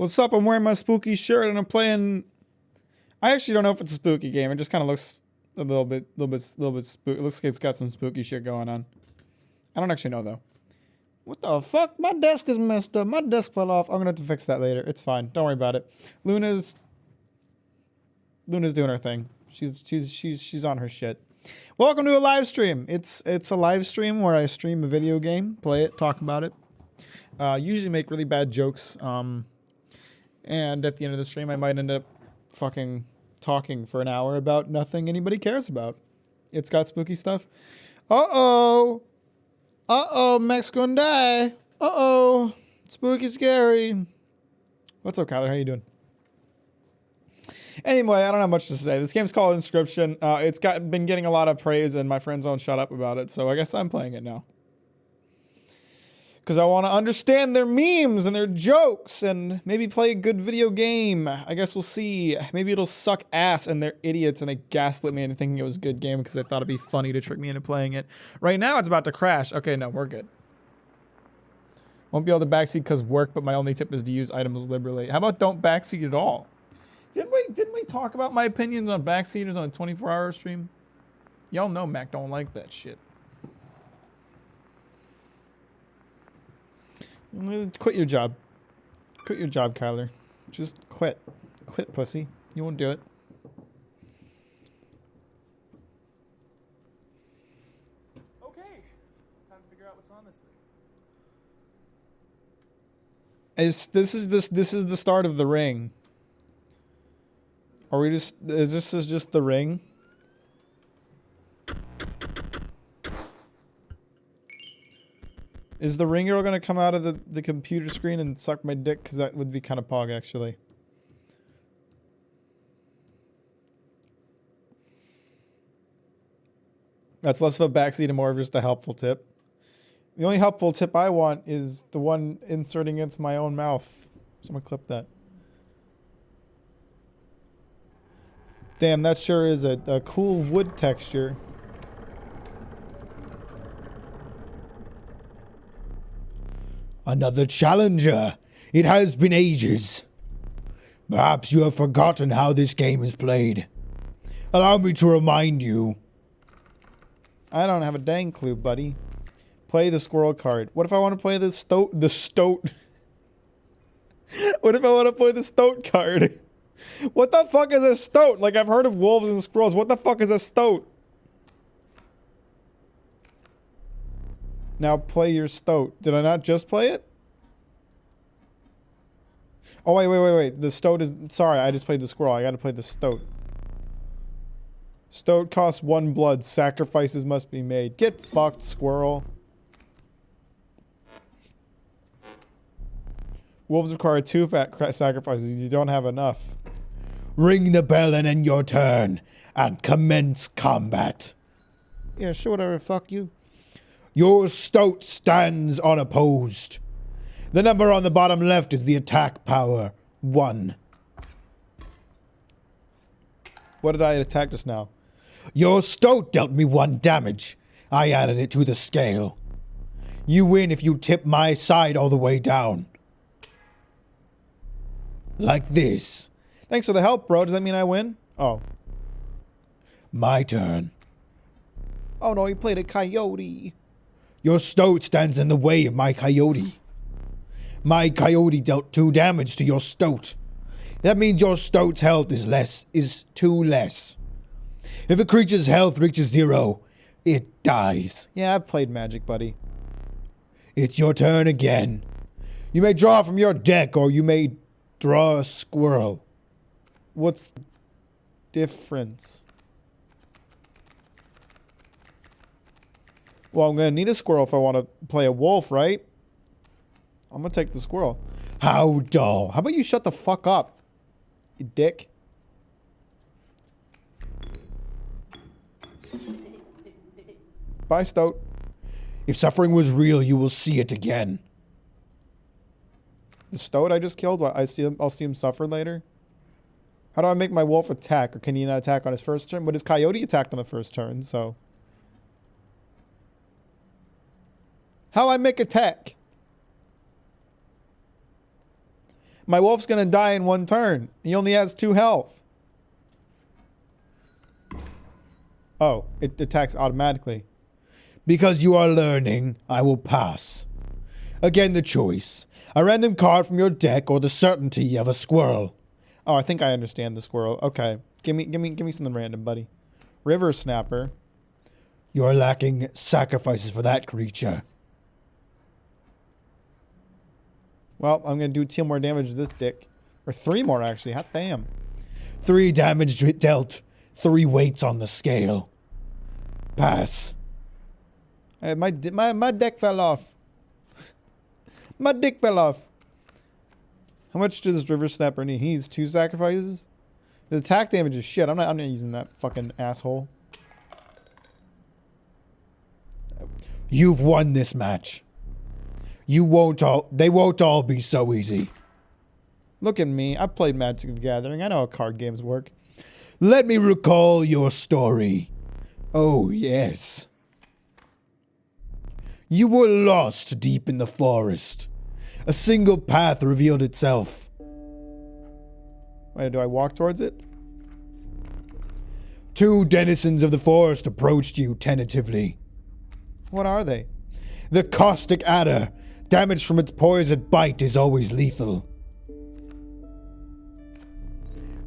What's up? I'm wearing my spooky shirt and I'm playing. I actually don't know if it's a spooky game. It just kind of looks a little bit spooky. It looks like it's got some spooky shit going on. I don't actually know though. What the fuck? My desk is messed up. My desk fell off. I'm gonna have to fix that later. It's fine. Don't worry about it. Luna's doing her thing. She's on her shit. Welcome to a live stream. It's a live stream where I stream a video game, play it, talk about it. Usually make really bad jokes. And at the end of the stream, I might end up fucking talking for an hour about nothing anybody cares about. It's got spooky stuff. Uh-oh, Max gonna die. Uh-oh, spooky scary. What's up, Kyler? How you doing? Anyway, I don't have much to say. This game's called Inscryption. It's been getting a lot of praise, and my friends won't shut up about it, so I guess I'm playing it now. Because I want to understand their memes and their jokes and maybe play a good video game. I guess we'll see. Maybe it'll suck ass and they're idiots and they gaslit me into thinking it was a good game because they thought it'd be funny to trick me into playing it. Right now it's about to crash. Okay, no, we're good. Won't be able to backseat because work, but my only tip is to use items liberally. How about don't backseat at all? Didn't we talk about my opinions on backseaters on a 24-hour stream? Y'all know Mac don't like that shit. Quit your job. Quit your job, Kyler. Just quit. Quit, pussy. You won't do it. Okay. Time to figure out what's on this thing. This is the start of the ring. Are we just is this just the ring? Is the ring girl gonna come out of the computer screen and suck my dick? Because that would be kind of pog, actually. That's less of a backseat and more of just a helpful tip. The only helpful tip I want is the one inserting into my own mouth. So I'm gonna clip that. Damn, that sure is a cool wood texture. Another challenger. It has been ages. Perhaps you have forgotten how this game is played. Allow me to remind you. I don't have a dang clue, buddy. Play the squirrel card. What if I want to play the stoat? What if I want to play the stoat card? What the fuck is a stoat? Like, I've heard of wolves and squirrels. What the fuck is a stoat? Now play your stoat. Did I not just play it? Oh, wait. The stoat is... Sorry, I just played the squirrel. I gotta play the stoat. Stoat costs 1 blood. Sacrifices must be made. Get fucked, squirrel. Wolves require 2 sacrifices. You don't have enough. Ring the bell and end your turn. And commence combat. Yeah, sure, whatever. Fuck you. Your stoat stands unopposed. The number on the bottom left is the attack power. 1. What did I attack just now? Your stoat dealt me 1 damage. I added it to the scale. You win if you tip my side all the way down. Like this. Thanks for the help, bro. Does that mean I win? Oh. My turn. Oh no, he played a coyote. Your stoat stands in the way of my coyote. My coyote dealt 2 damage to your stoat. That means your stoat's health is 2 less. If a creature's health reaches 0, it dies. Yeah, I've played Magic, buddy. It's your turn again. You may draw from your deck or you may draw a squirrel. What's the difference? Well, I'm gonna need a squirrel if I want to play a wolf, right? I'm gonna take the squirrel. How dull. How about you shut the fuck up, you dick? Bye, stoat. If suffering was real, you will see it again. The stoat I just killed? What, I'll see him suffer later? How do I make my wolf attack? Or can he not attack on his first turn? But his coyote attacked on the first turn, so... How I make attack? My wolf's gonna die in one turn. He only has 2 health. Oh, it attacks automatically. Because you are learning, I will pass. Again, the choice. A random card from your deck or the certainty of a squirrel. Oh, I think I understand the squirrel. Okay. Give me something random, buddy. River Snapper. You are lacking sacrifices for that creature. Well, I'm gonna do 2 more damage to this dick. Or 3 more, actually. Hot damn. 3 damage dealt. 3 weights on the scale. Pass. Hey, my deck fell off. My dick fell off. How much does River Snapper need? He needs 2 sacrifices? His attack damage is shit. I'm not using that fucking asshole. You've won this match. They won't all be so easy. Look at me. I've played Magic the Gathering. I know how card games work. Let me recall your story. Oh, yes. You were lost deep in the forest. A single path revealed itself. Wait, do I walk towards it? 2 denizens of the forest approached you tentatively. What are they? The caustic adder. Damage from its poison bite is always lethal.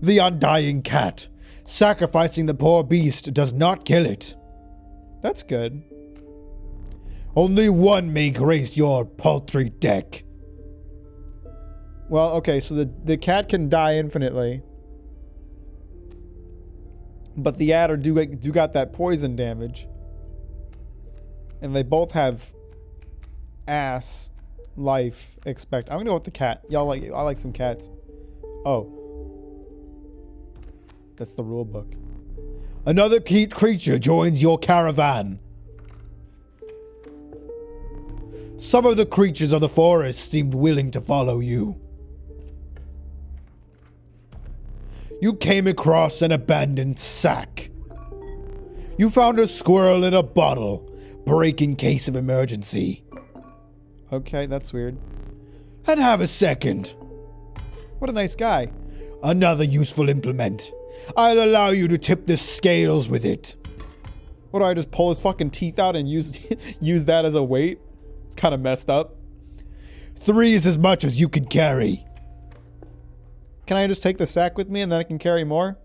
The undying cat. Sacrificing the poor beast does not kill it. That's good. Only one may grace your paltry deck. Well, okay, so the cat can die infinitely. But the adder do got that poison damage. And they both have ass life expect. I'm gonna go with the cat. I like some cats. Oh. That's the rule book. Another creature joins your caravan. Some of the creatures of the forest seemed willing to follow you. You came across an abandoned sack. You found a squirrel in a bottle. Break in case of emergency. Okay, that's weird. And have a second. What a nice guy. Another useful implement. I'll allow you to tip the scales with it. What do I just pull his fucking teeth out and use that as a weight? It's kind of messed up. 3 is as much as you can carry. Can I just take the sack with me and then I can carry more?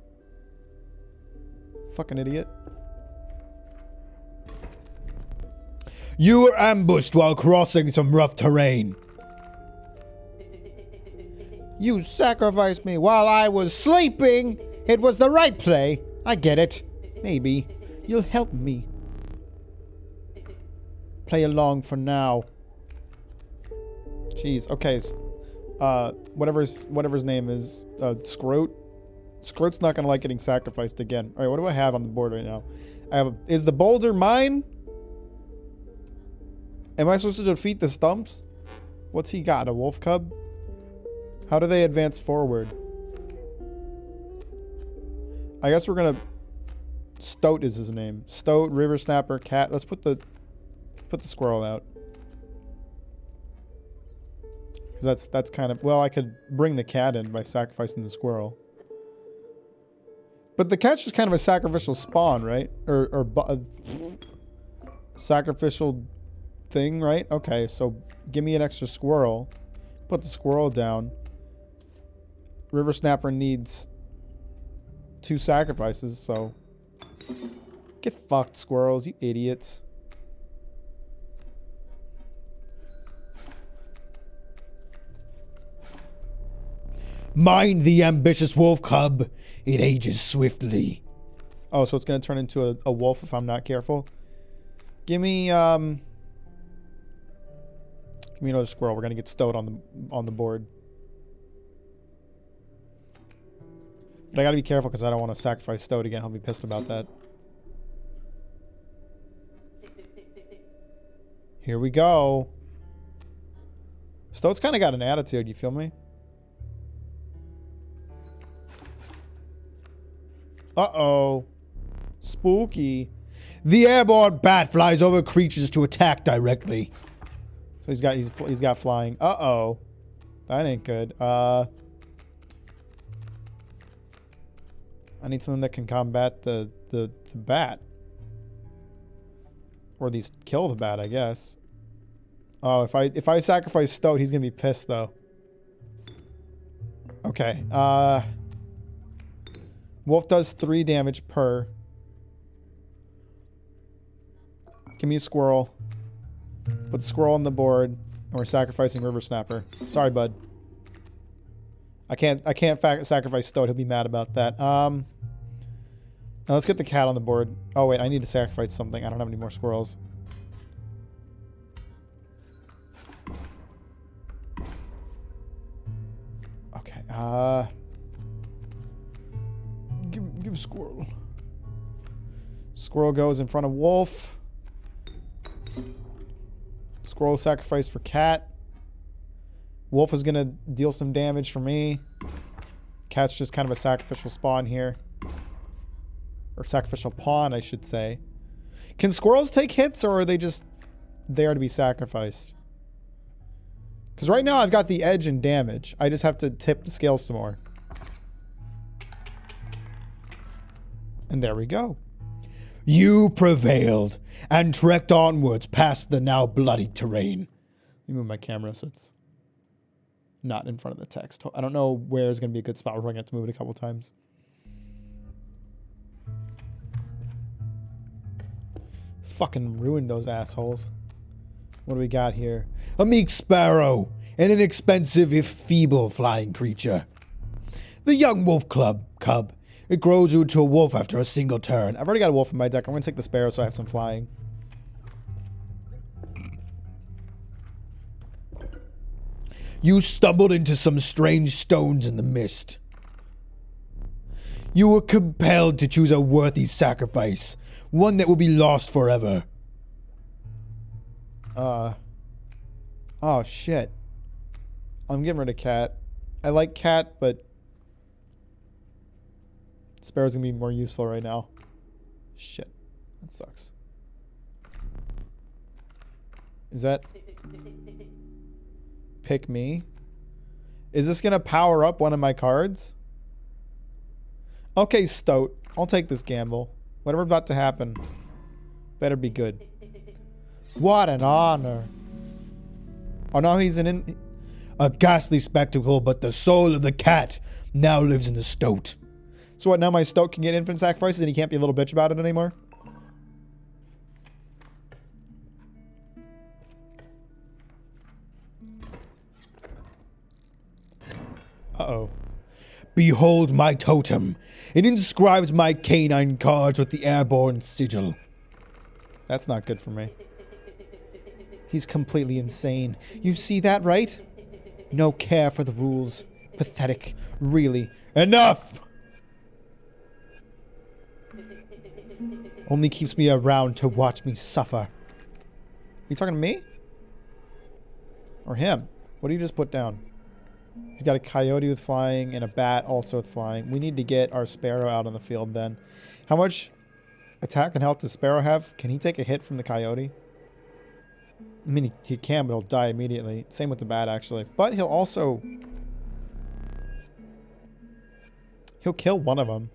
Fucking idiot. You were ambushed while crossing some rough terrain. You sacrificed me while I was sleeping. It was the right play. I get it. Maybe. You'll help me. Play along for now. Jeez. Okay. Whatever his name is, Scroat. Scroat's not gonna like getting sacrificed again. All right. What do I have on the board right now? Is the boulder mine? Am I supposed to defeat the stumps? What's he got? A wolf cub? How do they advance forward? I guess we're gonna... Stoat is his name. Stoat, River Snapper, cat. Let's put the squirrel out. Because that's kind of... Well, I could bring the cat in by sacrificing the squirrel. But the cat's just kind of a sacrificial spawn, right? Or sacrificial thing, right? Okay, so give me an extra squirrel. Put the squirrel down. River Snapper needs 2 sacrifices, so... Get fucked, squirrels, you idiots. Mind the ambitious wolf cub. It ages swiftly. Oh, so it's gonna turn into a wolf if I'm not careful. Give me another squirrel. We're gonna get Stoat on the board. But I gotta be careful because I don't want to sacrifice Stoat again. He'll be pissed about that. Here we go. Stoat's kind of got an attitude, you feel me? Uh-oh. Spooky. The airborne bat flies over creatures to attack directly. So he's got flying. Uh-oh. That ain't good. I need something that can combat the bat. Or at least kill the bat, I guess. Oh, if I sacrifice Stoat, he's gonna be pissed though. Okay. Wolf does 3 damage per. Give me a squirrel. Put the squirrel on the board. And we're sacrificing River Snapper. Sorry, bud. I can't sacrifice Stoat. He'll be mad about that. Now let's get the cat on the board. Oh wait, I need to sacrifice something. I don't have any more squirrels. Okay. Give squirrel. Squirrel goes in front of wolf. Squirrel sacrifice for cat. Wolf is gonna deal some damage for me. Cat's just kind of a sacrificial spawn here. Or sacrificial pawn, I should say. Can squirrels take hits, or are they just there to be sacrificed? Because right now I've got the edge in damage. I just have to tip the scales some more. And there we go. You prevailed and trekked onwards past the now bloody terrain. Let me move my camera so it's not in front of the text. I don't know where is going to be a good spot. We're going to have to move it a couple times. Fucking ruined those assholes. What do we got here? A meek sparrow, an inexpensive if feeble flying creature. The young wolf cub. It grows into a wolf after a single turn. I've already got a wolf in my deck. I'm going to take the sparrow so I have some flying. You stumbled into some strange stones in the mist. You were compelled to choose a worthy sacrifice, one that will be lost forever. Oh shit. I'm getting rid of cat. I like cat, but sparrow's gonna be more useful right now. Shit. That sucks. Is that... Pick me? Is this gonna power up one of my cards? Okay, Stoat. I'll take this gamble. Whatever's about to happen better be good. What an honor. Oh, now he's a ghastly spectacle, but the soul of the cat now lives in the Stoat. So what, now my Stoat can get infinite sacrifices and he can't be a little bitch about it anymore? Uh-oh. Behold my totem. It inscribes my canine cards with the airborne sigil. That's not good for me. He's completely insane. You see that, right? No care for the rules. Pathetic. Really. Enough! Only keeps me around to watch me suffer. Are you talking to me? Or him? What did you just put down? He's got a coyote with flying and a bat also with flying. We need to get our sparrow out on the field then. How much attack and health does sparrow have? Can he take a hit from the coyote? I mean, he can, but he'll die immediately. Same with the bat, actually. But he'll also... He'll kill one of them.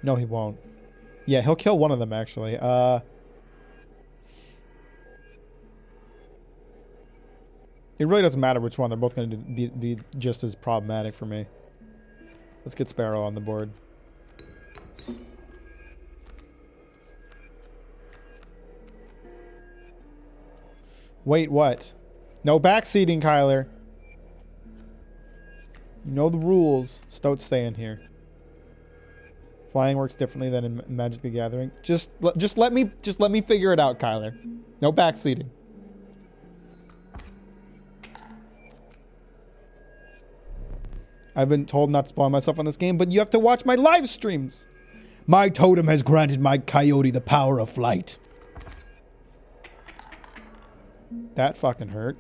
No, he won't. Yeah, he'll kill one of them, actually. It really doesn't matter which one. They're both going to be just as problematic for me. Let's get Sparrow on the board. Wait, what? No backseating, Kyler. You know the rules. Stoat's staying here. Flying works differently than in Magic the Gathering. Just let me figure it out, Kyler. No backseating. I've been told not to spoil myself on this game, but you have to watch my live streams. My totem has granted my coyote the power of flight. That fucking hurt.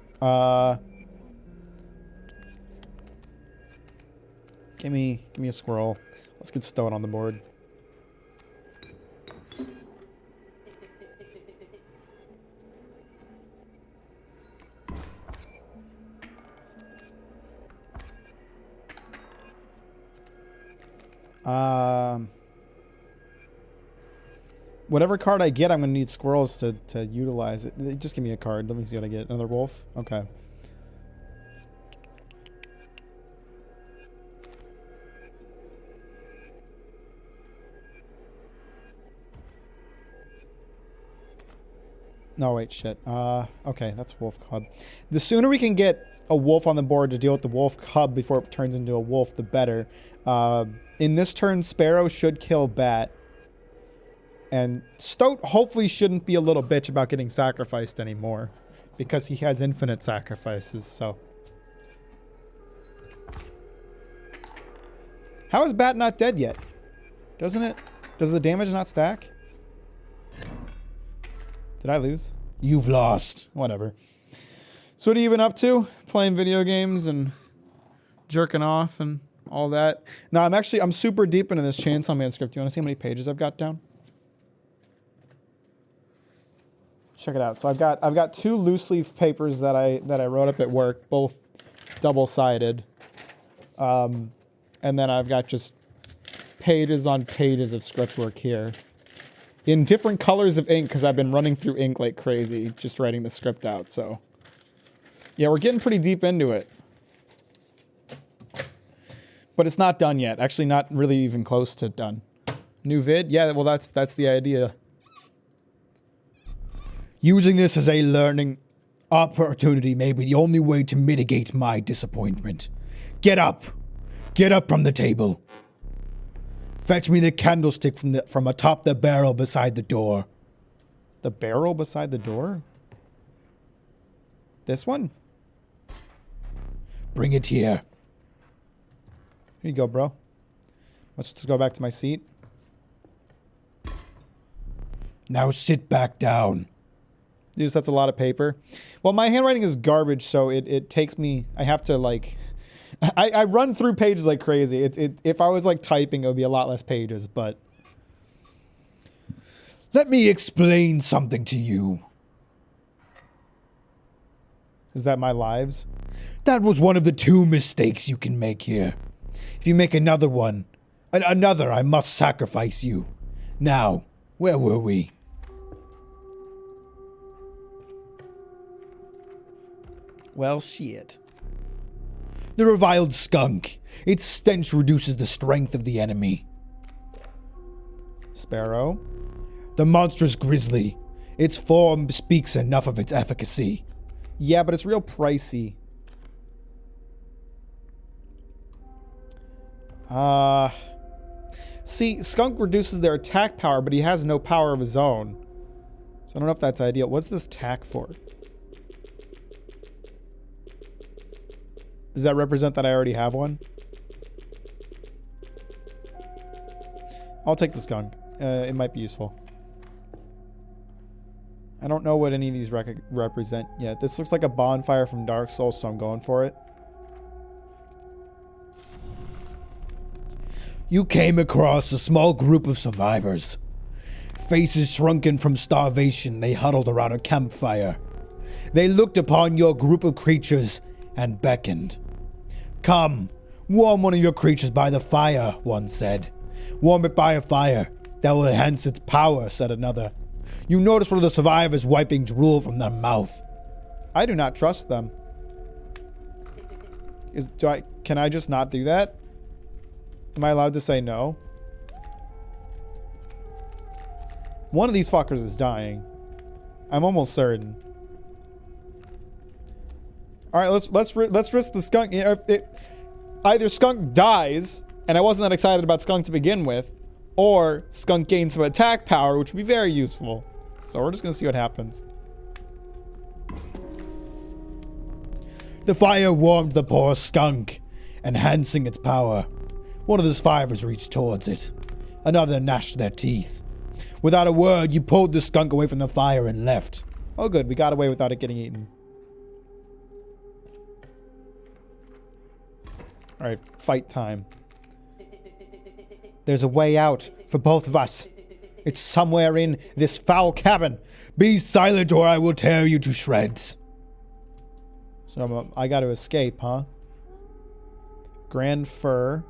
Give me a squirrel. Let's get Stoat on the board. Whatever card I get, I'm going to need squirrels to utilize it. Just give me a card. Let me see what I get. Another wolf? Okay. No, wait, shit. Okay, that's Wolf Cub. The sooner we can get a wolf on the board to deal with the Wolf Cub before it turns into a wolf, the better. In this turn, Sparrow should kill Bat. And Stoat hopefully shouldn't be a little bitch about getting sacrificed anymore. Because he has infinite sacrifices, so. How is Bat not dead yet? Doesn't it? Does the damage not stack? Did I lose? You've lost. Whatever. So what have you been up to? Playing video games and jerking off and all that? No, I'm super deep into this Chainsaw Man script. You want to see how many pages I've got down? Check it out. So I've got 2 loose leaf papers that I wrote up at work, both double-sided. And then I've got just pages on pages of script work here. In different colors of ink, because I've been running through ink like crazy, just writing the script out, so. Yeah, we're getting pretty deep into it. But it's not done yet. Actually, not really even close to done. New vid? Yeah, well, that's the idea. Using this as a learning opportunity may be the only way to mitigate my disappointment. Get up! Get up from the table. Fetch me the candlestick from atop the barrel beside the door. The barrel beside the door? This one? Bring it here. Here you go, bro. Let's just go back to my seat. Now sit back down. Dude, that's a lot of paper. Well, my handwriting is garbage, so it takes me... I have to, like... I run through pages like crazy. If I was, like, typing, it would be a lot less pages, but... Let me explain something to you. Is that my lives? That was one of the 2 mistakes you can make here. If you make another one, I must sacrifice you. Now, where were we? Well, shit. The reviled skunk. Its stench reduces the strength of the enemy. Sparrow. The monstrous grizzly. Its form speaks enough of its efficacy. Yeah, but it's real pricey. See, skunk reduces their attack power, but he has no power of his own. So I don't know if that's ideal. What's this tack for? Does that represent that I already have one? I'll take the skunk. It might be useful. I don't know what any of these represent yet. This looks like a bonfire from Dark Souls, so I'm going for it. You came across a small group of survivors. Faces shrunken from starvation, they huddled around a campfire. They looked upon your group of creatures and beckoned. Come, warm one of your creatures by the fire, one said. Warm it by a fire. That will enhance its power, said another. You notice one of the survivors wiping drool from their mouth. I do not trust them. Can I just not do that? Am I allowed to say no? One of these fuckers is dying. I'm almost certain. All right, let's risk the skunk. You know, either skunk dies, and I wasn't that excited about skunk to begin with, or skunk gains some attack power, which would be very useful. So we're just gonna see what happens. The fire warmed the poor skunk, enhancing its power. One of the survivors reached towards it. Another gnashed their teeth. Without a word, you pulled the skunk away from the fire and left. Oh good, we got away without it getting eaten. Alright, fight time. There's a way out for both of us. It's somewhere in this foul cabin. Be silent or I will tear you to shreds. So I gotta escape, huh? Grand Fur.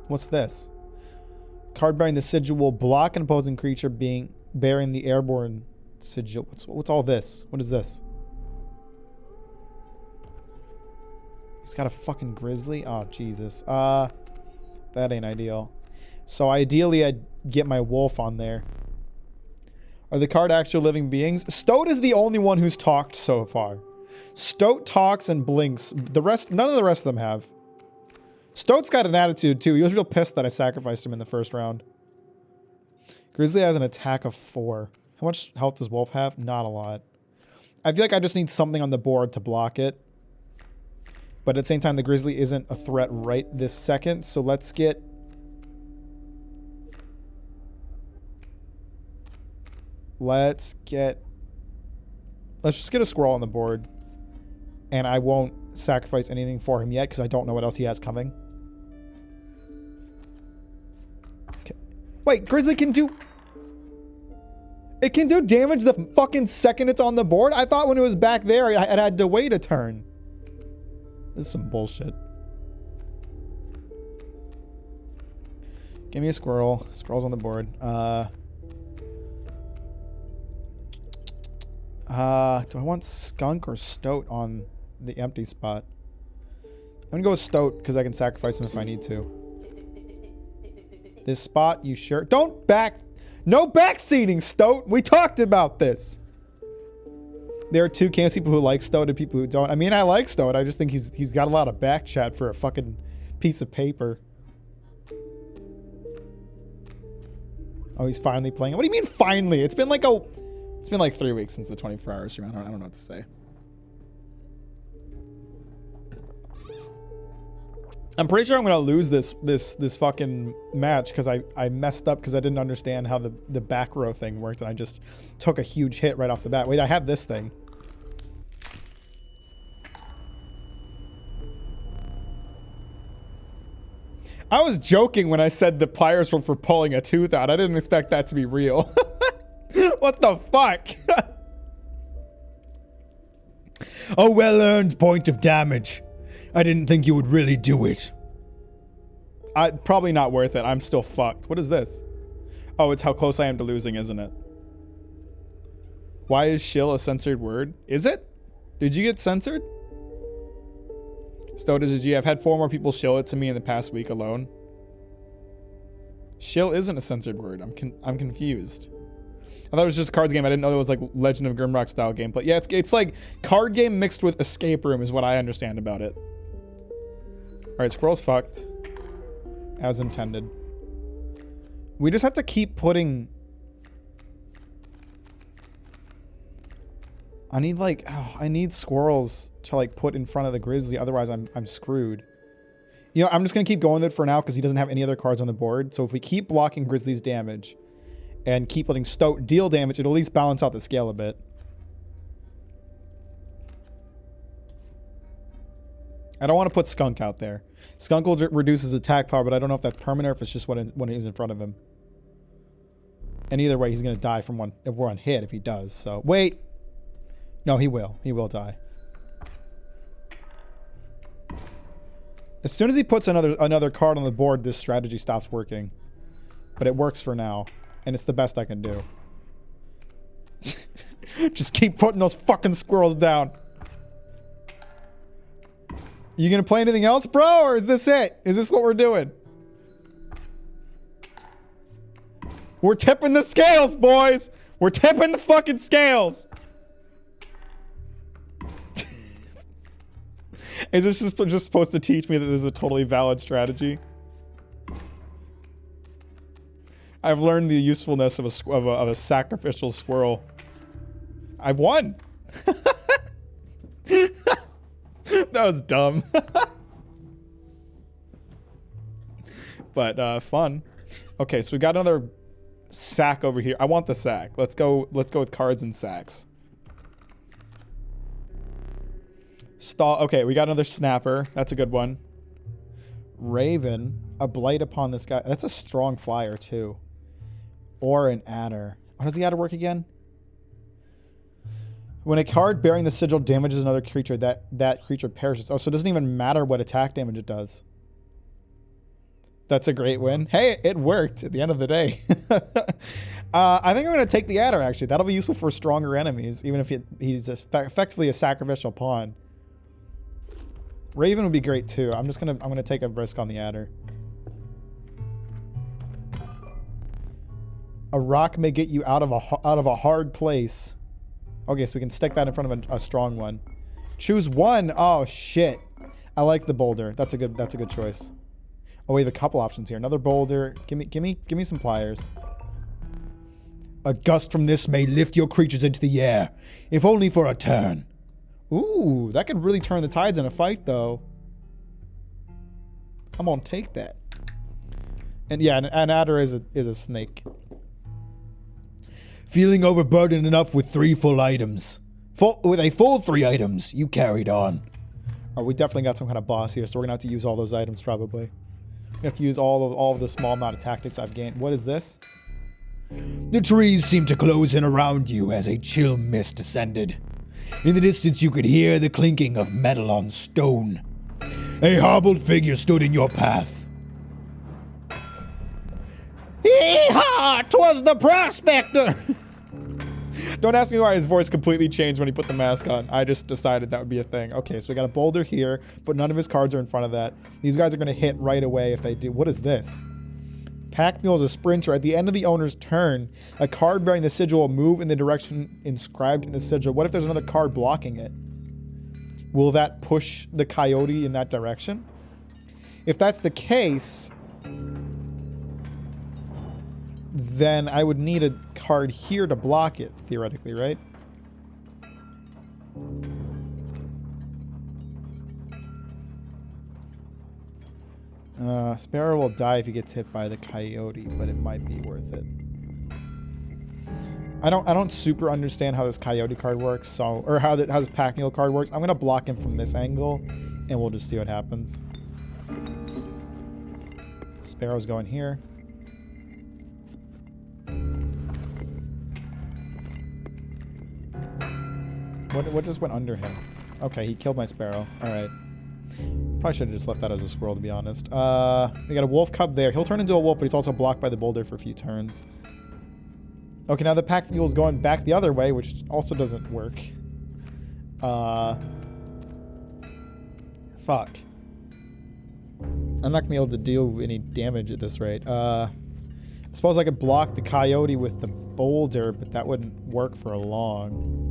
What's this? Card bearing the sigil will block an opposing creature bearing the airborne sigil. What's all this? What is this? He's got a fucking grizzly? Oh, Jesus. That ain't ideal. So ideally, I'd get my wolf on there. Are the card actual living beings? Stoat is the only one who's talked so far. Stoat talks and blinks. The rest, none of the rest of them have. Stoat's got an attitude too. He was real pissed that I sacrificed him in the first round. Grizzly has an attack of 4. How much health does Wolf have? Not a lot. I feel like I just need something on the board to block it. But at the same time, the Grizzly isn't a threat right this second. So let's get... Let's just get a squirrel on the board. And I won't sacrifice anything for him yet because I don't know what else he has coming. Okay. Wait, Grizzly can do... It can do damage the fucking second it's on the board? I thought when it was back there, it had to wait a turn. This is some bullshit. Give me a squirrel. Squirrel's on the board. Do I want skunk or stoat on the empty spot? I'm gonna go with stoat because I can sacrifice him if I need to. This spot, you sure? Don't back... No backseating, Stoat! We talked about this! There are two camps, people who like Stoat and people who don't. I mean, I like Stoat. I just think he's got a lot of back chat for a fucking piece of paper. Oh, he's finally playing it. What do you mean finally? It's been like 3 weeks since the 24-hour stream. I don't know what to say. I'm pretty sure I'm gonna lose this fucking match because I messed up because I didn't understand how the back row thing worked and I just took a huge hit right off the bat. Wait, I had this thing. I was joking when I said the pliers were for pulling a tooth out. I didn't expect that to be real. What the fuck? A well-earned point of damage. I didn't think you would really do it. Probably not worth it. I'm still fucked. What is this? Oh, it's how close I am to losing, isn't it? Why is shill a censored word? Is it? Did you get censored? Stoat is a G. I've had 4 more people shill it to me in the past week alone. Shill isn't a censored word. I'm confused. I thought it was just a cards game. I didn't know it was like Legend of Grimrock style gameplay. Yeah, it's like card game mixed with escape room is what I understand about it. Alright, squirrel's fucked. As intended. We just have to keep putting... I need squirrels to like put in front of the grizzly, otherwise I'm screwed. You know, I'm just gonna keep going with it for now because he doesn't have any other cards on the board. So if we keep blocking grizzly's damage and keep letting Stoat deal damage, it'll at least balance out the scale a bit. I don't want to put Skunk out there. Skunk will reduce his attack power, but I don't know if that's permanent or if it's just when he's in front of him. And either way, he's going to die from one hit if he does. So, wait. No, he will. He will die. As soon as he puts another card on the board, this strategy stops working. But it works for now. And it's the best I can do. Just keep putting those fucking squirrels down. You gonna play anything else, bro? Or is this it? Is this what we're doing? We're tipping the scales, boys! We're tipping the fucking scales! Is this just supposed to teach me that this is a totally valid strategy? I've learned the usefulness of a sacrificial squirrel. I've won! That was dumb. But fun. Okay, so we got another sack over here. I want the sack. Let's go with cards and sacks. Okay, we got another snapper. That's a good one. Raven, a blight upon this guy. That's a strong flyer too. Or an adder. How does the adder work again? When a card bearing the sigil damages another creature, that creature perishes. Oh, so it doesn't even matter what attack damage it does. That's a great win. Hey, it worked at the end of the day. I think I'm going to take the Adder, actually. That'll be useful for stronger enemies, even if he's effectively a sacrificial pawn. Raven would be great, too. I'm going to take a risk on the Adder. A rock may get you out of a hard place. Okay, so we can stick that in front of a strong one. Choose one. Oh, shit. I like the boulder. That's a good choice. Oh, we have a couple options here. Another boulder. Give me some pliers. A gust from this may lift your creatures into the air, if only for a turn. Ooh, that could really turn the tides in a fight, though. I'm gonna take that. And yeah, an adder is a snake. Feeling overburdened enough with 3 full items. With a full 3 items, you carried on. Oh, we definitely got some kind of boss here, so we're gonna have to use all those items all of the small amount of tactics I've gained. What is this? The trees seemed to close in around you as a chill mist descended. In the distance you could hear the clinking of metal on stone. A hobbled figure stood in your path. Hee-haw! 'Twas the prospector! Don't ask me why his voice completely changed when he put the mask on. I just decided that would be a thing. Okay, so we got a boulder here, but none of his cards are in front of that. These guys are going to hit right away if they do. What is this? Pack Mule is a sprinter. At the end of the owner's turn, a card bearing the sigil will move in the direction inscribed in the sigil. What if there's another card blocking it? Will that push the coyote in that direction? If that's the case, then I would need a card here to block it, theoretically, right? Sparrow will die if he gets hit by the coyote, but it might be worth it. I don't super understand how this coyote card works, so how this Pack Mule card works. I'm gonna block him from this angle, and we'll just see what happens. Sparrow's going here. What just went under him? Okay, he killed my sparrow. All right. Probably should have just left that as a squirrel, to be honest. We got a wolf cub there. He'll turn into a wolf, but he's also blocked by the boulder for a few turns. Okay, now the Pack Mule's going back the other way, which also doesn't work. Fuck. I'm not gonna be able to deal any damage at this rate. I suppose I could block the coyote with the boulder, but that wouldn't work for long.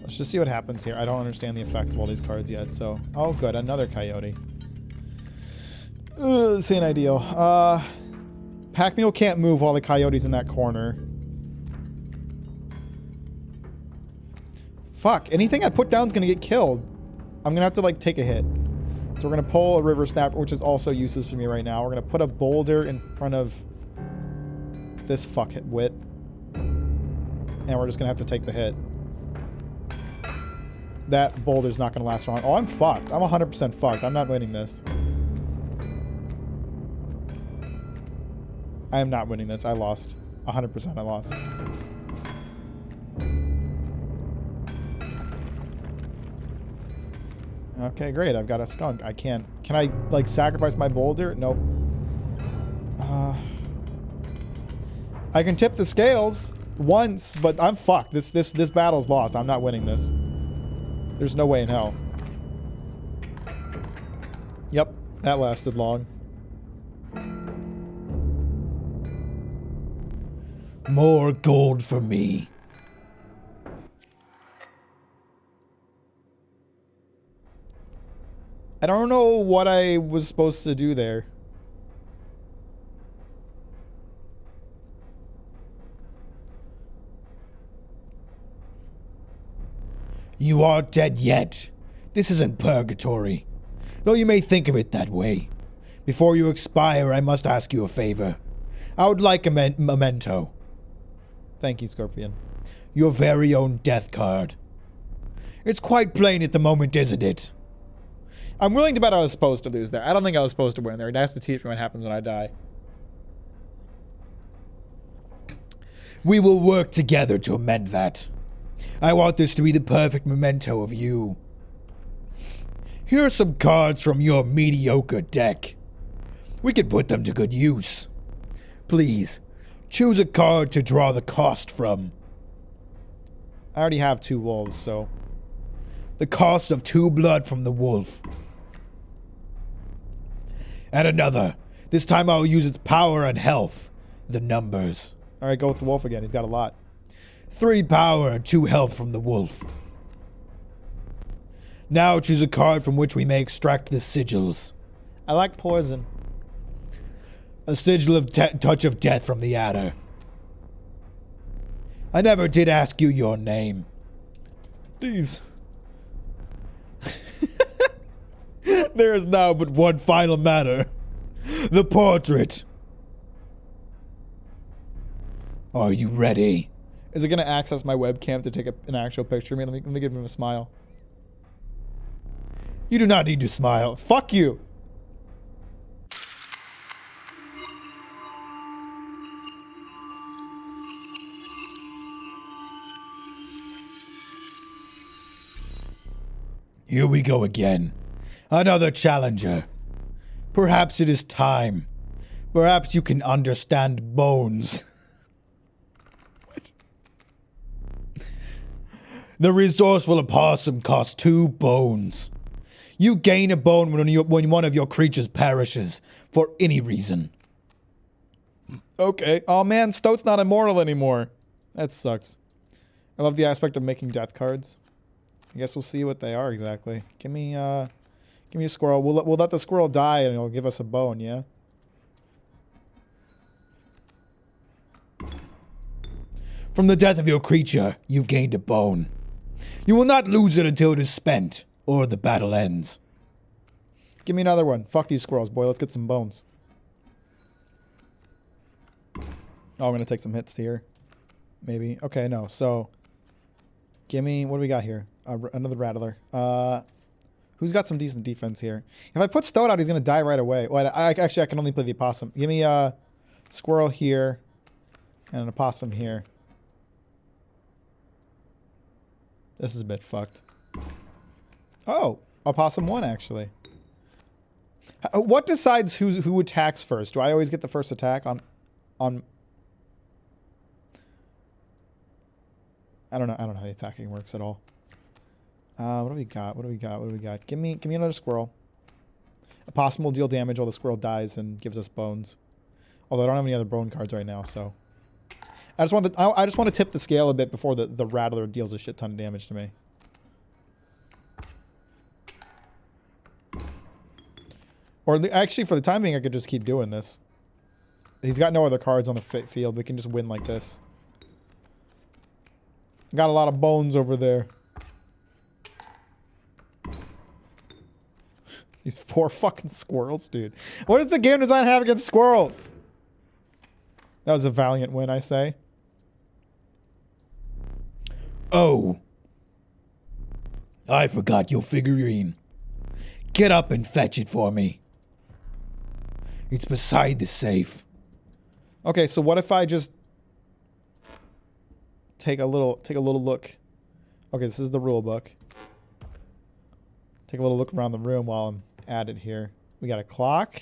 Let's just see what happens here. I don't understand the effects of all these cards yet, so... Oh, good. Another coyote. This ain't ideal. Pack Mule can't move while the coyote's in that corner. Fuck. Anything I put down is going to get killed. I'm going to have to, like, take a hit. So we're going to pull a River Snap, which is also useless for me right now. We're going to put a boulder in front of this fuckwit. And we're just going to have to take the hit. That boulder's not going to last long. Oh, I'm fucked. I'm 100% fucked. I'm not winning this. I am not winning this. I lost. 100% I lost. Okay, great. I've got a skunk. I can't... Can I, like, sacrifice my boulder? Nope. I can tip the scales once, but I'm fucked. This battle's lost. I'm not winning this. There's no way in hell. Yep, that lasted long. More gold for me. I don't know what I was supposed to do there. You aren't dead yet. This isn't purgatory, though you may think of it that way. Before you expire, I must ask you a favor. I would like a memento. Thank you, Scorpion. Your very own death card. It's quite plain at the moment, isn't it? I'm willing to bet I was supposed to lose there. I don't think I was supposed to win there. It has to teach me what happens when I die. We will work together to amend that. I want this to be the perfect memento of you. Here are some cards from your mediocre deck. We could put them to good use. Please, choose a card to draw the cost from. I already have 2 wolves, so... The cost of 2 blood from the wolf. And another. This time I'll use its power and health. The numbers. Alright, go with the wolf again. He's got a lot. 3 power and 2 health from the wolf. Now choose a card from which we may extract the sigils. I like poison. A sigil of touch of death from the adder. I never did ask you your name. Please. There is now but one final matter. The portrait. Are you ready? Is it going to access my webcam to take an actual picture of me? Let me give him a smile. You do not need to smile. Fuck you. Here we go again. Another challenger. Perhaps it is time. Perhaps you can understand bones. What? The resourceful opossum costs 2 bones. You gain a bone when one of your creatures perishes for any reason. Okay. Oh man, Stoat's not immortal anymore. That sucks. I love the aspect of making death cards. I guess we'll see what they are exactly. Give me a squirrel. We'll let the squirrel die and it'll give us a bone, yeah? From the death of your creature, you've gained a bone. You will not lose it until it is spent, or the battle ends. Give me another one. Fuck these squirrels, boy. Let's get some bones. Oh, I'm gonna take some hits here. Maybe. Okay, no. So, give me... What do we got here? Another rattler. Who's got some decent defense here? If I put Stoat out, he's gonna die right away. Well, actually, I can only play the opossum. Give me a squirrel here and an opossum here. This is a bit fucked. Oh, opossum won, actually. What decides who attacks first? Do I always get the first attack on... I don't know how the attacking works at all. What do we got? What do we got? What do we got? Give me another squirrel. A possum will deal damage while the squirrel dies and gives us bones. Although I don't have any other bone cards right now, so I just want to tip the scale a bit before the rattler deals a shit ton of damage to me. Or actually, for the time being, I could just keep doing this. He's got no other cards on the field. We can just win like this. Got a lot of bones over there. These poor fucking squirrels, dude. What does the game design have against squirrels? That was a valiant win, I say. Oh. I forgot your figurine. Get up and fetch it for me. It's beside the safe. Okay, so what if I just take a little look. Okay, this is the rule book. Take a little look around the room while I'm at it here. We got a clock.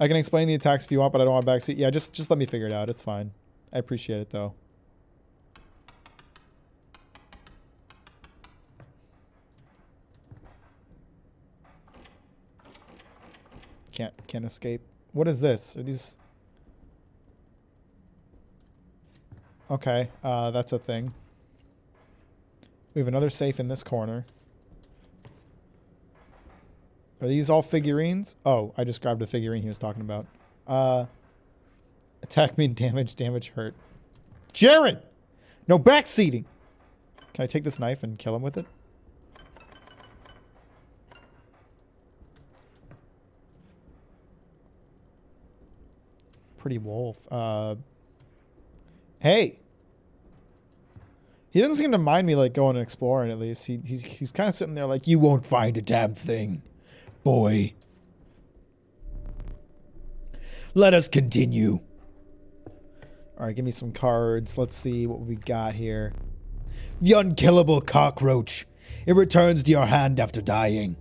I can explain the attacks if you want, but I don't want backseat. Yeah, just let me figure it out. It's fine. I appreciate it though. Can't escape. What is this? Are these... Okay, that's a thing. We have another safe in this corner. Are these all figurines? Oh, I just grabbed the figurine he was talking about. Attack mean damage hurt. Jared! No backseating! Can I take this knife and kill him with it? Pretty wolf. Hey! He doesn't seem to mind me, like, going and exploring, at least. He's kind of sitting there like, you won't find a damn thing, boy. Let us continue. Alright, give me some cards. Let's see what we got here. The unkillable cockroach. It returns to your hand after dying.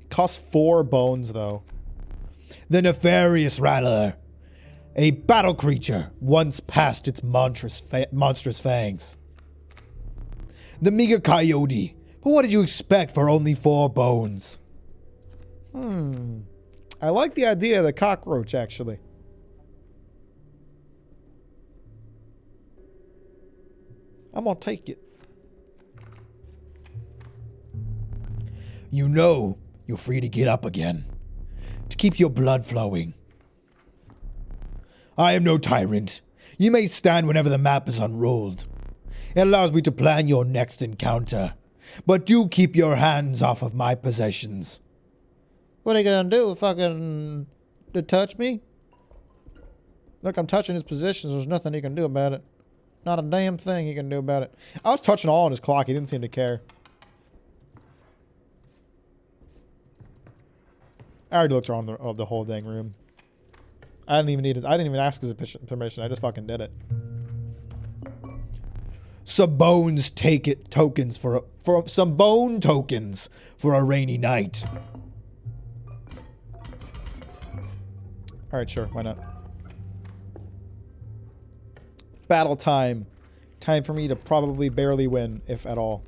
Costs 4 bones, though. The nefarious rattler. A battle creature once past its monstrous fangs. The meager coyote. But what did you expect for only 4 bones? I like the idea of the cockroach, actually. I'm gonna take it. You know you're free to get up again. To keep your blood flowing. I am no tyrant. You may stand whenever the map is unrolled. It allows me to plan your next encounter. But do keep your hands off of my possessions. What are you gonna do? Fucking to touch me? Look, I'm touching his positions. There's nothing he can do about it. Not a damn thing he can do about it. I was touching all on his clock. He didn't seem to care. I already looked around the whole dang room. I didn't even ask his permission. I just fucking did it. Some bones tokens for some bone tokens for a rainy night. All right, sure. Why not? Battle time. Time for me to probably barely win, if at all.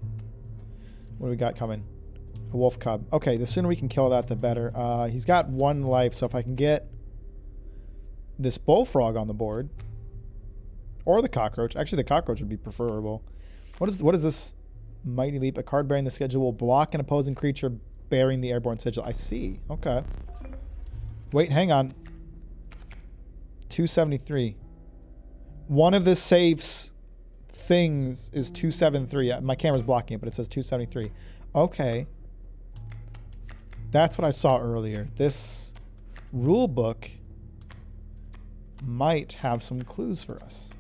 What do we got coming? A wolf cub. Okay, the sooner we can kill that, the better. He's got 1 life, so if I can get this bullfrog on the board, or the cockroach. Actually, the cockroach would be preferable. What is this? Mighty leap. A card bearing the schedule will block an opposing creature bearing the airborne sigil. I see. Okay. Wait, hang on. 273. One of the safe's things is 273. My camera's blocking it, but it says 273. Okay. That's what I saw earlier. This rule book might have some clues for us.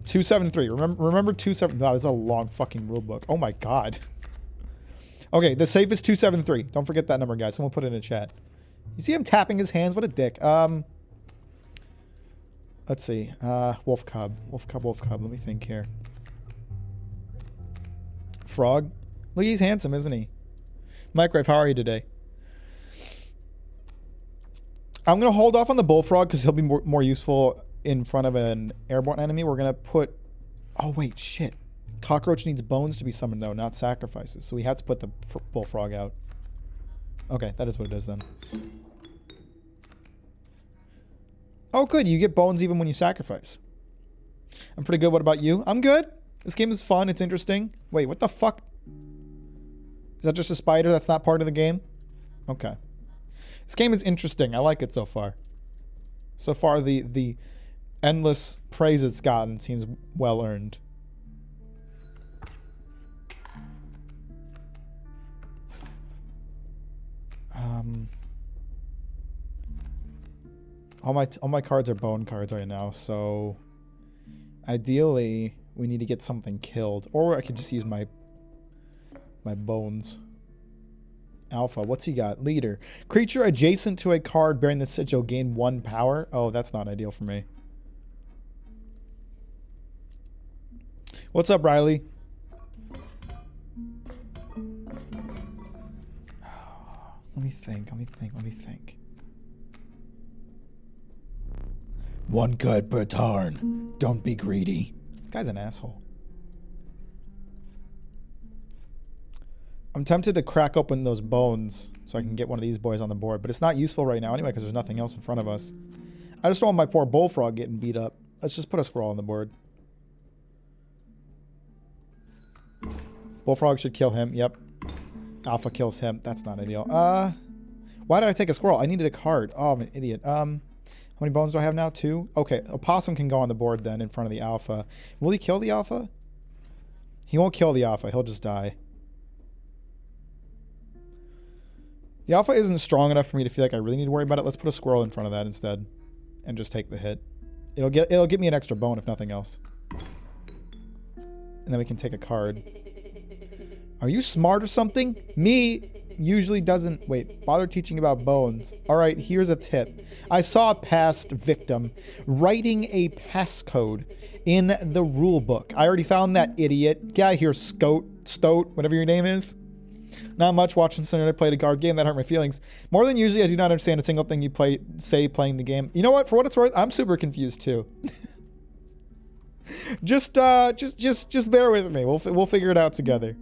273. Remember 273. Wow, this is a long fucking rule book. Oh my god. Okay, the safe is 273. Don't forget that number, guys. Someone put it in the chat. You see him tapping his hands? What a dick. Let's see. Wolf cub. Wolf cub. Let me think here. Frog. Look, he's handsome, isn't he? Microwave, how are you today? I'm going to hold off on the bullfrog because he'll be more useful in front of an airborne enemy. We're going to put... Oh, wait, shit. Cockroach needs bones to be summoned, though, not sacrifices. So we have to put the bullfrog out. Okay, that is what it is, then. Oh, good. You get bones even when you sacrifice. I'm pretty good. What about you? I'm good. This game is fun. It's interesting. Wait, what the fuck? Is that just a spider that's not part of the game? Okay. This game is interesting. I like it so far. So far, the endless praise it's gotten seems well earned. All my cards are bone cards right now, so ideally we need to get something killed, or I could just use my bones. Alpha, what's he got? Leader. Creature adjacent to a card bearing the sigil gain 1 power. Oh, that's not ideal for me. What's up, Riley? Let me think. 1 card per turn. Don't be greedy. This guy's an asshole. I'm tempted to crack open those bones so I can get one of these boys on the board, but it's not useful right now anyway because there's nothing else in front of us. I just don't want my poor bullfrog getting beat up. Let's just put a squirrel on the board. Bullfrog should kill him. Yep. Alpha kills him. That's not ideal. Why did I take a squirrel? I needed a card. Oh, I'm an idiot. How many bones do I have now? 2? Okay, a possum can go on the board then in front of the alpha. Will he kill the alpha? He won't kill the alpha. He'll just die. The alpha isn't strong enough for me to feel like I really need to worry about it. Let's put a squirrel in front of that instead and just take the hit. It'll give me an extra bone if nothing else. And then we can take a card. Are you smart or something? Me usually doesn't... Wait, bother teaching about bones. Alright, here's a tip. I saw a past victim writing a passcode in the rule book. I already found that idiot. Get out of here, Stoat, whatever your name is. Not much watching Senator play the card game. That hurt my feelings. More than usually, I do not understand a single thing you say playing the game. You know what? For what it's worth, I'm super confused too. just bear with me. We'll figure it out together.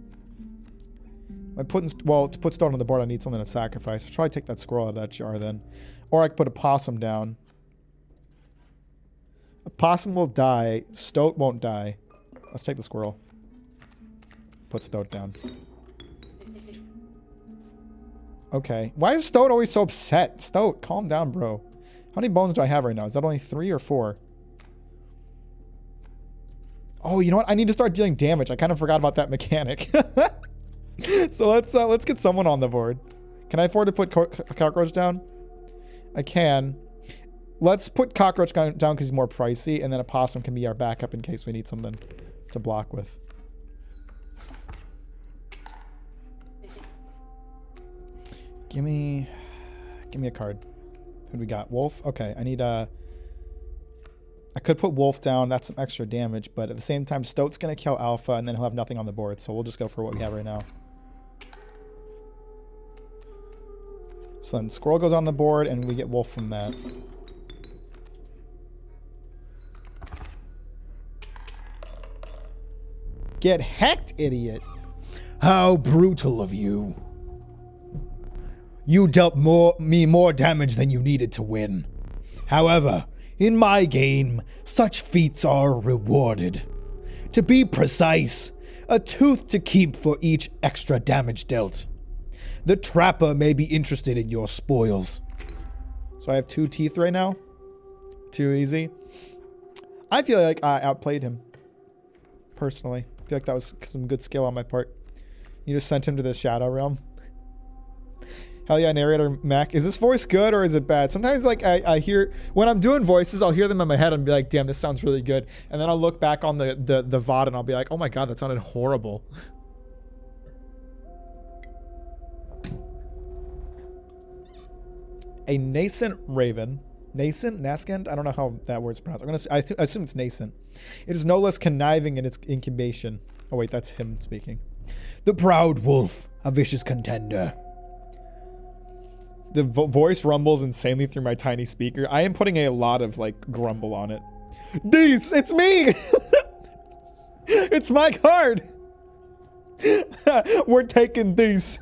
To put stone on the board, I need something to sacrifice. I'll probably take that squirrel out of that jar then. Or I could put a possum down. A possum will die. Stoat won't die. Let's take the squirrel. Put Stoat down. Okay. Why is Stoat always so upset? Stoat, calm down, bro. How many bones do I have right now? Is that only 3 or 4? Oh, you know what? I need to start dealing damage. I kind of forgot about that mechanic. So let's get someone on the board. Can I afford to put cockroach down? I can. Let's put cockroach down because he's more pricey, and then a possum can be our backup in case we need something to block with. Give me a card. Who do we got? Wolf? Okay, I need I could put Wolf down. That's some extra damage, but at the same time, Stoat's going to kill Alpha, and then he'll have nothing on the board, so we'll just go for what we have right now. So then Squirrel goes on the board, and we get Wolf from that. Get hacked, idiot! How brutal of you. You dealt me more damage than you needed to win. However, in my game, such feats are rewarded. To be precise, a tooth to keep for each extra damage dealt. The trapper may be interested in your spoils. So I have 2 teeth right now. Too easy. I feel like I outplayed him. Personally. I feel like that was some good skill on my part. You just sent him to the Shadow Realm. Hell yeah, narrator Mac. Is this voice good or is it bad? Sometimes like I hear, when I'm doing voices, I'll hear them in my head and be like, damn, this sounds really good. And then I'll look back on the VOD and I'll be like, oh my god, that sounded horrible. A nascent raven. Nascent? Nascent? I don't know how that word's pronounced. I assume it's nascent. It is no less conniving in its incubation. Oh wait, that's him speaking. The proud wolf, a vicious contender. The voice rumbles insanely through my tiny speaker. I am putting a lot of like grumble on it. Dees, it's me! It's my card! We're taking these.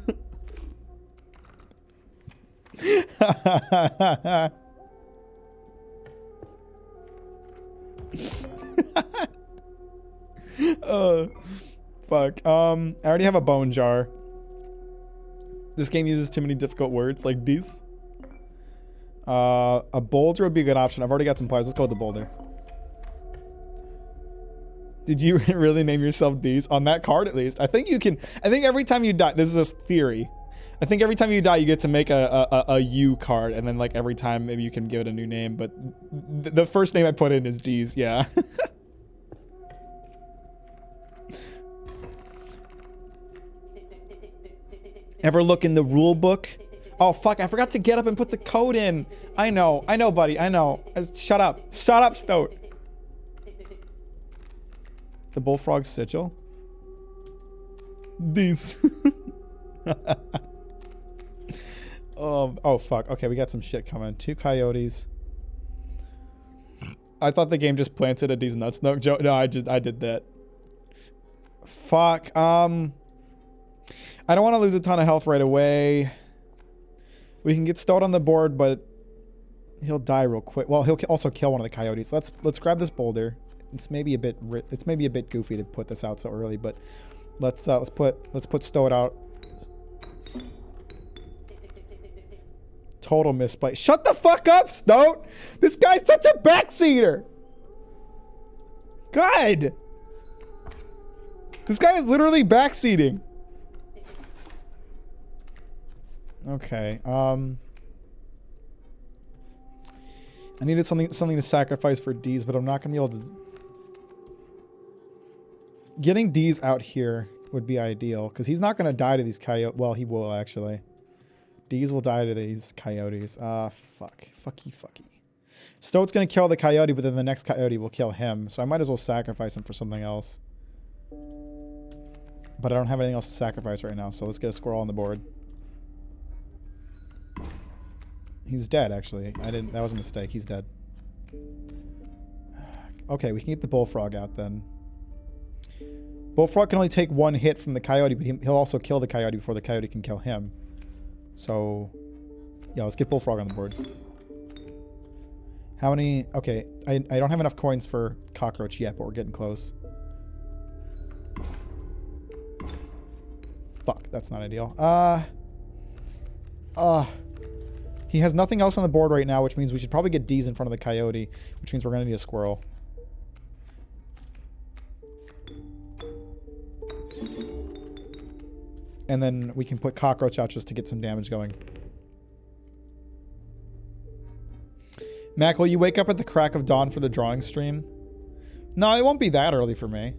Fuck. I already have a bone jar. This game uses too many difficult words like these. A boulder would be a good option. I've already got some players. Let's go with the boulder. Did you really name yourself these? On that card at least. I think you can. I think every time you die, this is a theory. I think every time you die, you get to make a U card, and then like every time maybe you can give it a new name. But the first name I put in is D's. Yeah. Ever look in the rule book? Oh fuck! I forgot to get up and put the code in. I know, buddy. I know. Shut up, Stoat. The bullfrog sigil. These. Oh fuck. Okay, we got some shit coming. 2 coyotes. I thought the game just planted a these nuts. No, Joe. No, I did that. Fuck. I don't want to lose a ton of health right away. We can get Stoat on the board, but he'll die real quick. Well, he'll also kill one of the coyotes. Let's grab this boulder. It's maybe a bit goofy to put this out so early, but let's put Stoat out. Total misplay. Shut the fuck up, Stoat! This guy's such a backseater. God. This guy is literally backseating. Okay, I needed something to sacrifice for D's, but I'm not gonna be able to. Getting D's out here would be ideal. Because he's not going to die to these coyotes. Well, he will, actually. These will die to these coyotes. Fuck. Fucky. Stoat's going to kill the coyote, but then the next coyote will kill him. So I might as well sacrifice him for something else. But I don't have anything else to sacrifice right now, so let's get a squirrel on the board. He's dead, actually. That was a mistake. He's dead. Okay, we can get the bullfrog out then. Bullfrog can only take one hit from the coyote, but he'll also kill the coyote before the coyote can kill him. So, yeah, let's get bullfrog on the board. How many? Okay, I don't have enough coins for cockroach yet, but we're getting close. Fuck, that's not ideal. He has nothing else on the board right now, which means we should probably get D's in front of the coyote, which means we're going to need a squirrel. And then we can put cockroach out just to get some damage going. Mac, will you wake up at the crack of dawn for the drawing stream? No, it won't be that early for me.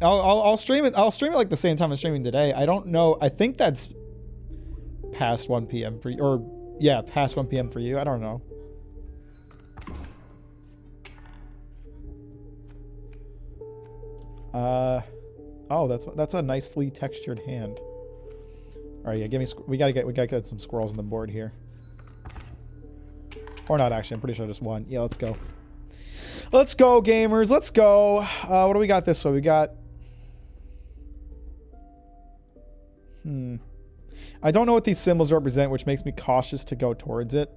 I'll stream it. I'll stream it like the same time I'm streaming today. I don't know. I think that's past 1 p.m. for you, or yeah, past 1 p.m. for you. I don't know. Oh, that's a nicely textured hand. All right, yeah, we gotta get some squirrels on the board here. Or not, actually. I'm pretty sure I just won. Yeah, let's go. Let's go, gamers. Let's go. What do we got this way? We got... I don't know what these symbols represent, which makes me cautious to go towards it.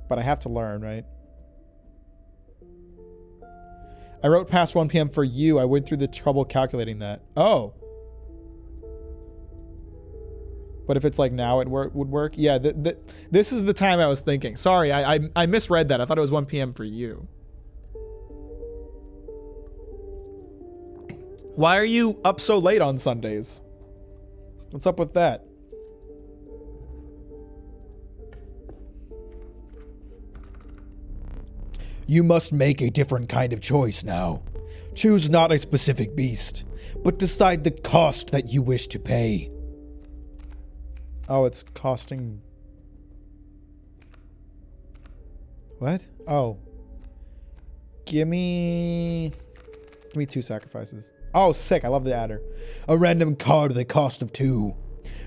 But I have to learn, right? I wrote past 1 p.m. for you. I went through the trouble calculating that. Oh. But if it's like now, it would work. Yeah, this is the time I was thinking. Sorry, I misread that. I thought it was 1 p.m. for you. Why are you up so late on Sundays? What's up with that? You must make a different kind of choice now. Choose not a specific beast, but decide the cost that you wish to pay. Oh, it's costing... What? Oh. Give me 2 sacrifices. Oh, sick. I love the adder. A random card at the cost of 2.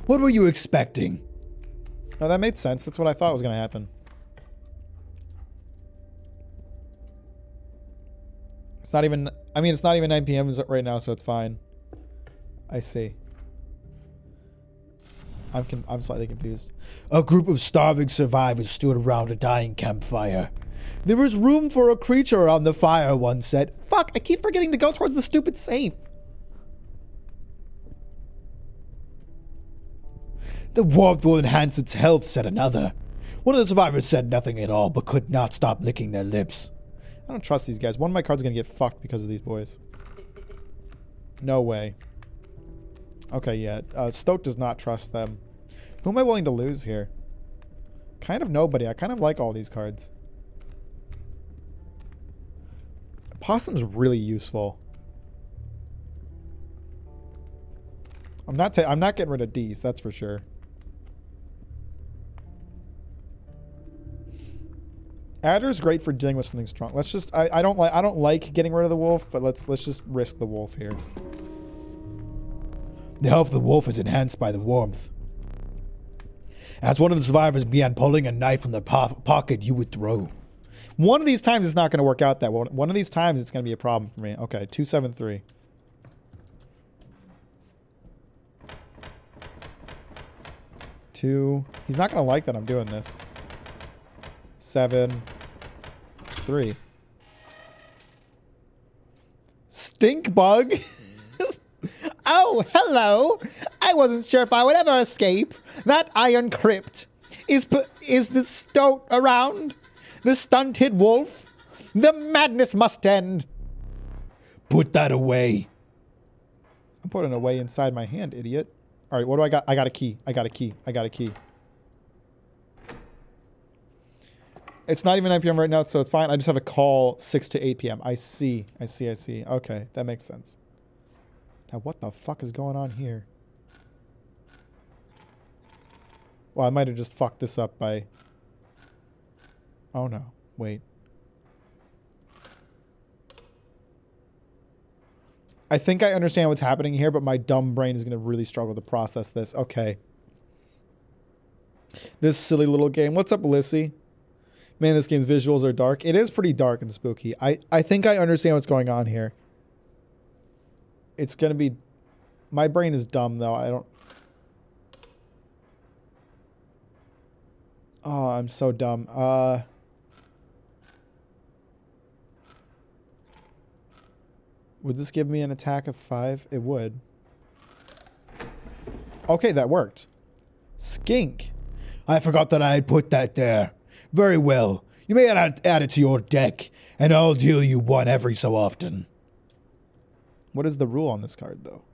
What were you expecting? No, that made sense. That's what I thought was going to happen. It's not even... I mean, it's not even 9 p.m. right now, so it's fine. I see. I'm slightly confused. A group of starving survivors stood around a dying campfire. There was room for a creature around the fire, one said. Fuck, I keep forgetting to go towards the stupid safe. The warmth will enhance its health, said another. One of the survivors said nothing at all, but could not stop licking their lips. I don't trust these guys. One of my cards is going to get fucked because of these boys. No way. Okay, yeah. Stoat does not trust them. Who am I willing to lose here? Kind of nobody. I kind of like all these cards. Possum's really useful. I'm not getting rid of D's, that's for sure. Adder's great for dealing with something strong. Let's just I don't like getting rid of the wolf, but let's just risk the wolf here. The health of the wolf is enhanced by the warmth. As one of the survivors began pulling a knife from the pocket you would throw. One of these times it's not going to work out that well. One of these times it's going to be a problem for me. Okay, 273. Two. He's not going to like that I'm doing this. 7, 3. Stink bug. Oh, hello. I wasn't sure if I would ever escape that iron crypt. Is the stoat around? The stunted wolf? The madness must end. Put that away. I'm putting it away inside my hand, idiot. All right, what do I got? I got a key. I got a key. I got a key. It's not even 9 p.m. right now, so it's fine. I just have a call 6 to 8 p.m. I see. Okay, that makes sense. Now, what the fuck is going on here? Well, I might have just fucked this up by... Oh, no. Wait. I think I understand what's happening here, but my dumb brain is going to really struggle to process this. Okay. This silly little game. What's up, Lissy? Man, this game's visuals are dark. It is pretty dark and spooky. I think I understand what's going on here. It's going to be... My brain is dumb, though. I don't... Oh, I'm so dumb. Would this give me an attack of 5? It would. Okay, that worked. Skink. I forgot that I had put that there. Very well. You may add it to your deck, and I'll deal you one every so often. What is the rule on this card, though?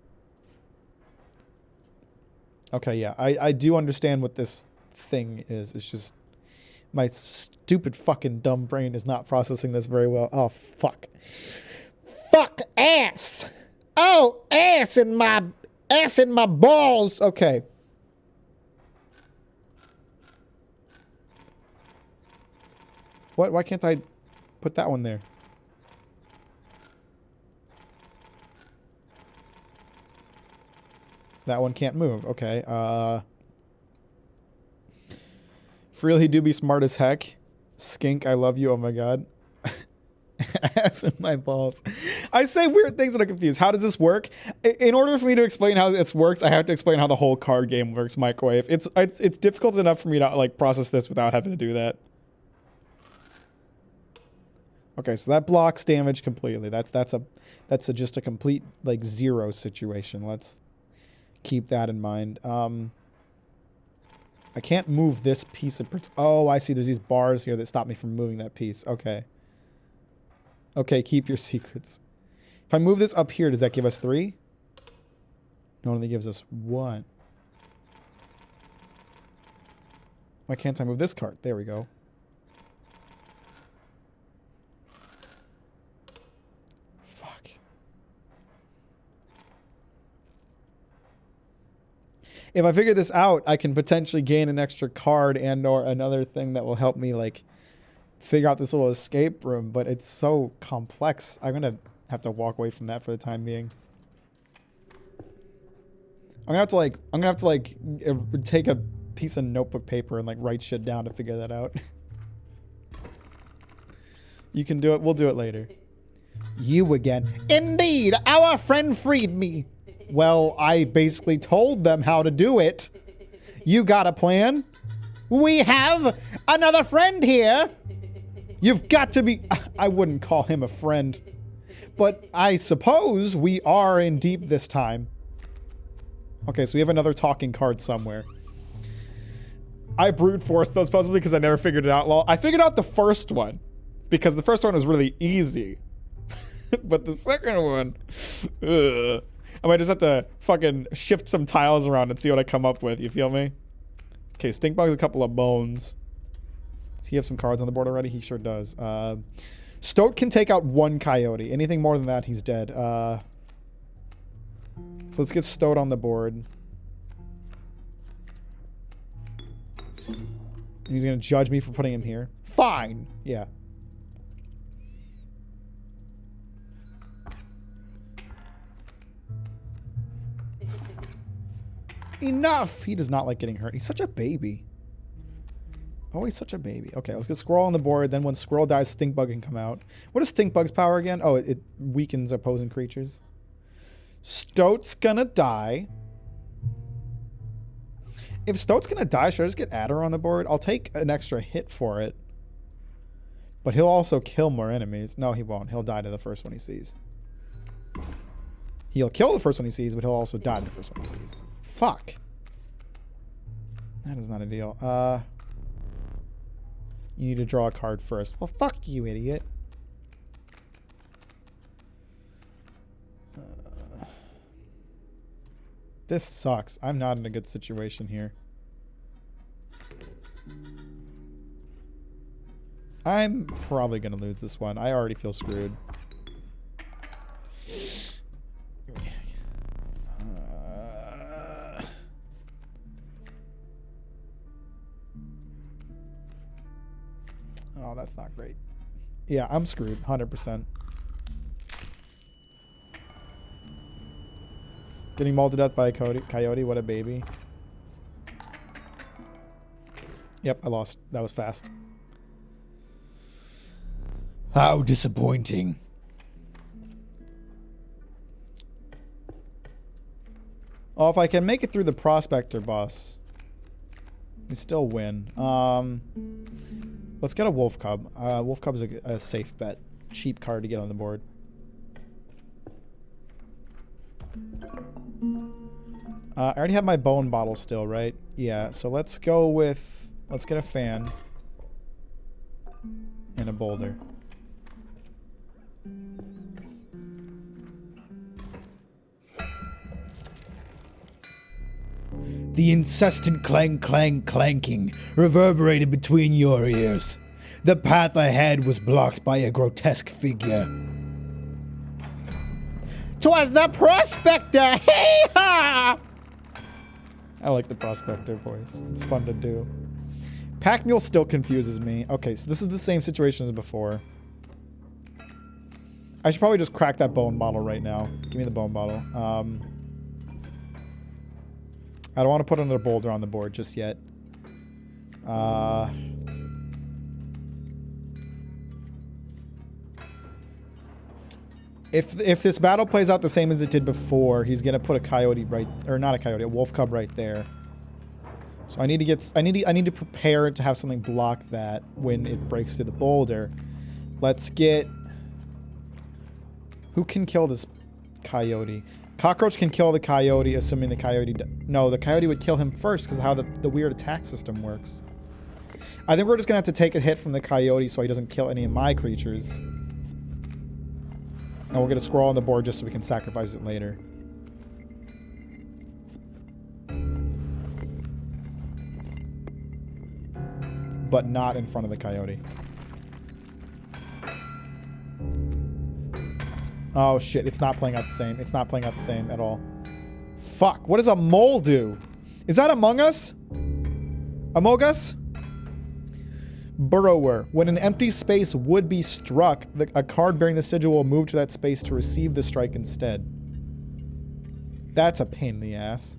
Okay, yeah. I do understand what this thing is. It's just... My stupid fucking dumb brain is not processing this very well. Oh, fuck. Fuck ass! Oh, ass in my balls! Okay. What? Why can't I put that one there? That one can't move. Okay. Friel, he do be smart as heck. Skink, I love you. Oh my god. Ass in my balls. I say weird things that are confused. How does this work? In order for me to explain how this works, I have to explain how the whole card game works, Microwave. It's difficult enough for me to like process this without having to do that. Okay, so that blocks damage completely. That's just a complete like 0 situation. Let's keep that in mind. I can't move this piece of... Oh, I see. There's these bars here that stop me from moving that piece. Okay. Okay, keep your secrets. If I move this up here, does that give us 3? No, it only gives us 1. Why can't I move this card? There we go. Fuck. If I figure this out, I can potentially gain an extra card and or another thing that will help me, like, figure out this little escape room, but it's so complex. I'm gonna have to walk away from that for the time being. I'm gonna have to like take a piece of notebook paper and like write shit down to figure that out. You can do it. We'll do it later. You again. Indeed, our friend freed me. Well, I basically told them how to do it. You got a plan? We have another friend here. You've got to be... I wouldn't call him a friend. But I suppose we are in deep this time. Okay, so we have another talking card somewhere. I brute forced those puzzles because I never figured it out. Well, I figured out the first one. Because the first one was really easy. But the second one... Ugh. I might just have to fucking shift some tiles around and see what I come up with. You feel me? Okay, Stinkbug's a couple of bones. Does he have some cards on the board already? He sure does. Stoat can take out 1 coyote. Anything more than that, he's dead. So let's get Stoat on the board. He's going to judge me for putting him here. Fine. Yeah. Enough! He does not like getting hurt. He's such a baby. Oh, he's such a baby. Okay, let's get Squirrel on the board. Then when Squirrel dies, Stinkbug can come out. What is Stinkbug's power again? Oh, it weakens opposing creatures. Stoat's gonna die. If Stoat's gonna die, should I just get Adder on the board? I'll take an extra hit for it. But he'll also kill more enemies. No, he won't. He'll die to the first one he sees. He'll kill the first one he sees, but he'll also die to the first one he sees. Fuck. That is not a deal. You need to draw a card first. Well, fuck you, idiot. This sucks. I'm not in a good situation here. I'm probably going to lose this one. I already feel screwed. that's not great. Yeah, I'm screwed, 100%. Getting mauled to death by a coyote, what a baby. Yep, I lost. That was fast. How disappointing. Oh, if I can make it through the prospector boss, we still win. Let's get a wolf cub. Wolf cub is a safe bet. Cheap card to get on the board. I already have my bone bottle still, right? Yeah, so let's go with... Let's get a fan. And a boulder. The incessant clanking reverberated between your ears. The path ahead was blocked by a grotesque figure. 'Twas the prospector! Hee-haw! I like the prospector voice. It's fun to do. Pack mule still confuses me. Okay, so this is the same situation as before. I should probably just crack that bone bottle right now. Give me the bone bottle. I don't want to put another boulder on the board just yet. If this battle plays out the same as it did before, he's gonna put a coyote right, or not a coyote, a wolf cub right there. So I need to prepare to have something block that when it breaks through the boulder. Let's get... Who can kill this coyote? Cockroach can kill the coyote, assuming the coyote... No, the coyote would kill him first because of how the weird attack system works. I think we're just going to have to take a hit from the coyote so he doesn't kill any of my creatures. And we're going to scroll on the board just so we can sacrifice it later. But not in front of the coyote. Oh shit, it's not playing out the same. It's not playing out the same at all. Fuck, what does a mole do? Is that Among Us? Among Us? Burrower. When an empty space would be struck, a card bearing the sigil will move to that space to receive the strike instead. That's a pain in the ass.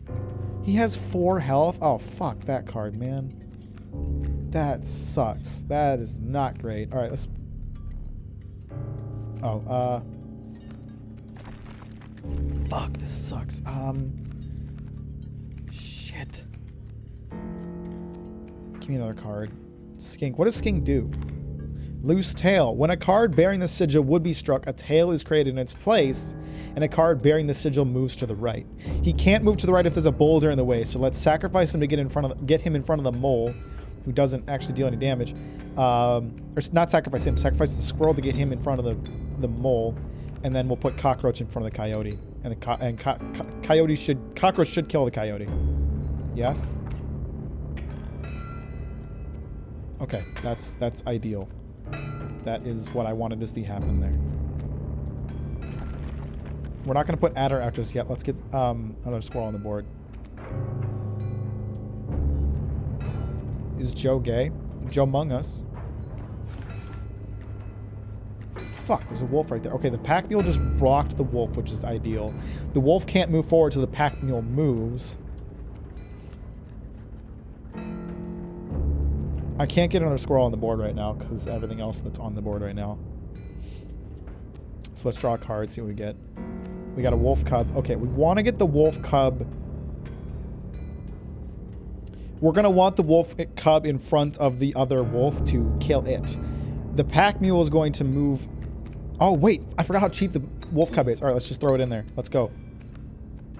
He has 4 health? Oh, fuck that card, man. That sucks. That is not great. Alright, let's... Oh, fuck, this sucks. Shit. Give me another card. Skink. What does Skink do? Loose tail. When a card bearing the sigil would be struck, a tail is created in its place, and a card bearing the sigil moves to the right. He can't move to the right if there's a boulder in the way, so let's sacrifice him to get him in front of the mole, who doesn't actually deal any damage. Or not sacrifice him, sacrifice the squirrel to get him in front of the mole, and then we'll put cockroach in front of the coyote. And cockroach should kill the coyote. Yeah? Okay, that's ideal. That is what I wanted to see happen there. We're not going to put adder out just yet. Let's get another squirrel on the board. Is Joe gay? Joe Among Us. Fuck, there's a wolf right there. Okay, the pack mule just blocked the wolf, which is ideal. The wolf can't move forward till the pack mule moves. I can't get another squirrel on the board right now because everything else that's on the board right now. So let's draw a card, see what we get. We got a wolf cub. Okay, we want to get the wolf cub. We're going to want the wolf cub in front of the other wolf to kill it. The pack mule is going to move... Oh, wait. I forgot how cheap the wolf cub is. All right, let's just throw it in there. Let's go.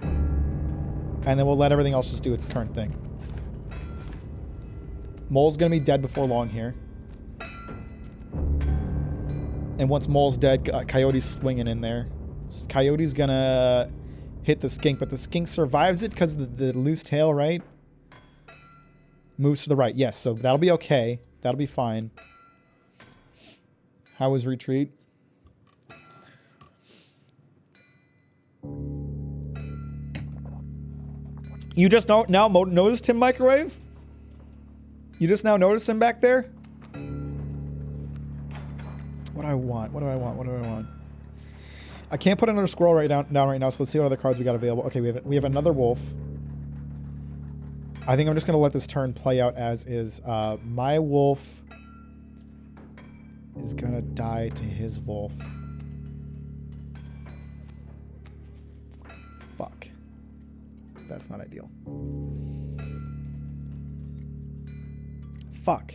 And then we'll let everything else just do its current thing. Mole's going to be dead before long here. And once Mole's dead, Coyote's swinging in there. Coyote's going to hit the skink, but the skink survives it because of the loose tail, right? Moves to the right. Yes, so that'll be okay. That'll be fine. How was retreat? You just now noticed him, Microwave? You just now noticed him back there? What do I want? What do I want? What do I want? I can't put another squirrel down right now, so let's see what other cards we got available. Okay, we have another wolf. I think I'm just going to let this turn play out as is. My wolf is going to die to his wolf. Fuck. That's not ideal. Fuck.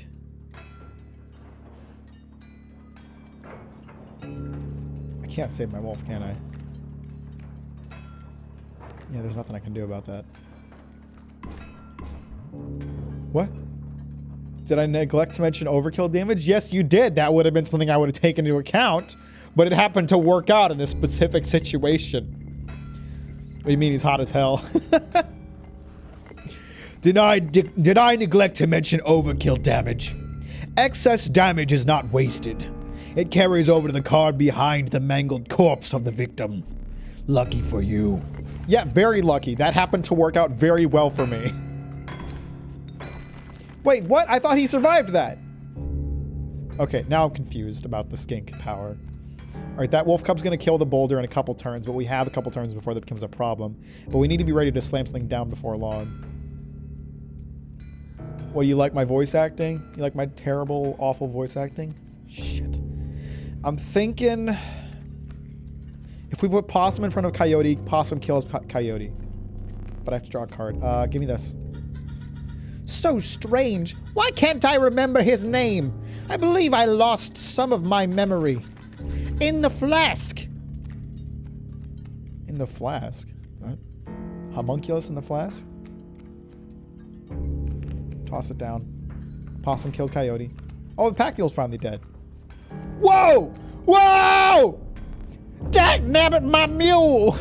I can't save my wolf, can I? Yeah, there's nothing I can do about that. What? Did I neglect to mention overkill damage? Yes, you did. That would have been something I would have taken into account, but it happened to work out in this specific situation. What do you mean he's hot as hell? Did I neglect to mention overkill damage? Excess damage is not wasted. It carries over to the card behind the mangled corpse of the victim. Lucky for you. Yeah, very lucky. That happened to work out very well for me. Wait, what? I thought he survived that. Okay, now I'm confused about the skink power. All right, that wolf cub's going to kill the boulder in a couple turns, but we have a couple turns before that becomes a problem. But we need to be ready to slam something down before long. What, do you like my voice acting? You like my terrible, awful voice acting? Shit. I'm thinking if we put Possum in front of Coyote, Possum kills Coyote. But I have to draw a card. Give me this. So strange. Why can't I remember his name? I believe I lost some of my memory. In the flask. In the flask? What? Homunculus in the flask? Toss it down. Possum kills Coyote. Oh, the pack mule's finally dead. Whoa! Whoa! Dagnabbit, my mule!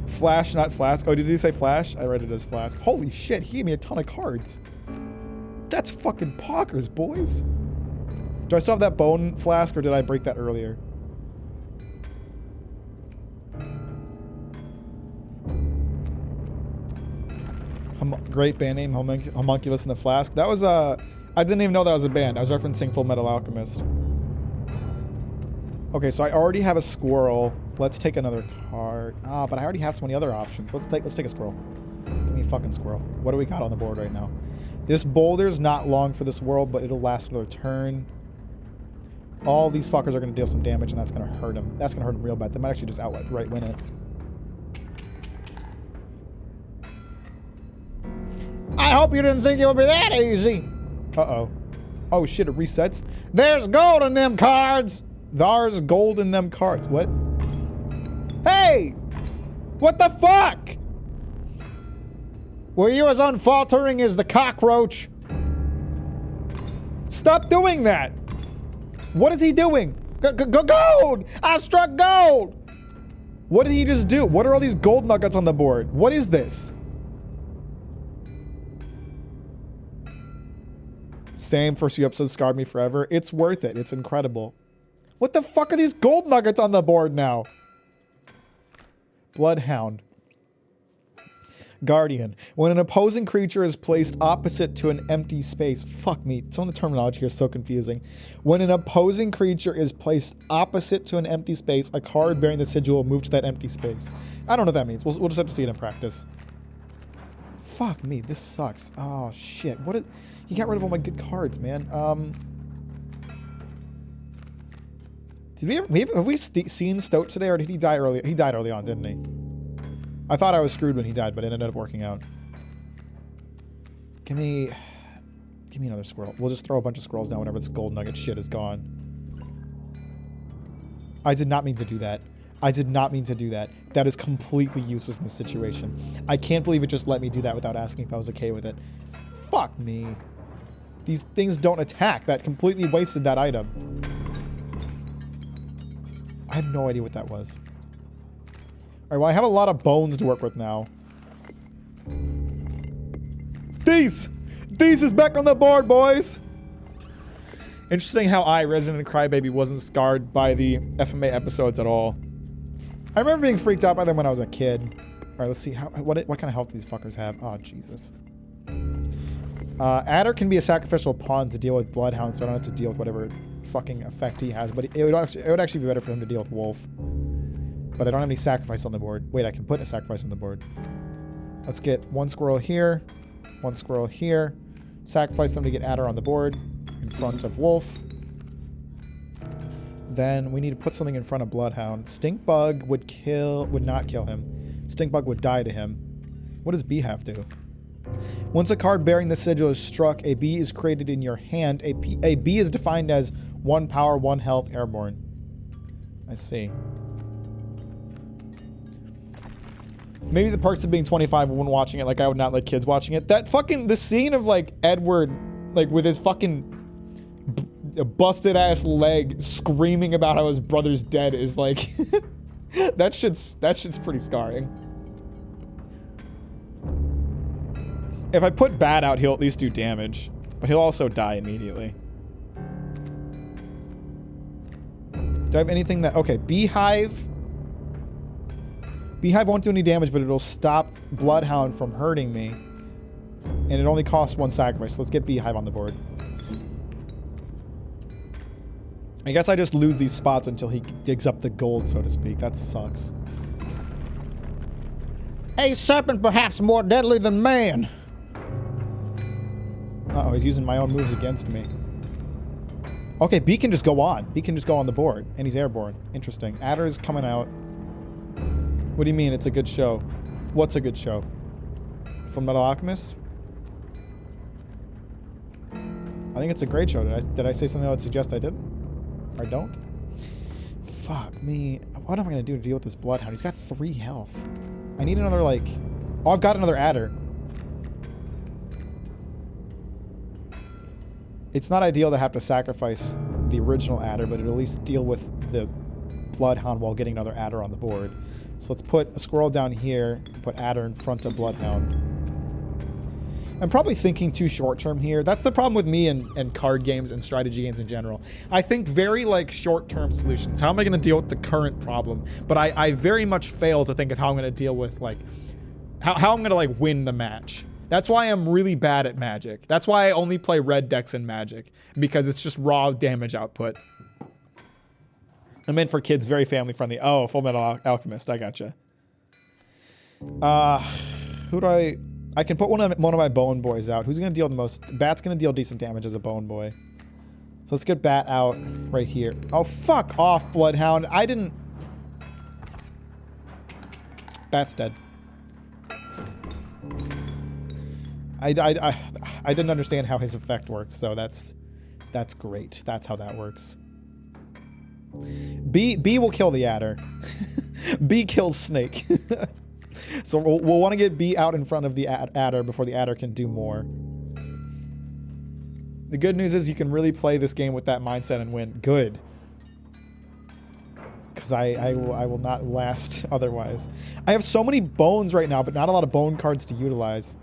Flash, not flask. Oh, did he say flash? I read it as flask. Holy shit, he gave me a ton of cards. That's fucking poggers, boys. Do I still have that bone flask, or did I break that earlier? Great band name, Homunculus in the Flask. That was I didn't even know that was a band. I was referencing Full Metal Alchemist. Okay, so I already have a squirrel. Let's take another card. Ah, but I already have so many other options. Let's take a squirrel. Give me a fucking squirrel. What do we got on the board right now? This boulder's not long for this world, but it'll last another turn. All these fuckers are going to deal some damage, and that's going to hurt him. That's going to hurt him real bad. They might actually just outright win it. I hope you didn't think it would be that easy. Uh-oh. Oh, shit, it resets? There's gold in them cards. There's gold in them cards. What? Hey! What the fuck? Were you as unfaltering as the cockroach? Stop doing that! What is he doing? Gold! I struck gold! What did he just do? What are all these gold nuggets on the board? What is this? Same, first few episodes scarred me forever. It's worth it. It's incredible. What the fuck are these gold nuggets on the board now? Bloodhound. Guardian. When an opposing creature is placed opposite to an empty space. Fuck me. Some of the terminology here is so confusing. When an opposing creature is placed opposite to an empty space, a card bearing the sigil will move to that empty space. I don't know what that means. We'll just have to see it in practice. Fuck me. This sucks. Oh, shit. What? He got rid of all my good cards, man. Did have we seen Stoat today, or did he die early? He died early on, didn't he? I thought I was screwed when he died, but it ended up working out. Give me another squirrel. We'll just throw a bunch of squirrels down whenever this gold nugget shit is gone. I did not mean to do that. I did not mean to do that. That is completely useless in this situation. I can't believe it just let me do that without asking if I was okay with it. Fuck me. These things don't attack. That completely wasted that item. I have no idea what that was. Alright, well, I have a lot of bones to work with now. Deez is back on the board, boys! Interesting how Resident Crybaby, wasn't scarred by the FMA episodes at all. I remember being freaked out by them when I was a kid. Alright, let's see. What kind of health these fuckers have. Oh, Jesus. Adder can be a sacrificial pawn to deal with Bloodhound, so I don't have to deal with whatever fucking effect he has. But it would actually be better for him to deal with Wolf. But I don't have any sacrifice on the board. Wait, I can put a sacrifice on the board. Let's get one squirrel here, one squirrel here. Sacrifice them to get Adder on the board in front of Wolf. Then we need to put something in front of Bloodhound. Stinkbug would not kill him. Stinkbug would die to him. What does B have to? Once a card bearing the sigil is struck, a B is created in your hand. A B is defined as 1 power, 1 health, airborne. I see. Maybe the perks of being 25 when watching it, like I would not let kids watching it. That fucking, the scene of like Edward, like with his fucking busted ass leg screaming about how his brother's dead is like, that shit's pretty scarring. If I put Bat out, he'll at least do damage, but he'll also die immediately. Do I have anything that... Okay, Beehive. Beehive won't do any damage, but it'll stop Bloodhound from hurting me. And it only costs 1 sacrifice, so let's get Beehive on the board. I guess I just lose these spots until he digs up the gold, so to speak. That sucks. A serpent perhaps more deadly than man. Uh-oh, he's using my own moves against me. Okay, B can just go on. B can just go on the board, and he's airborne. Interesting. Adder's coming out. What do you mean it's a good show? What's a good show? Full Metal Alchemist? I think it's a great show. Did I say something that would suggest I didn't? Or I don't? Fuck me. What am I going to do to deal with this Bloodhound? He's got 3 health. I need another, like... Oh, I've got another Adder. It's not ideal to have to sacrifice the original Adder, but it'll at least deal with the Bloodhound while getting another Adder on the board. So let's put a squirrel down here and put Adder in front of Bloodhound. I'm probably thinking too short-term here. That's the problem with me and card games and strategy games in general. I think very, like, short-term solutions. How am I going to deal with the current problem? But I very much fail to think of how I'm going to deal with, like, how I'm going to, like, win the match. That's why I'm really bad at Magic. That's why I only play red decks in Magic, because it's just raw damage output. I meant for kids, very family-friendly. Oh, Full Metal Alchemist. I gotcha. Who do I can put one of my Bone Boys out. Who's going to deal the most? Bat's going to deal decent damage as a Bone Boy. So let's get Bat out right here. Oh, fuck off, Bloodhound. I didn't... Bat's dead. I didn't understand how his effect works, so that's great. That's how that works. B will kill the Adder. B kills Snake. So we'll want to get B out in front of the Adder before the Adder can do more. The good news is you can really play this game with that mindset and win. Good. Because I will not last otherwise. I have so many bones right now, but not a lot of bone cards to utilize.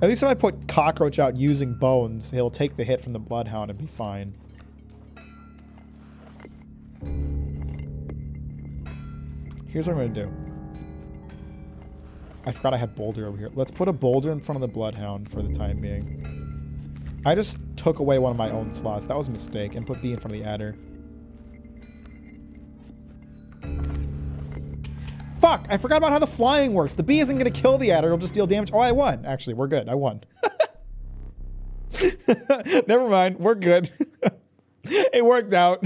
At least if I put Cockroach out using bones, he'll take the hit from the Bloodhound and be fine. Here's what I'm going to do. I forgot I had Boulder over here. Let's put a Boulder in front of the Bloodhound for the time being. I just took away one of my own slots. That was a mistake. And put B in front of the Adder. Fuck! I forgot about how the flying works. The B isn't going to kill the Adder. It'll just deal damage. Oh, I won. Actually, we're good. I won. Never mind. We're good. It worked out.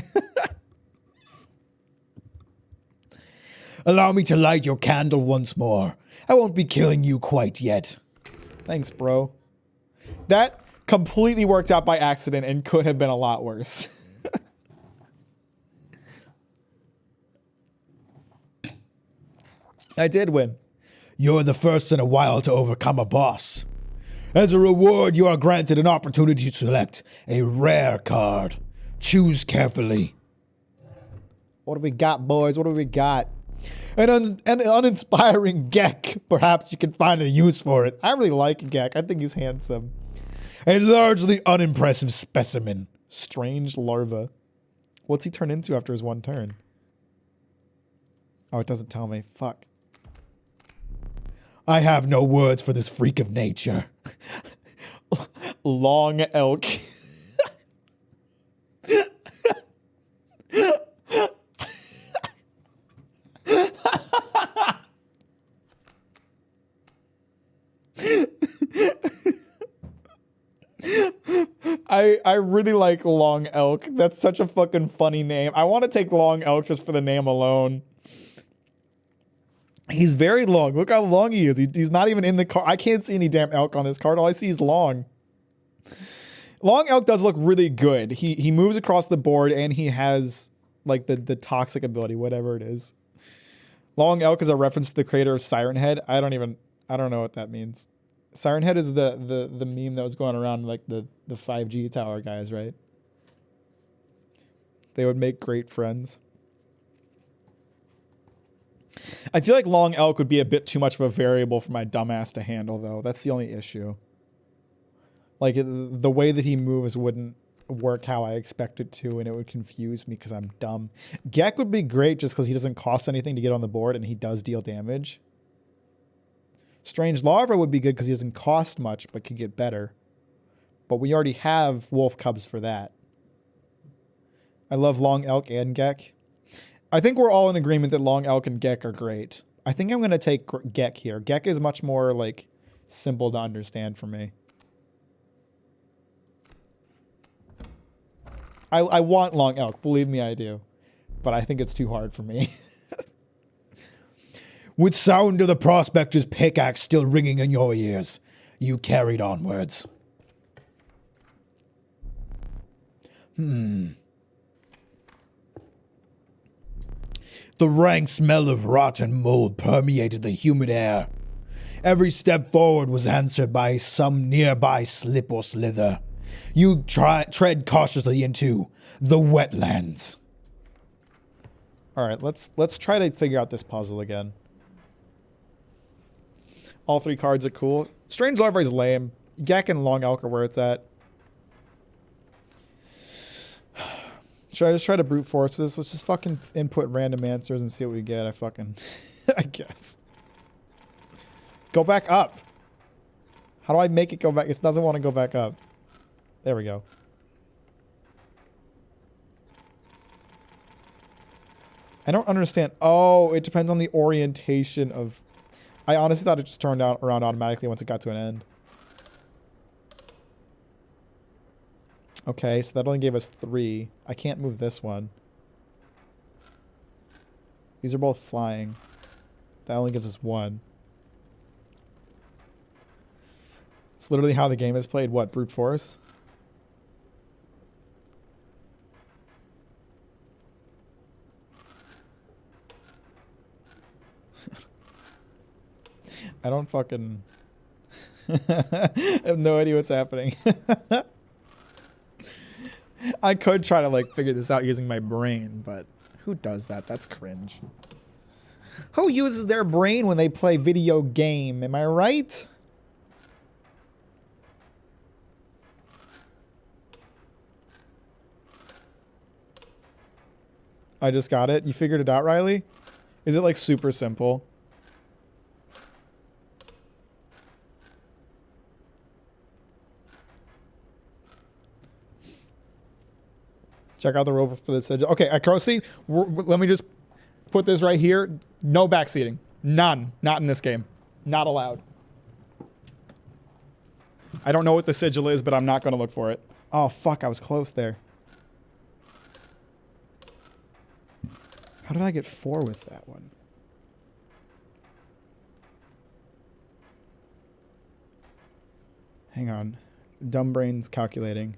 Allow me to light your candle once more. I won't be killing you quite yet. Thanks, bro. That completely worked out by accident and could have been a lot worse. I did win. You're the first in a while to overcome a boss. As a reward, you are granted an opportunity to select a rare card. Choose carefully. What do we got, boys? What do we got? An uninspiring Gek. Perhaps you can find a use for it. I really like Gek. I think he's handsome. A largely unimpressive specimen. Strange larva. What's he turn into after his one turn? Oh, it doesn't tell me. Fuck. I have no words for this freak of nature. Long elk. I really like Long Elk. That's such a fucking funny name. I want to take Long Elk just for the name alone. He's very long. Look how long he is. He's not even in the card. I can't see any damn elk on this card. All I see is long. Long Elk does look really good. He moves across the board and he has like the toxic ability, whatever it is. Long Elk is a reference to the creator of Siren Head. I don't know what that means. Siren Head is the meme that was going around like the 5G tower guys, right? They would make great friends. I feel like Long Elk would be a bit too much of a variable for my dumbass to handle, though. That's the only issue. Like, the way that he moves wouldn't work how I expect it to, and it would confuse me because I'm dumb. Gek would be great just because he doesn't cost anything to get on the board, and he does deal damage. Strange Larva would be good because he doesn't cost much, but could get better. But we already have Wolf Cubs for that. I love Long Elk and Gek. I think we're all in agreement that Long Elk and Gek are great. I think I'm going to take Gek here. Gek is much more, like, simple to understand for me. I want Long Elk. Believe me, I do. But I think it's too hard for me. With sound of the prospector's pickaxe still ringing in your ears, you carried onwards. The rank smell of rotten mold permeated the humid air. Every step forward was answered by some nearby slip or slither. You tread cautiously into the wetlands. All right, let's try to figure out this puzzle again. All three cards are cool. Strange Larva is lame. Gek and Long Elk are where it's at. Should I just try to brute force this? Let's just fucking input random answers and see what we get. I guess. Go back up. How do I make it go back? It doesn't want to go back up. There we go. I don't understand. Oh, it depends on the orientation of... I honestly thought it just turned out around automatically once it got to an end. Okay, so that only gave us 3. I can't move this one. These are both flying. That only gives us 1. It's literally how the game is played. What, brute force? I don't fucking... I have no idea what's happening. I could try to like figure this out using my brain, but who does that? That's cringe. Who uses their brain when they play video game? Am I right? I just got it. You figured it out, Riley? Is it like super simple? Check out the rope for this edge. Okay, Akrosi, let me just put this right here. No backseating. None. Not in this game. Not allowed. I don't know what the sigil is, but I'm not going to look for it. Oh, fuck. I was close there. How did I get 4 with that one? Hang on. Dumb brain's calculating.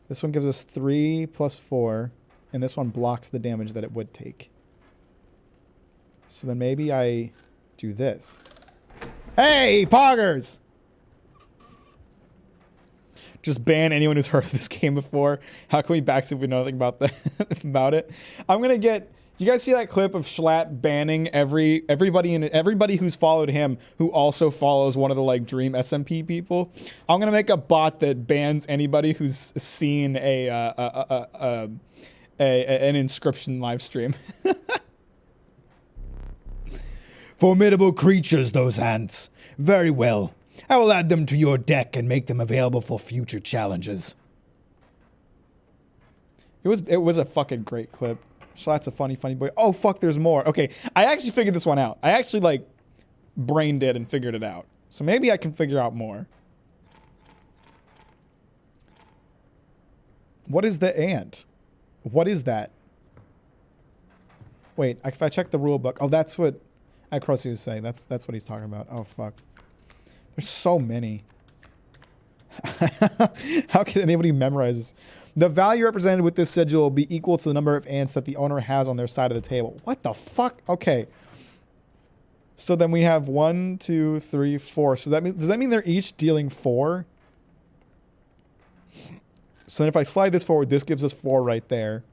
This one gives us 3 plus 4, and this one blocks the damage that it would take. So then maybe I do this. Hey, poggers! Just ban anyone who's heard of this game before. How can we backseat if we know nothing about about it? I'm gonna get... Do you guys see that clip of Schlatt banning everybody who's followed him who also follows one of the like Dream SMP people? I'm gonna make a bot that bans anybody who's seen an inscription live stream. Formidable creatures, those ants. Very well. I will add them to your deck and make them available for future challenges. It was a fucking great clip. So that's a funny boy. Oh fuck, there's more. Okay, I actually figured this one out. I actually like brained it and figured it out. So maybe I can figure out more. What is the ant? What is that? Wait, if I check the rule book. Oh, that's what Acrosi was saying. That's what he's talking about. Oh fuck. There's so many. How can anybody memorize this? The value represented with this sigil will be equal to the number of ants that the owner has on their side of the table. What the fuck? Okay. So then we have 1, 2, 3, 4. So that means, does that mean they're each dealing 4? So then if I slide this forward, this gives us 4 right there.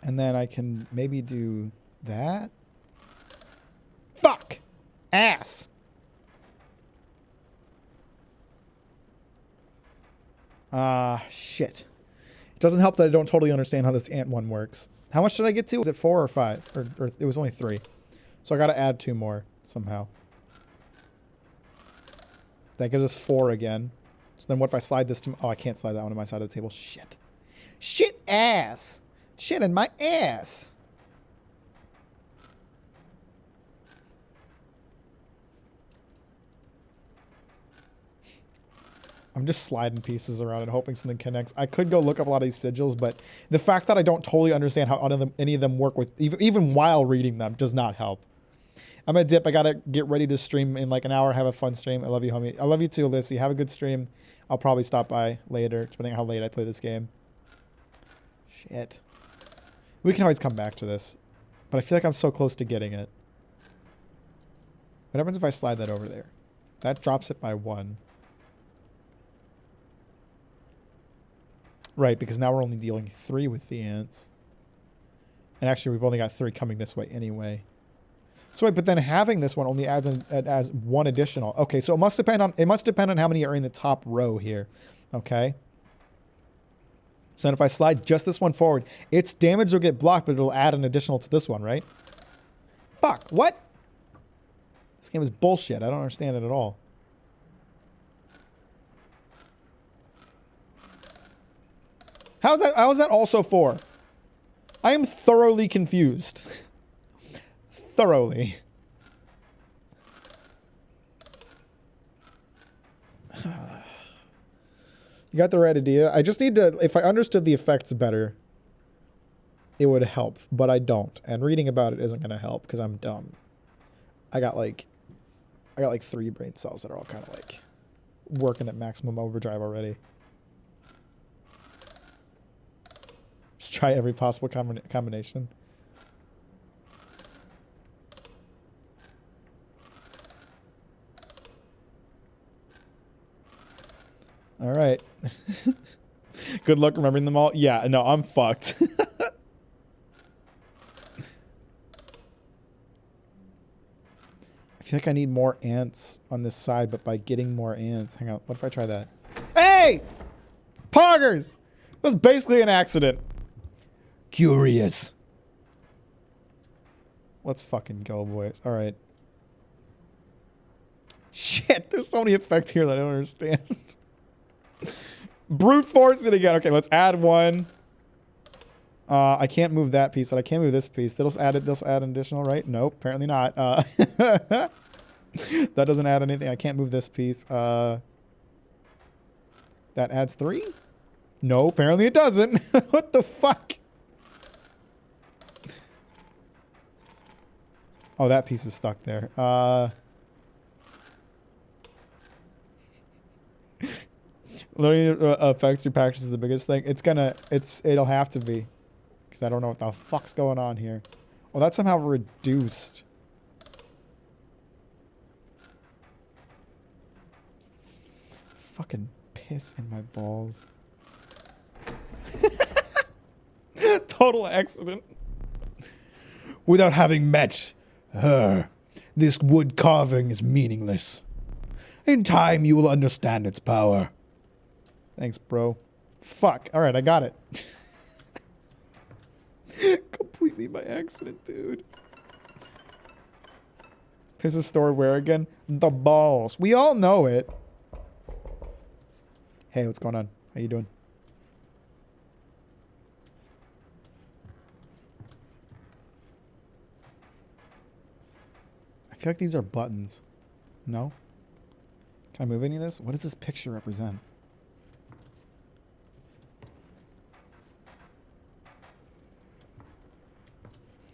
And then I can maybe do that. Fuck! Ass! Shit. It doesn't help that I don't totally understand how this ant one works. How much did I get to? Was it 4 or 5? Or it was only 3. So I gotta add 2 more somehow. That gives us 4 again. So then what if I slide this to... Oh, I can't slide that one to my side of the table. Shit. Shit ass! Shit in my ass! I'm just sliding pieces around and hoping something connects. I could go look up a lot of these sigils, but the fact that I don't totally understand how any of them work with, even while reading them, does not help. I'm gonna dip. I gotta get ready to stream in like an hour. Have a fun stream. I love you, homie. I love you too, Lissy. Have a good stream. I'll probably stop by later, depending on how late I play this game. Shit. We can always come back to this, but I feel like I'm so close to getting it. What happens if I slide that over there? That drops it by 1. Right, because now we're only dealing 3 with the ants. And actually, we've only got 3 coming this way anyway. So wait, but then having this one only adds 1 additional. Okay, so it must depend on how many are in the top row here. Okay. So then if I slide just this one forward, its damage will get blocked, but it'll add an additional to this one, right? Fuck, what? This game is bullshit. I don't understand it at all. How is that also 4? I am thoroughly confused. Thoroughly. You got the right idea. I just need to, if I understood the effects better, it would help, but I don't. And reading about it isn't going to help because I'm dumb. I got like 3 brain cells that are all kind of like working at maximum overdrive already. Just try every possible combination. All right. Good luck remembering them all. Yeah, no, I'm fucked. I feel like I need more ants on this side, but by getting more ants... Hang on, what if I try that? Hey! Poggers! That was basically an accident. Curious. Let's fucking go, boys. All right. Shit, there's so many effects here that I don't understand. Brute force it again. Okay, let's add 1. I can't move that piece, but I can move this piece. They'll add an additional, right? Nope, apparently not. That doesn't add anything. I can't move this piece. That adds 3? No, apparently it doesn't. What the fuck? Oh, that piece is stuck there. Learning effects through practice is the biggest thing. It'll have to be. Because I don't know what the fuck's going on here. Oh, that's somehow reduced. Fucking piss in my balls. Total accident. Without having met her, this wood carving is meaningless. In time, you will understand its power. Thanks, bro. Fuck. All right, I got it. Completely by accident, dude. This is stored where again? The balls. We all know it. Hey, what's going on? How you doing? I feel like these are buttons. No? Can I move any of this? What does this picture represent?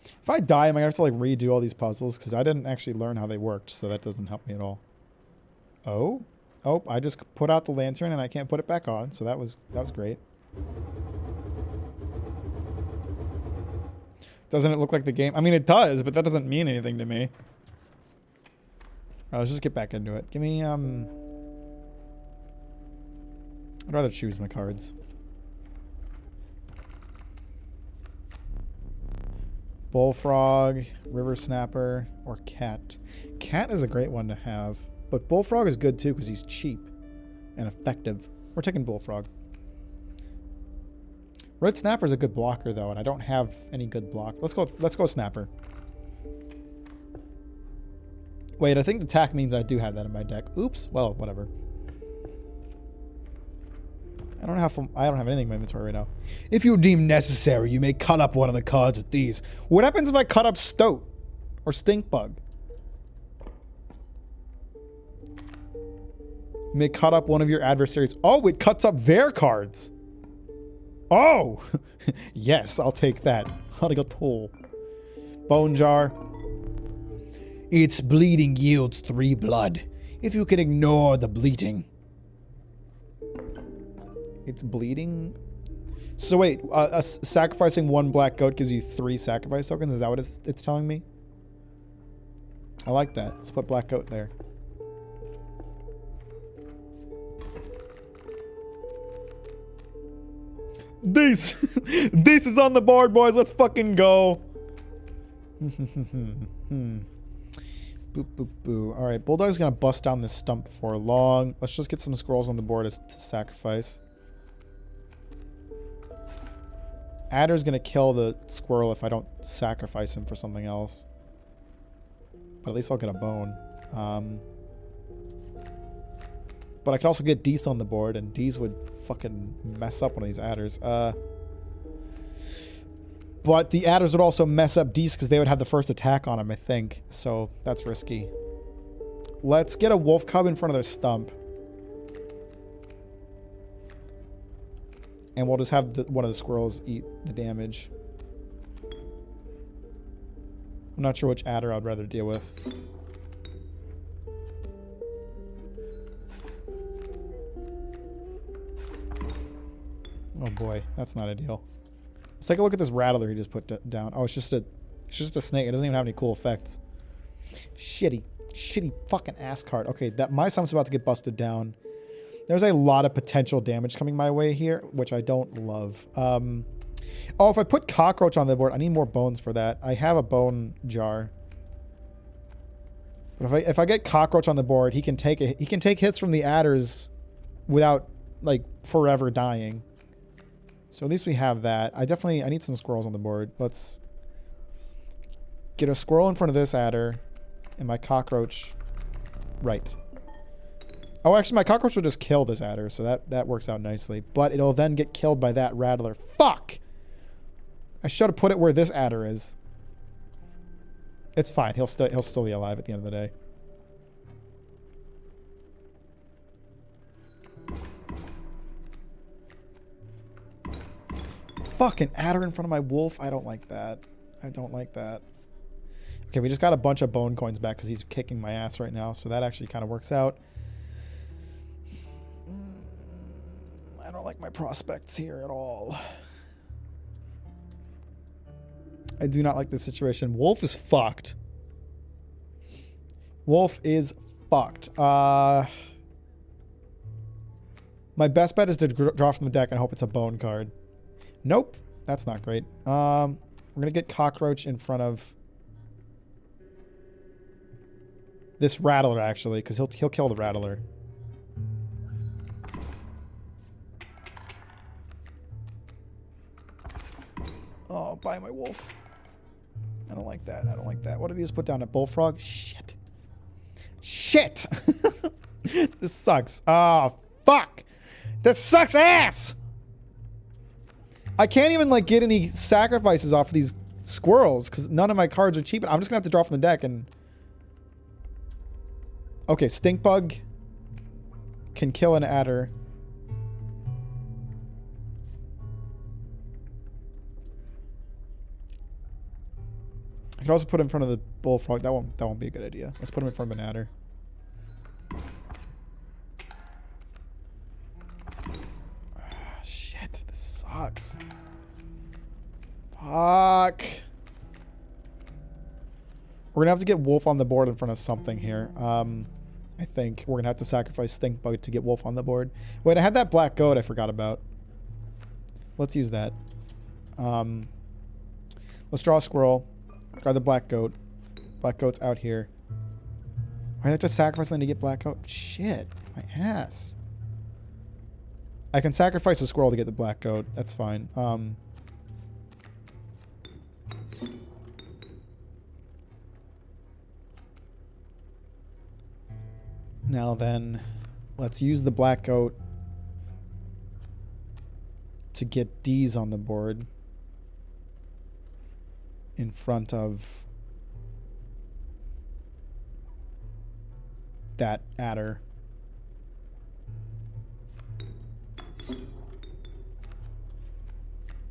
If I die, am I gonna have to like redo all these puzzles? Because I didn't actually learn how they worked, so that doesn't help me at all. Oh? Oh, I just put out the lantern and I can't put it back on, so that was great. Doesn't it look like the game? I mean, it does, but that doesn't mean anything to me. Alright, let's just get back into it. Give me, I'd rather choose my cards. Bullfrog, River Snapper, or Cat. Cat is a great one to have, but Bullfrog is good too because he's cheap and effective. We're taking Bullfrog. Red Snapper is a good blocker though, and I don't have any good block. Let's go Snapper. Wait, I think the tack means I do have that in my deck. Oops. Well, whatever. I don't have anything in my inventory right now. If you deem necessary, you may cut up one of the cards with these. What happens if I cut up Stoat or Stinkbug? You may cut up one of your adversaries. Oh, it cuts up their cards. Oh, yes, I'll take that. Arigato. Bone Jar. Its bleeding yields 3 blood. If you can ignore the bleeding. It's bleeding. So wait, sacrificing 1 black goat gives you 3 sacrifice tokens? Is that what it's telling me? I like that. Let's put black goat there. This this is on the board, boys. Let's fucking go. Boop, boop, boo. All right, Bulldog's gonna bust down this stump before long. Let's just get some scrolls on the board to sacrifice. Adder's gonna kill the squirrel if I don't sacrifice him for something else. But at least I'll get a bone. But I could also get Dees on the board, and Dees would fucking mess up one of these adders. But the adders would also mess up Dees because they would have the first attack on him, I think. So that's risky. Let's get a wolf cub in front of their stump. And we'll just have one of the squirrels eat the damage. I'm not sure which adder I'd rather deal with. Oh boy, that's not ideal. Let's take a look at this rattler he just put down. Oh, it's just a snake. It doesn't even have any cool effects. Shitty fucking ass card. Okay, that my stump's about to get busted down. There's a lot of potential damage coming my way here, which I don't love. Oh, if I put cockroach on the board, I need more bones for that. I have a bone jar. But if I get cockroach on the board, he can take hits from the adders without like forever dying. So at least we have that. I need some squirrels on the board. Let's get a squirrel in front of this adder and my cockroach right. Oh, actually, my cockroach will just kill this adder, so that works out nicely. But it'll then get killed by that rattler. Fuck! I should have put it where this adder is. It's fine. He'll still be alive at the end of the day. Fucking adder in front of my wolf. I don't like that. I don't like that. Okay, we just got a bunch of bone coins back because he's kicking my ass right now, so that actually kind of works out. I don't like my prospects here at all. I do not like this situation. Wolf is fucked. Wolf is fucked. My best bet is to draw from the deck and hope it's a bone card. Nope. That's not great. We're going to get cockroach in front of... This Rattler, actually, because he'll kill the Rattler. Oh, buy my wolf. I don't like that. I don't like that. What did he just put down? A bullfrog? Shit. Shit! This sucks. Oh, fuck! This sucks ass! I can't even, like, get any sacrifices off of these squirrels, because none of my cards are cheap. I'm just gonna have to draw from the deck and... Okay, Stink Bug can kill an adder. I could also put him in front of the bullfrog. That won't be a good idea. Let's put him in front of an adder. Shit, this sucks. Fuck. We're gonna have to get Wolf on the board in front of something here. I think we're gonna have to sacrifice Stink Bug to get Wolf on the board. Wait, I had that black goat I forgot about. Let's use that. Let's draw a squirrel. Grab the black goat. Black goat's out here. I have to sacrifice something to get black goat. Shit, my ass. I can sacrifice a squirrel to get the black goat. That's fine. Now then, let's use the black goat to get D's on the board in front of that adder.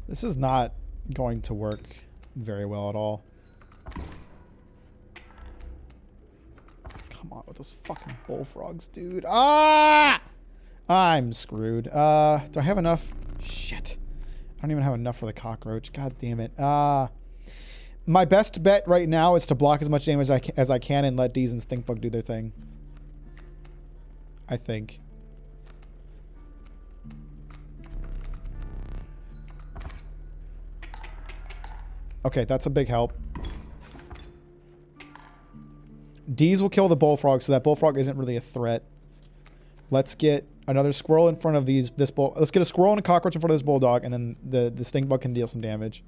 This is not going to work very well at all. Come on with those fucking bullfrogs, dude. Ah! I'm screwed. Do I have enough? Shit. I don't even have enough for the cockroach. God damn it. My best bet right now is to block as much damage as I can and let D's and Stink Bug do their thing. I think. Okay, that's a big help. D's will kill the bullfrog, so that bullfrog isn't really a threat. Let's get another squirrel in front of let's get a squirrel and a cockroach in front of this bulldog, and then the Stink Bug can deal some damage.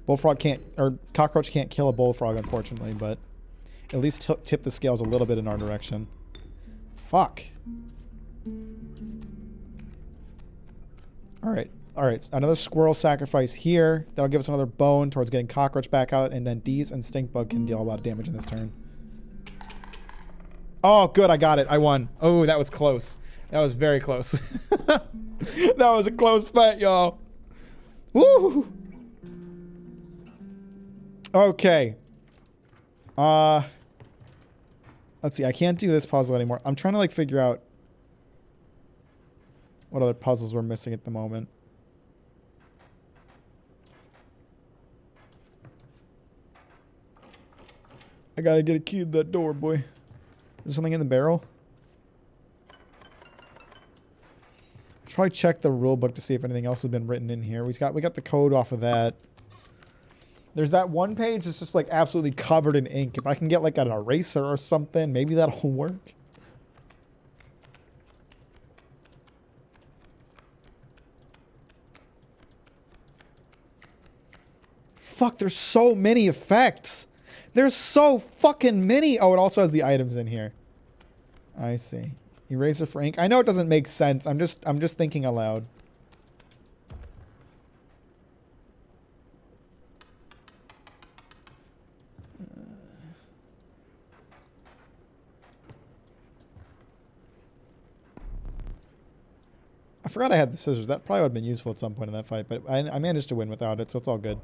Bullfrog can't, or cockroach can't kill a bullfrog, unfortunately, but at least tip the scales a little bit in our direction. Fuck. Alright. Alright, another squirrel sacrifice here. That'll give us another bone towards getting cockroach back out, and then D's and Stink Bug can deal a lot of damage in this turn. Oh, good, I got it. I won. Oh, that was close. That was very close. That was a close fight, y'all. Woo! Okay. Let's see. I can't do this puzzle anymore. I'm trying to, like, figure out what other puzzles we're missing at the moment. I gotta get a key to that door, boy. There's something in the barrel? Should probably check the rule book to see if anything else has been written in here. We got the code off of that. There's that one page that's just like absolutely covered in ink. If I can get like an eraser or something, maybe that'll work. Fuck, there's so many effects. There's so fucking many. Oh, it also has the items in here. I see. Eraser for ink. I know it doesn't make sense. I'm just thinking aloud. I forgot I had the scissors. That probably would have been useful at some point in that fight, but I managed to win without it, so it's all good.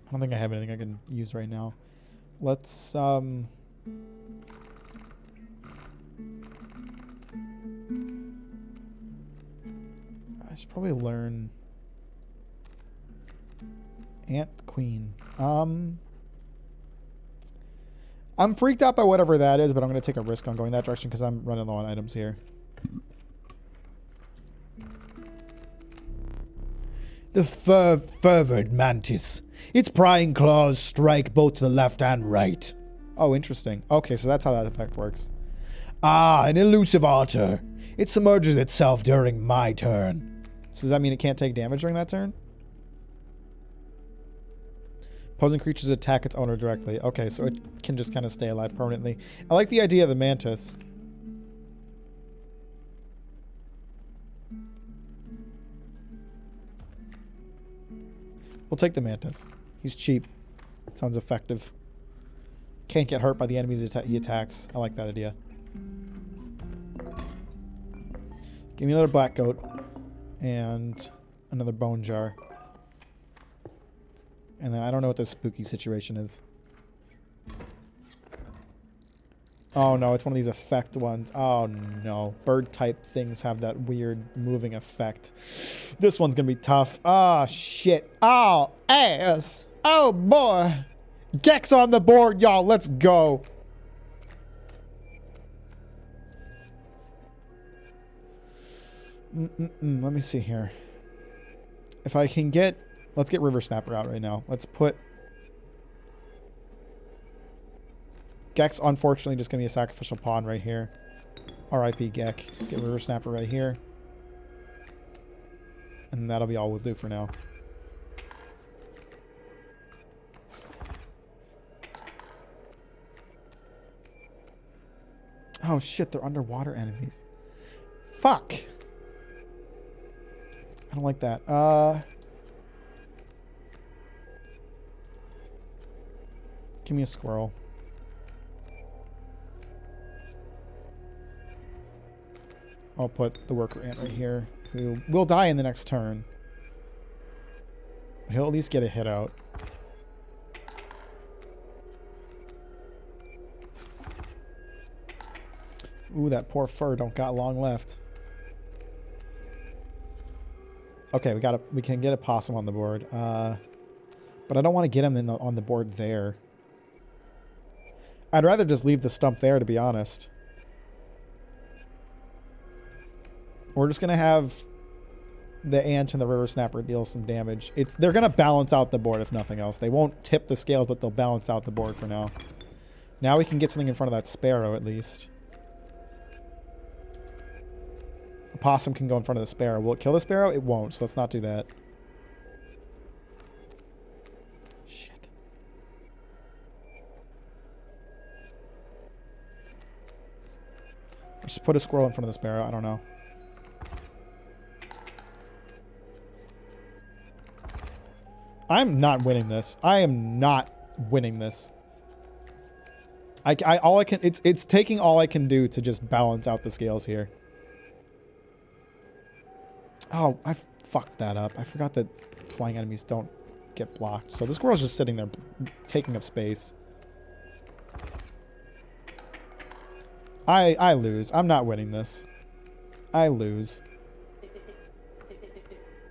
I don't think I have anything I can use right now. Let's, I should probably learn Ant Queen. I'm freaked out by whatever that is, but I'm going to take a risk on going that direction because I'm running low on items here. The furred mantis. Its prying claws strike both to the left and right. Oh, interesting. Okay, so that's how that effect works. Ah, an elusive otter. It submerges itself during my turn. So does that mean it can't take damage during that turn? Opposing creatures attack its owner directly. Okay, so it can just kind of stay alive permanently. I like the idea of the mantis. We'll take the mantis. He's cheap. Sounds effective. Can't get hurt by the enemies he attacks. I like that idea. Give me another black goat. And another bone jar. And then I don't know what this spooky situation is. Oh no, it's one of these effect ones. Oh no. Bird type things have that weird moving effect. This one's gonna be tough. Ah, shit. Oh, ass. Oh boy. Gex on the board, y'all. Let's go. Let me see here. If I can get... Let's get River Snapper out right now. Let's put... Gex, unfortunately, just going to be a sacrificial pawn right here. R.I.P. Gek. Let's get River Snapper right here. And that'll be all we'll do for now. Oh shit, they're underwater enemies. Fuck. I don't like that. Give me a squirrel. I'll put the worker ant right here, who will die in the next turn. He'll at least get a hit out. Ooh, that poor fur don't got long left. Okay, we can get a possum on the board. But I don't want to get him on the board there. I'd rather just leave the stump there, to be honest. We're just gonna have the ant and the river snapper deal some damage. They're gonna balance out the board if nothing else. They won't tip the scales, but they'll balance out the board for now. Now we can get something in front of that sparrow at least. A possum can go in front of the sparrow. Will it kill the sparrow? It won't, so let's not do that. Shit. Let's just put a squirrel in front of the sparrow. I don't know. I'm not winning this. I am not winning this. It's taking all I can do to just balance out the scales here. Oh, I fucked that up. I forgot that flying enemies don't get blocked. So the squirrel's just sitting there taking up space. I lose. I'm not winning this. I lose.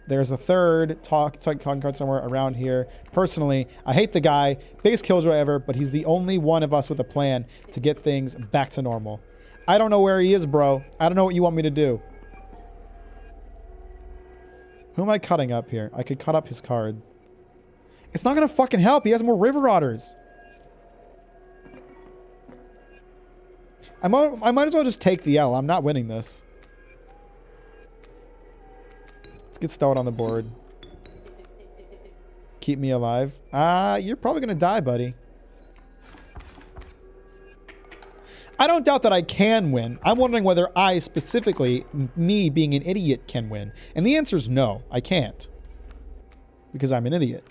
There's a third talking card somewhere around here. Personally, I hate the guy. Biggest killjoy ever, but he's the only one of us with a plan to get things back to normal. I don't know where he is, bro. I don't know what you want me to do. Who am I cutting up here? I could cut up his card. It's not going to fucking help. He has more river otters. I might as well just take the L. I'm not winning this. Let's get Stout on the board. Keep me alive. You're probably going to die, buddy. I don't doubt that I can win. I'm wondering whether I, specifically, me being an idiot, can win. And the answer is no, I can't. Because I'm an idiot.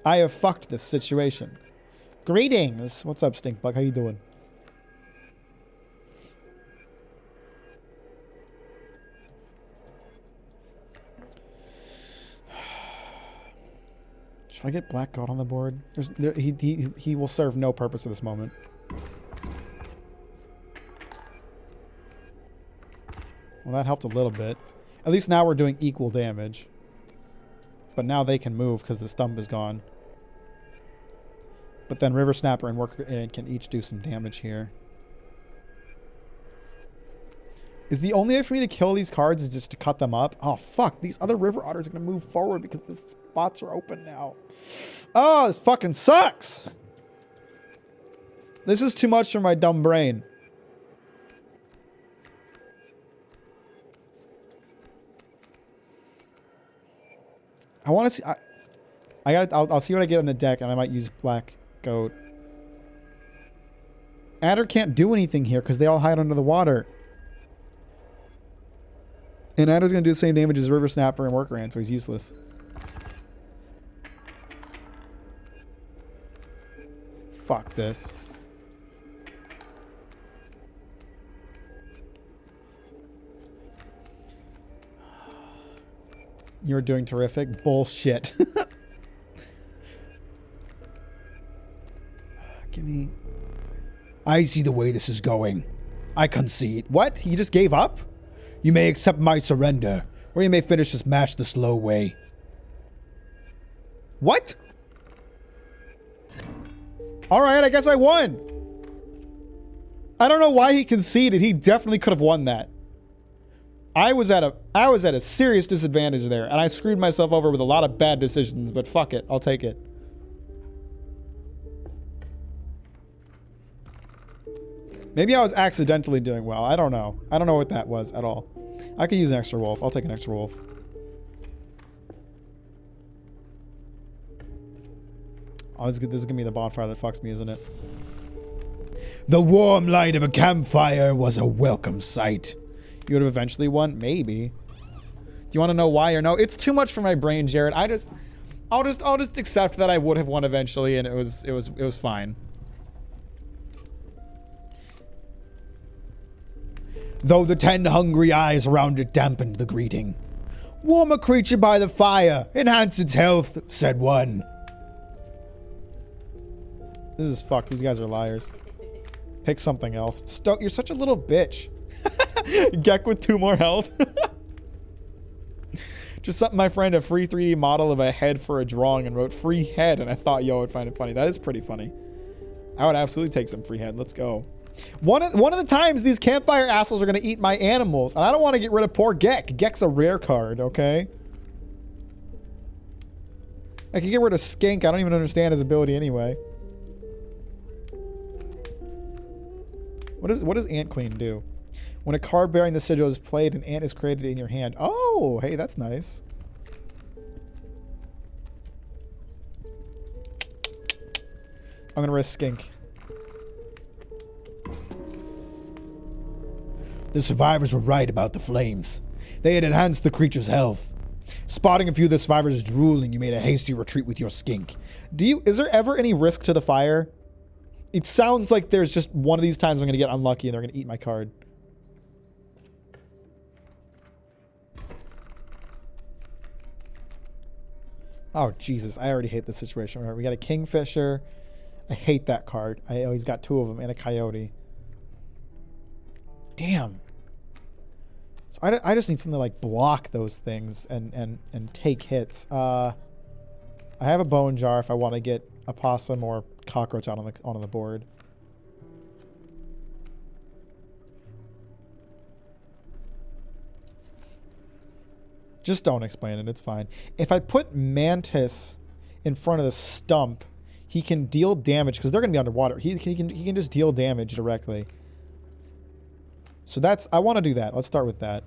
I have fucked this situation. Greetings. What's up, Stinkbug? How you doing? Should I get Black God on the board? He will serve no purpose at this moment. Well, that helped a little bit. At least now we're doing equal damage. But now they can move because the stump is gone. But then River Snapper and Worker Ant can each do some damage here. Is the only way for me to kill these cards is just to cut them up? Oh, fuck. These other river otters are going to move forward because the spots are open now. Oh, this fucking sucks. This is too much for my dumb brain. I want to see... I'll see what I get on the deck, and I might use Black Goat. Adder can't do anything here because they all hide under the water. And Adder's going to do the same damage as River Snapper and Worker Ant, so he's useless. Fuck this. You're doing terrific. Bullshit. Give me... I see the way this is going. I concede. What? He just gave up? You may accept my surrender, or you may finish this match the slow way. What? Alright, I guess I won. I don't know why he conceded. He definitely could have won that. I was at a serious disadvantage there, and I screwed myself over with a lot of bad decisions, but fuck it. I'll take it. Maybe I was accidentally doing well. I don't know. I don't know what that was at all. I could use an extra wolf. I'll take an extra wolf. Oh, this is gonna be the bonfire that fucks me, isn't it? The warm light of a campfire was a welcome sight. You would have eventually won? Maybe. Do you want to know why or no? It's too much for my brain, Jared. I'll just accept that I would have won eventually, and it was fine. Though the 10 hungry eyes around it dampened the greeting. Warm a creature by the fire, enhance its health, said one. This is fucked. These guys are liars. Pick something else. Stoke, you're such a little bitch. Gek with 2 more health. Just sent my friend a free 3D model of a head for a drawing and wrote free head, and I thought yo would find it funny. That is pretty funny. I would absolutely take some free head. Let's go. One of the times these campfire assholes are going to eat my animals, and I don't want to get rid of poor Gek. Gek's a rare card, okay? I can get rid of Skink. I don't even understand his ability anyway. What does Ant Queen do? When a card bearing the sigil is played, an ant is created in your hand. Oh, hey, that's nice. I'm going to risk Skink. The survivors were right about the flames. They had enhanced the creature's health. Spotting a few of the survivors drooling, you made a hasty retreat with your skink. Is there ever any risk to the fire? It sounds like there's just one of these times I'm going to get unlucky and they're going to eat my card. Oh, Jesus. I already hate this situation. Right, we got a Kingfisher. I hate that card. He's got 2 of them and a Coyote. Damn. So I just need something to like block those things and take hits. I have a Bone Jar if I want to get a possum or cockroach out on the board. Just don't explain it. It's fine. If I put Mantis in front of the stump, he can deal damage because they're going to be underwater. He can just deal damage directly. So I want to do that. Let's start with that.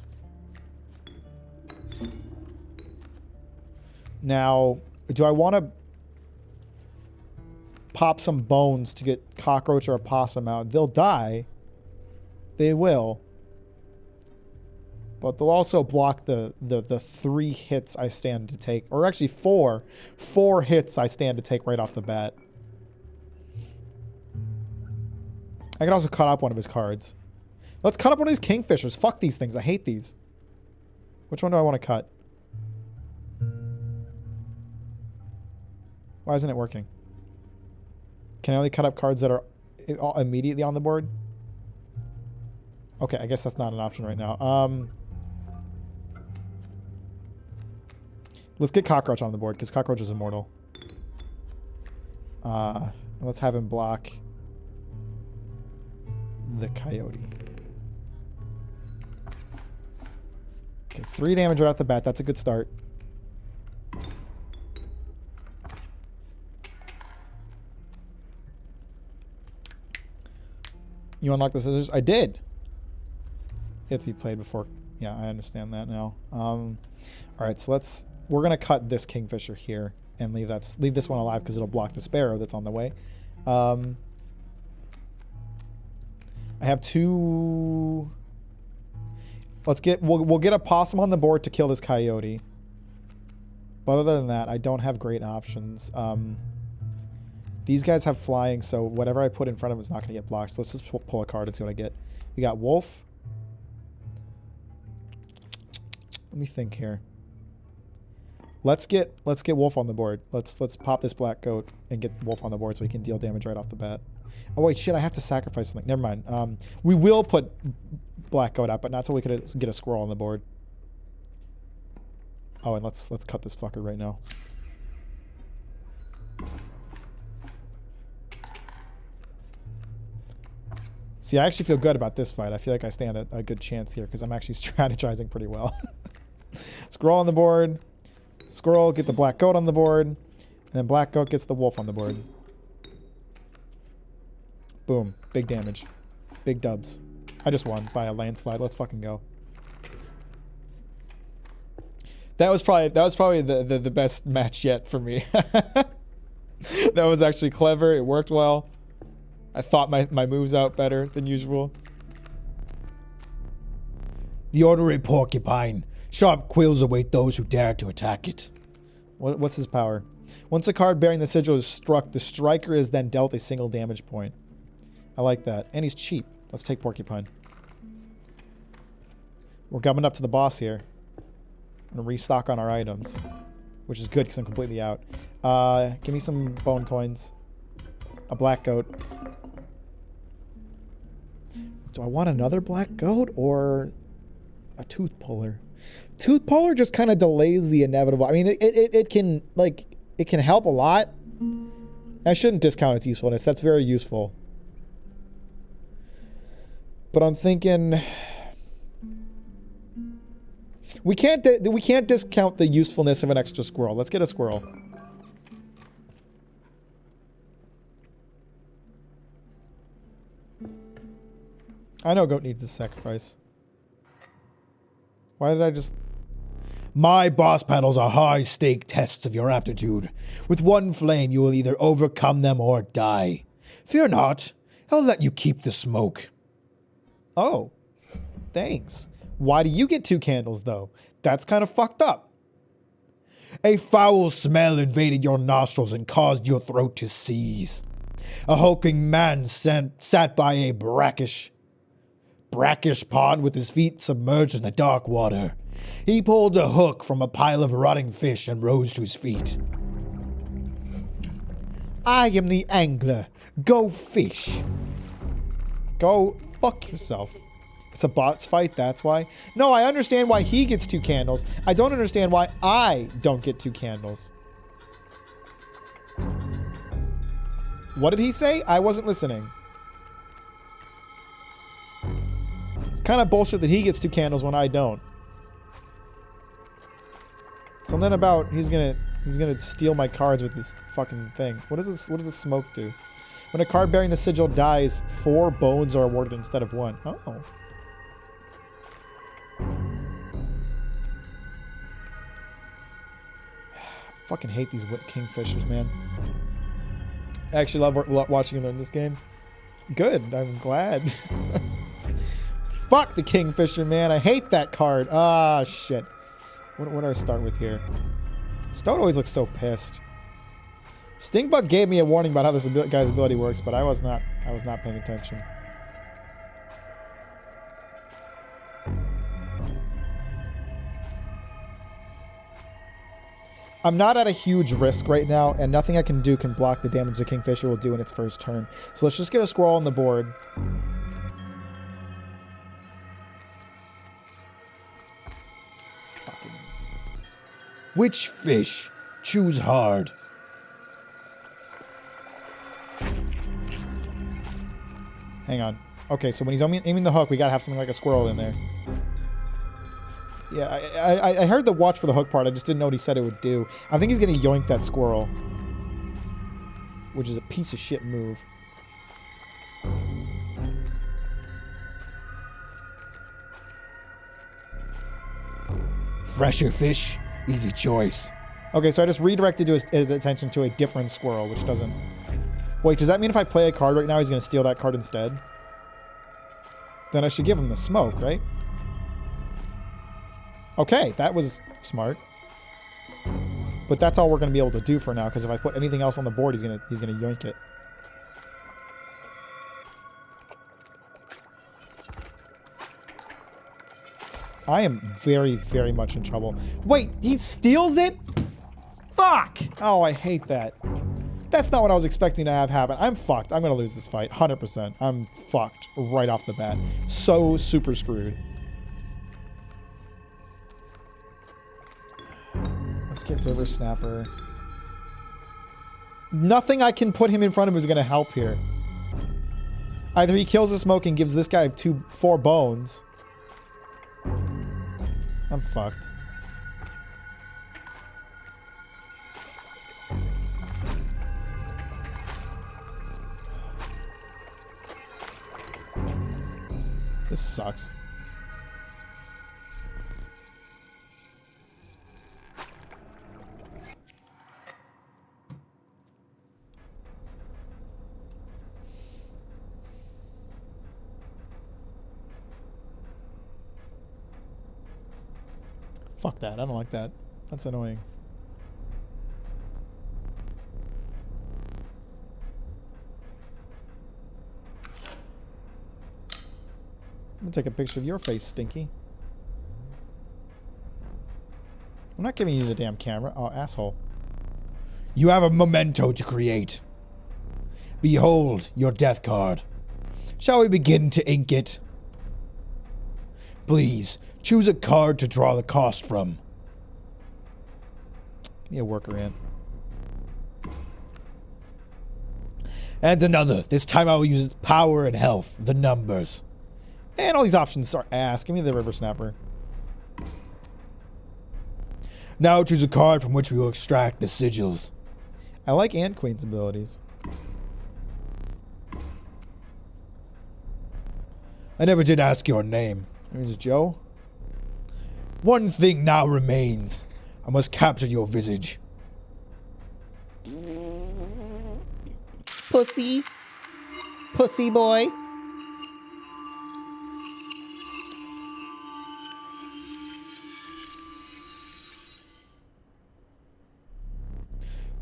Now, do I want to pop some bones to get cockroach or a possum out? They'll die. They will. But they'll also block the 3 hits I stand to take. Or actually 4. 4 hits I stand to take right off the bat. I could also cut up one of his cards. Let's cut up one of these Kingfishers. Fuck these things. I hate these. Which one do I want to cut? Why isn't it working? Can I only cut up cards that are immediately on the board? Okay, I guess that's not an option right now. Let's get Cockroach on the board, because Cockroach is immortal. Let's have him block the Coyote. Okay, 3 damage right off the bat. That's a good start. You unlock the scissors? I did. It had to be played before. Yeah, I understand that now. All right, so we're gonna cut this kingfisher here and leave this one alive because it'll block the sparrow that's on the way. I have 2. We'll get a possum on the board to kill this coyote. But other than that, I don't have great options. These guys have flying, so whatever I put in front of them is not going to get blocked. So let's just pull a card and see what I get. We got wolf. Let me think here. Let's get wolf on the board. Let's pop this black goat and get wolf on the board so we can deal damage right off the bat. Oh wait, shit! I have to sacrifice something. Never mind. We will put black goat out, but not until we could get a squirrel on the board. Oh, and let's cut this fucker right now. See, I actually feel good about this fight. I feel like I stand a good chance here because I'm actually strategizing pretty well. Squirrel on the board. Squirrel, get the black goat on the board. And then black goat gets the wolf on the board. Boom. Big damage. Big dubs. I just won by a landslide. Let's fucking go. That was probably the best match yet for me. That was actually clever. It worked well. I thought my moves out better than usual. The ornery porcupine. Sharp quills await those who dare to attack it. What's his power? Once a card bearing the sigil is struck, the striker is then dealt a single damage point. I like that. And he's cheap. Let's take porcupine. We're coming up to the boss here. I'm going to restock on our items. Which is good because I'm completely out. Give me some bone coins. A black goat. Do I want another black goat or a tooth puller? Tooth puller just kind of delays the inevitable. I mean, it can, like, it can help a lot. I shouldn't discount its usefulness. That's very useful. But I'm thinking we can't discount the usefulness of an extra squirrel. Let's get a squirrel. I know goat needs a sacrifice. Why did I just... My boss battles are high-stake tests of your aptitude. With one flame, you will either overcome them or die. Fear not. I'll let you keep the smoke. Oh. Thanks. Why do you get 2 candles, though? That's kind of fucked up. A foul smell invaded your nostrils and caused your throat to seize. A hulking man sat by a brackish pond with his feet submerged in the dark water. He pulled a hook from a pile of rotting fish and rose to his feet. I am the angler. Go fish. Go fuck yourself. It's a bots fight, that's why. No, I understand why he gets 2 candles. I don't understand why I don't get 2 candles. What did he say? I wasn't listening. It's kind of bullshit that he gets 2 candles when I don't. Something about he's gonna steal my cards with this fucking thing. What does this smoke do? When a card bearing the sigil dies, 4 bones are awarded instead of 1. Oh. Fucking hate these kingfishers, man. I actually love watching you learn this game. Good, I'm glad. Fuck the kingfisher, man. I hate that card. Ah, shit. What do I start with here? Stoat always looks so pissed. Stingbug gave me a warning about how this guy's ability works, but I was not paying attention. I'm not at a huge risk right now, and nothing I can do can block the damage the kingfisher will do in its first turn. So let's just get a squirrel on the board. Fucking... Which fish? Choose hard. Hang on. Okay, so when he's aiming the hook, we gotta have something like a squirrel in there. Yeah, I heard the watch for the hook part. I just didn't know what he said it would do. I think he's gonna yoink that squirrel, which is a piece of shit move. Fresher fish, easy choice. Okay, so I just redirected his attention to a different squirrel, which doesn't... Wait, does that mean if I play a card right now, he's going to steal that card instead? Then I should give him the smoke, right? Okay, that was smart. But that's all we're going to be able to do for now, because if I put anything else on the board, he's gonna yoink it. I am very, very much in trouble. Wait, he steals it? Fuck! Oh, I hate that. That's not what I was expecting to have happen. I'm fucked. I'm gonna lose this fight, 100%. I'm fucked right off the bat. So super screwed. Let's get River Snapper. Nothing I can put him in front of is gonna help here. Either he kills the smoke and gives this guy 4 bones. I'm fucked. This sucks. Fuck that. I don't like that. That's annoying. I'm gonna take a picture of your face, Stinky. I'm not giving you the damn camera. Oh, asshole. You have a memento to create. Behold your death card. Shall we begin to ink it? Please, choose a card to draw the cost from. Give me a worker ant. And another. This time I will use power and health, the numbers. And all these options are ass. Give me the River Snapper. Now choose a card from which we will extract the sigils. I like Ant Queen's abilities. I never did ask your name. Maybe it's Joe? One thing now remains. I must capture your visage. Pussy. Pussy boy.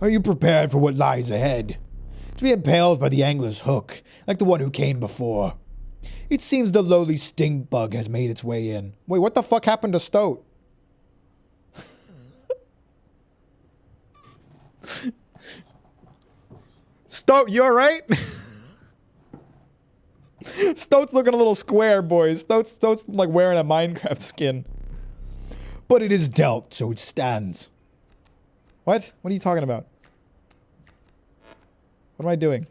Are you prepared for what lies ahead? To be impaled by the angler's hook, like the one who came before. It seems the lowly stink bug has made its way in. Wait, what the fuck happened to Stoat? Stoat, you alright? Stoat's looking a little square, boys. Stoat's like wearing a Minecraft skin. But it is dealt, so it stands. What? What are you talking about? What am I doing?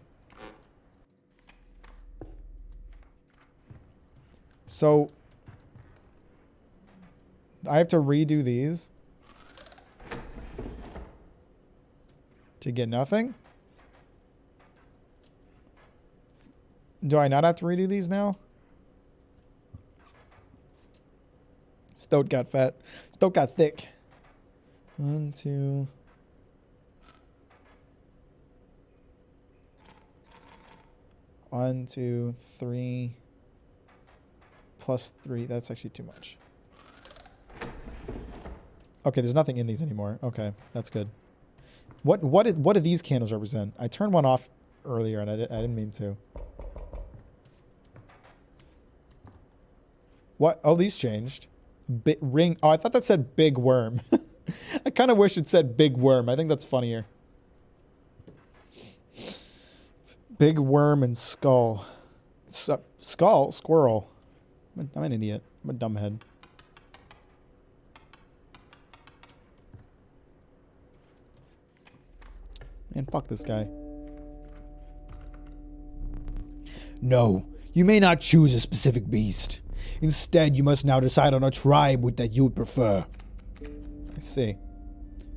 So, I have to redo these to get nothing? Do I not have to redo these now? Stoat got fat. Stoat got thick. 1, 2... 1, 2, 3... plus 3. That's actually too much. Okay, there's nothing in these anymore. Okay, that's good. What do these candles represent? I turned one off earlier and I didn't mean to. What? Oh, these changed. Ring. Oh, I thought that said big worm. I kind of wish it said big worm. I think that's funnier. Big worm and skull. Skull? Squirrel. I'm an idiot. I'm a dumbhead. Man, fuck this guy. No, you may not choose a specific beast. Instead, you must now decide on a tribe that you would prefer. I see.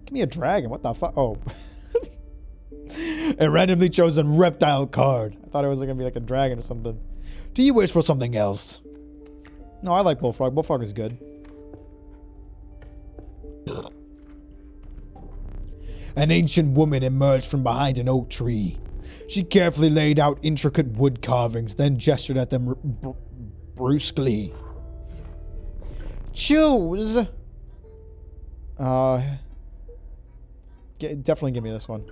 Give me a dragon. What the fuck? Oh. A randomly chosen reptile card. I thought it was gonna be like a dragon or something. Do you wish for something else? No, I like Bullfrog. Bullfrog is good. An ancient woman emerged from behind an oak tree. She carefully laid out intricate wood carvings, then gestured at them brusquely. Choose! Definitely give me this one.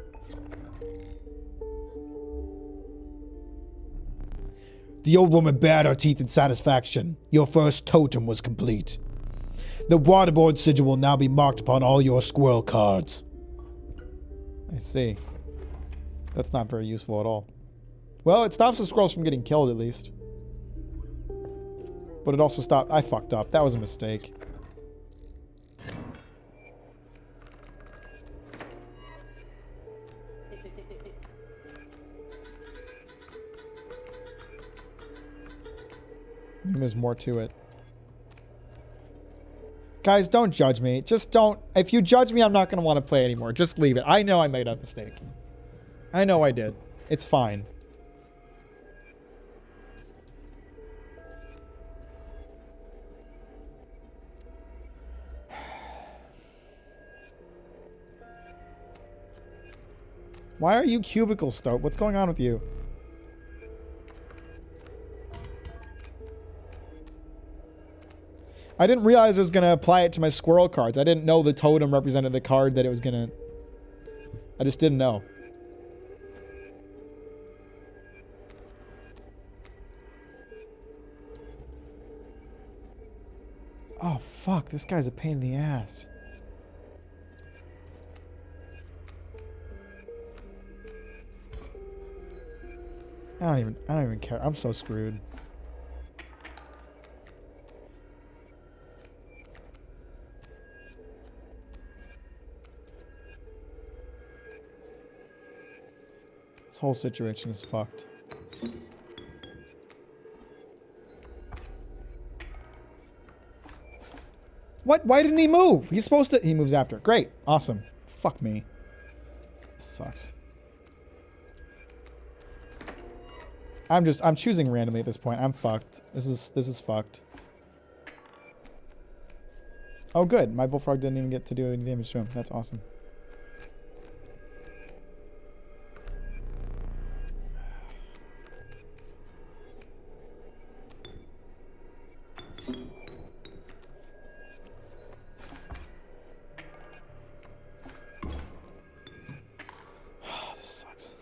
The old woman bared her teeth in satisfaction. Your first totem was complete. The waterboard sigil will now be marked upon all your squirrel cards. I see. That's not very useful at all. Well, it stops the squirrels from getting killed at least. But it also stopped... I fucked up. That was a mistake. I think there's more to it. Guys, don't judge me. Just don't... If you judge me, I'm not going to want to play anymore. Just leave it. I know I made a mistake. I know I did. It's fine. Why are you cubicle Stoat? What's going on with you? I didn't realize I was going to apply it to my squirrel cards. I didn't know the totem represented the card that it was going to... I just didn't know. Oh, fuck. This guy's a pain in the ass. I don't even care. I'm so screwed. This whole situation is fucked. What? Why didn't he move? He's supposed to... He moves after. Great. Awesome. Fuck me. This sucks. I'm choosing randomly at this point. I'm fucked. This is fucked. Oh, good. My Bullfrog didn't even get to do any damage to him. That's awesome. This sucks.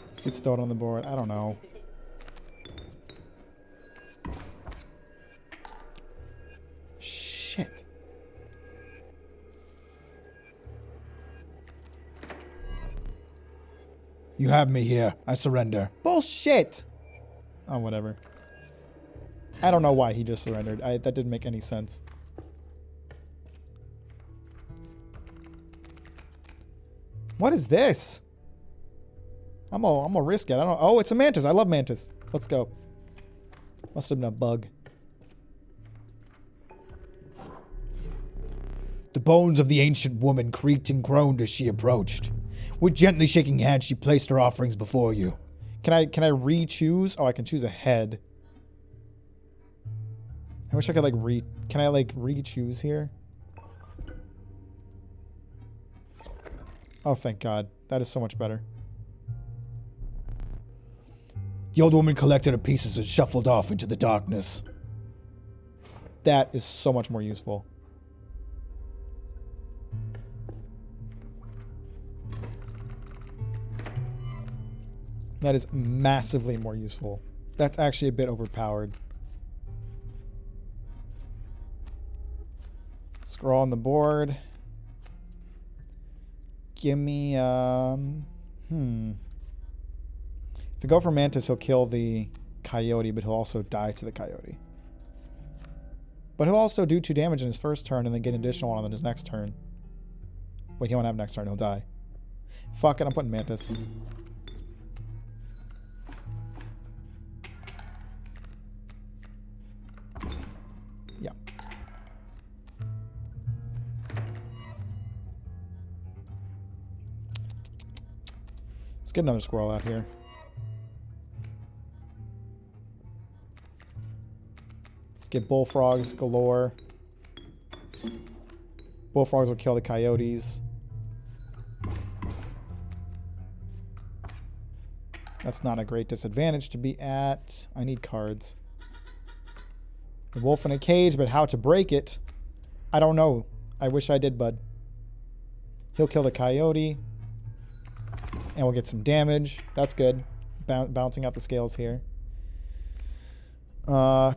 Let's get Stoat on the board. I don't know. Shit. You have me here. I surrender. Bullshit! Oh, whatever. I don't know why he just surrendered. That didn't make any sense. What is this? I'm gonna risk it. I don't know. Oh, it's a mantis. I love mantis. Let's go. Must have been a bug. The bones of the ancient woman creaked and groaned as she approached. With gently shaking hands, she placed her offerings before you. Can I re-choose? Oh, I can choose a head. I wish I could can I re-choose here? Oh, thank God. That is so much better. The old woman collected her pieces and shuffled off into the darkness. That is so much more useful. That is massively more useful. That's actually a bit overpowered. Scroll on the board. Give me, If I go for Mantis, he'll kill the coyote, but he'll also die to the coyote. But he'll also do 2 damage in his first turn and then get an additional 1 on his next turn. Wait, he won't have next turn, he'll die. Fuck it, I'm putting Mantis. Let's get another squirrel out here. Let's get bullfrogs galore. Bullfrogs will kill the coyotes. That's not a great disadvantage to be at. I need cards. A wolf in a cage, but how to break it, I don't know. I wish I did, bud. He'll kill the coyote. And we'll get some damage. That's good. Bouncing out the scales here.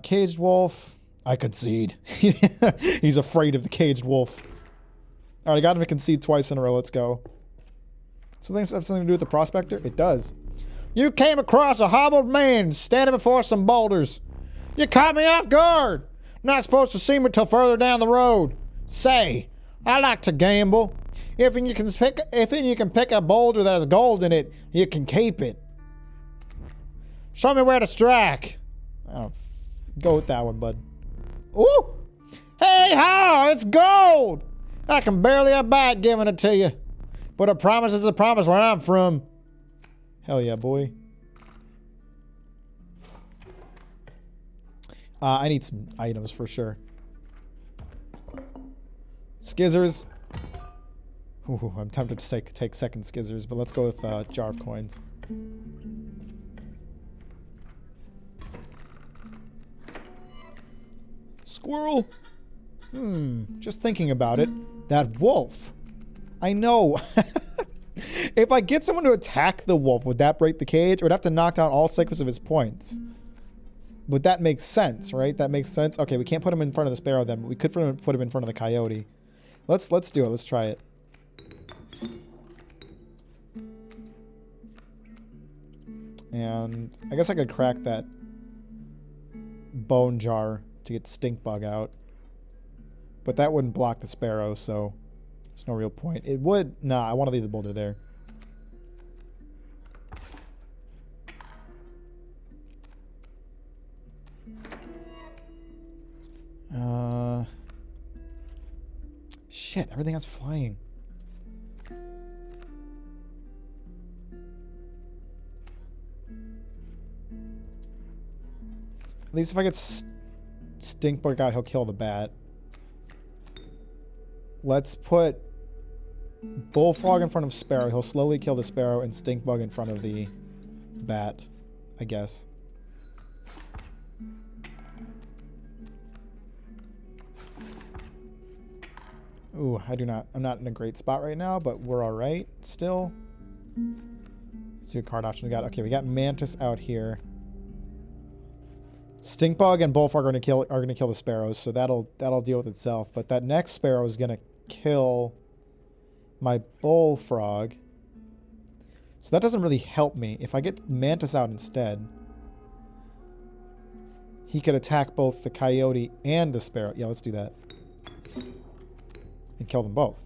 Caged wolf. I concede. He's afraid of the caged wolf. Alright, I got him to concede twice in a row. Let's go. So things have something to do with the prospector? It does. You came across a hobbled man standing before some boulders. You caught me off guard. Not supposed to see me till further down the road. Say, I like to gamble. If you can pick a boulder that has gold in it, you can keep it. Show me where to strike. Go with that one, bud. Ooh! Hey, how? It's gold! I can barely abide giving it to you. But a promise is a promise where I'm from. Hell yeah, boy. I need some items for sure. Skizzers. Ooh, I'm tempted to take second skizzers, but let's go with jar of coins. Squirrel. Just thinking about it. That wolf. I know. If I get someone to attack the wolf, would that break the cage? Or would have to knock down all 6 of his points? But that makes sense, right? That makes sense. Okay, we can't put him in front of the sparrow then, but we could put him in front of the coyote. Let's do it. Let's try it. And I guess I could crack that bone jar to get stink bug out. But that wouldn't block the sparrow, so there's no real point. It would... Nah, I want to leave the boulder there. Shit, everything else flying. At least if I get stink bug out, he'll kill the bat. Let's put bullfrog in front of sparrow. He'll slowly kill the sparrow, and stink bug in front of the bat, I guess. Ooh, I'm not in a great spot right now, but we're alright still. Let's see what card option we got. Okay, we got Mantis out here. Stink bug and bullfrog are gonna kill the sparrows, so that'll deal with itself. But that next sparrow is gonna kill my bullfrog. So that doesn't really help me. If I get Mantis out instead, he could attack both the coyote and the sparrow. Yeah, let's do that. And kill them both.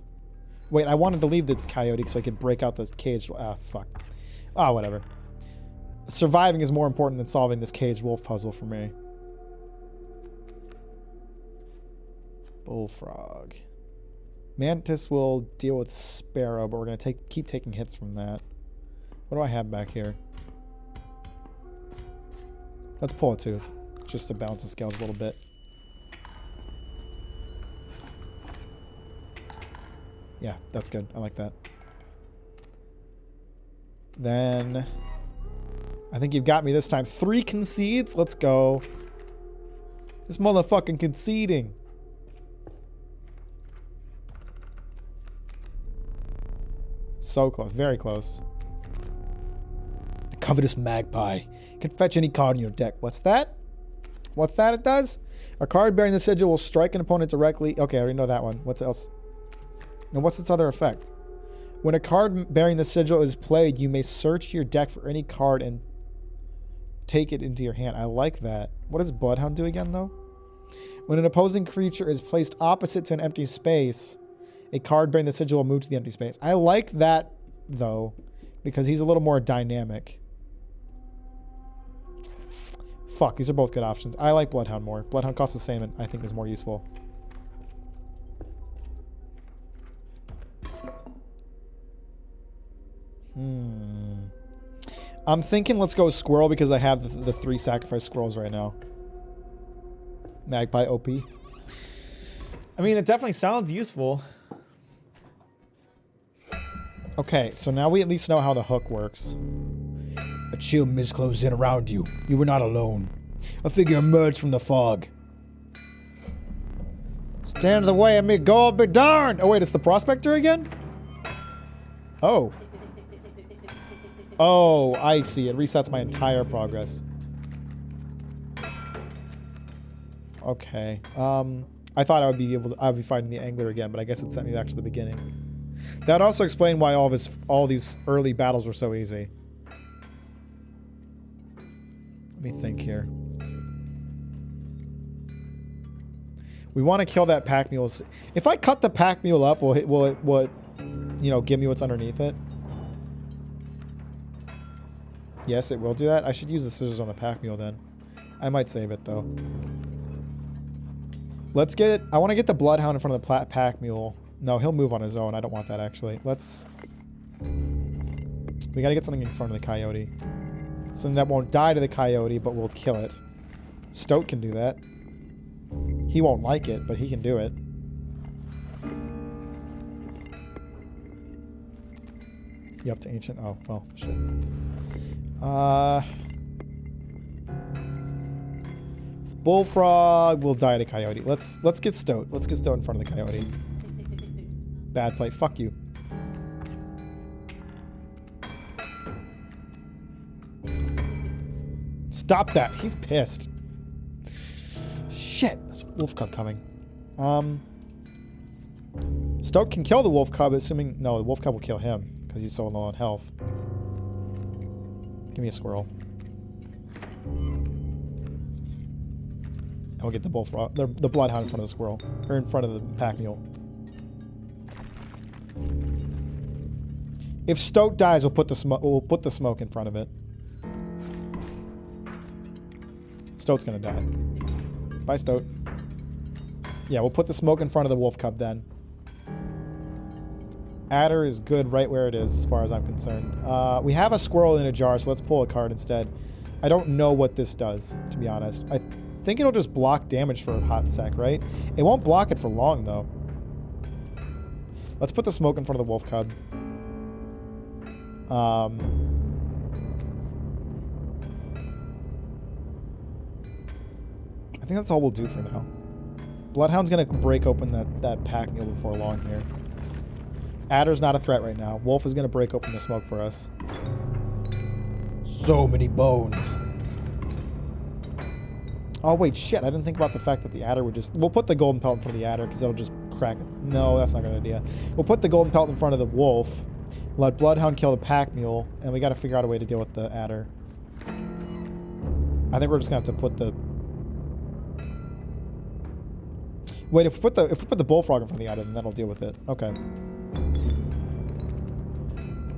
Wait, I wanted to leave the coyote so I could break out the cage. Ah, fuck. Ah, whatever. Surviving is more important than solving this caged wolf puzzle for me. Bullfrog. Mantis will deal with sparrow, but we're going to keep taking hits from that. What do I have back here? Let's pull a tooth, just to balance the scales a little bit. Yeah, that's good. I like that. Then I think you've got me this time. 3 concedes? Let's go. This motherfucking conceding. So close. Very close. The covetous magpie can fetch any card in your deck. What's that? What's that it does? A card bearing the sigil will strike an opponent directly. Okay, I already know that one. What's else? Now, what's its other effect? When a card bearing the sigil is played, you may search your deck for any card and take it into your hand. I like that. What does Bloodhound do again, though? When an opposing creature is placed opposite to an empty space, a card bearing the sigil will move to the empty space. I like that, though, because he's a little more dynamic. Fuck, these are both good options. I like Bloodhound more. Bloodhound costs the same and I think is more useful. I'm thinking let's go squirrel because I have the 3 sacrifice squirrels right now. Magpie OP. I mean, it definitely sounds useful. Okay, so now we at least know how the hook works. A chill mist closed in around you. You were not alone. A figure emerged from the fog. Stand in the way of me, gold be darned! Oh wait, it's the prospector again? Oh. Oh, I see. It resets my entire progress. Okay. I thought I would be fighting the angler again, but I guess it sent me back to the beginning. That also explained why all these early battles were so easy. Let me think here. We want to kill that pack mule. If I cut the pack mule up, will it, you know, give me what's underneath it? Yes, it will do that. I should use the scissors on the pack mule then. I might save it though. Let's get. I want to get the bloodhound in front of the pack mule. No, he'll move on his own. I don't want that actually. Let's. We got to get something in front of the coyote. Something that won't die to the coyote, but will kill it. Stoat can do that. He won't like it, but he can do it. You up to ancient? Oh, well, shit. Bullfrog will die to coyote. Let's get Stoat. Let's get Stoat in front of the coyote. Bad play. Fuck you. Stop that. He's pissed. Shit. There's a wolf cub coming. Stoat can kill the wolf cub, assuming... No, the wolf cub will kill him, because he's so low on health. Give me a squirrel. And we'll get the bullfrog... The bloodhound in front of the squirrel. Or in front of the pack mule. If Stoat dies, we'll put the smoke in front of it. Stoat's gonna die. Bye, Stoat. Yeah, we'll put the smoke in front of the wolf cub then. Adder is good right where it is, as far as I'm concerned. We have a squirrel in a jar, so let's pull a card instead. I don't know what this does, to be honest. I think it'll just block damage for a hot sec, right? It won't block it for long, though. Let's put the smoke in front of the wolf cub. I think that's all we'll do for now. Bloodhound's gonna break open that pack mule before long here. Adder's not a threat right now. Wolf is gonna break open the smoke for us. So many bones. Oh wait, shit! I didn't think about the fact that the adder would just. We'll put the golden pelt in front of the adder because it'll just crack it. No, that's not a good idea. We'll put the golden pelt in front of the wolf. Let Bloodhound kill the pack mule, and we got to figure out a way to deal with the adder. I think we're just gonna have to put the. Wait, if we put the bullfrog in front of the adder, then that'll deal with it. Okay.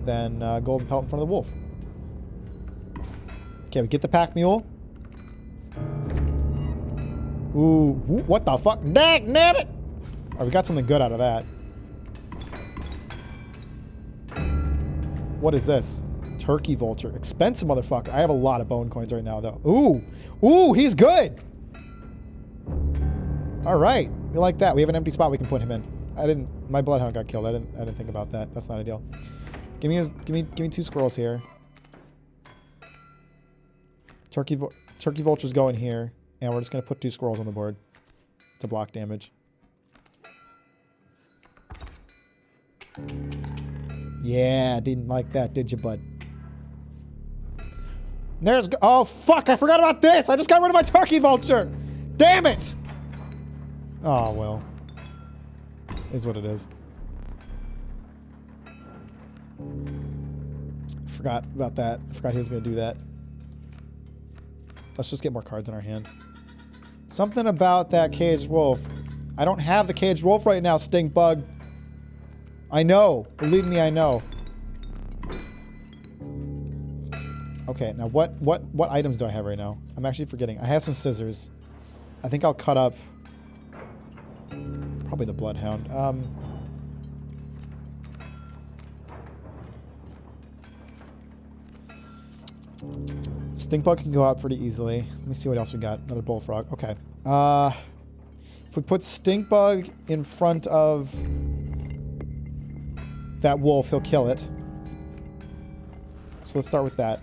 Then golden pelt in front of the wolf. Okay, we get the pack mule. Ooh, what the fuck? Dag nabbit! Alright, we got something good out of that. What is this? Turkey vulture. Expensive motherfucker. I have a lot of bone coins right now, though. Ooh! Ooh, he's good! Alright. We like that. We have an empty spot we can put him in. My bloodhound got killed. I didn't think about that. That's not ideal. Give me 2 squirrels here. Turkey vultures go in here, and we're just gonna put 2 squirrels on the board to block damage. Yeah, didn't like that, did you, bud? Oh fuck! I forgot about this. I just got rid of my turkey vulture. Damn it! Oh well, is what it is. Forgot about that. I forgot he was going to do that. Let's just get more cards in our hand. Something about that caged wolf. I don't have the caged wolf right now, stink bug. I know. Believe me, I know. Okay, now what items do I have right now? I'm actually forgetting. I have some scissors. I think I'll cut up probably the bloodhound. Stink bug can go out pretty easily. Let me see what else we got. Another bullfrog. Okay. If we put stink bug in front of that wolf, he'll kill it. So let's start with that.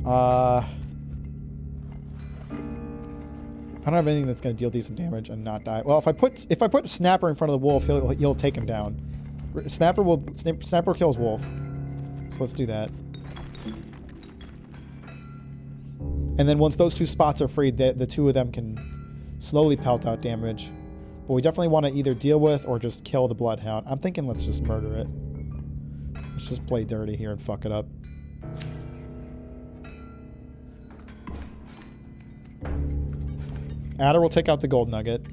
I don't have anything that's going to deal decent damage and not die. Well, if I put Snapper in front of the wolf, he'll take him down. Snapper kills wolf. So let's do that. And then once those two spots are freed, the two of them can slowly pelt out damage. But we definitely want to either deal with or just kill the Bloodhound. I'm thinking let's just murder it. Let's just play dirty here and fuck it up. Adder will take out the gold nugget.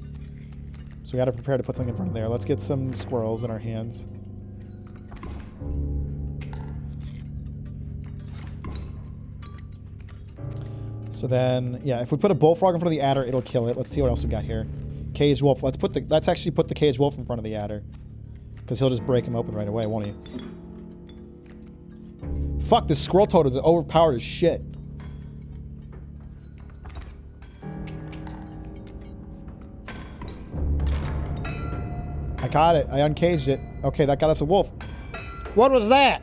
So we gotta prepare to put something in front of there. Let's get some squirrels in our hands. So then, yeah, if we put a bullfrog in front of the adder, it'll kill it. Let's see what else we got here. Caged wolf. Let's actually put the caged wolf in front of the adder. Because he'll just break him open right away, won't he? Fuck, this squirrel toad is overpowered as shit. I got it. I uncaged it. Okay, that got us a wolf. What was that?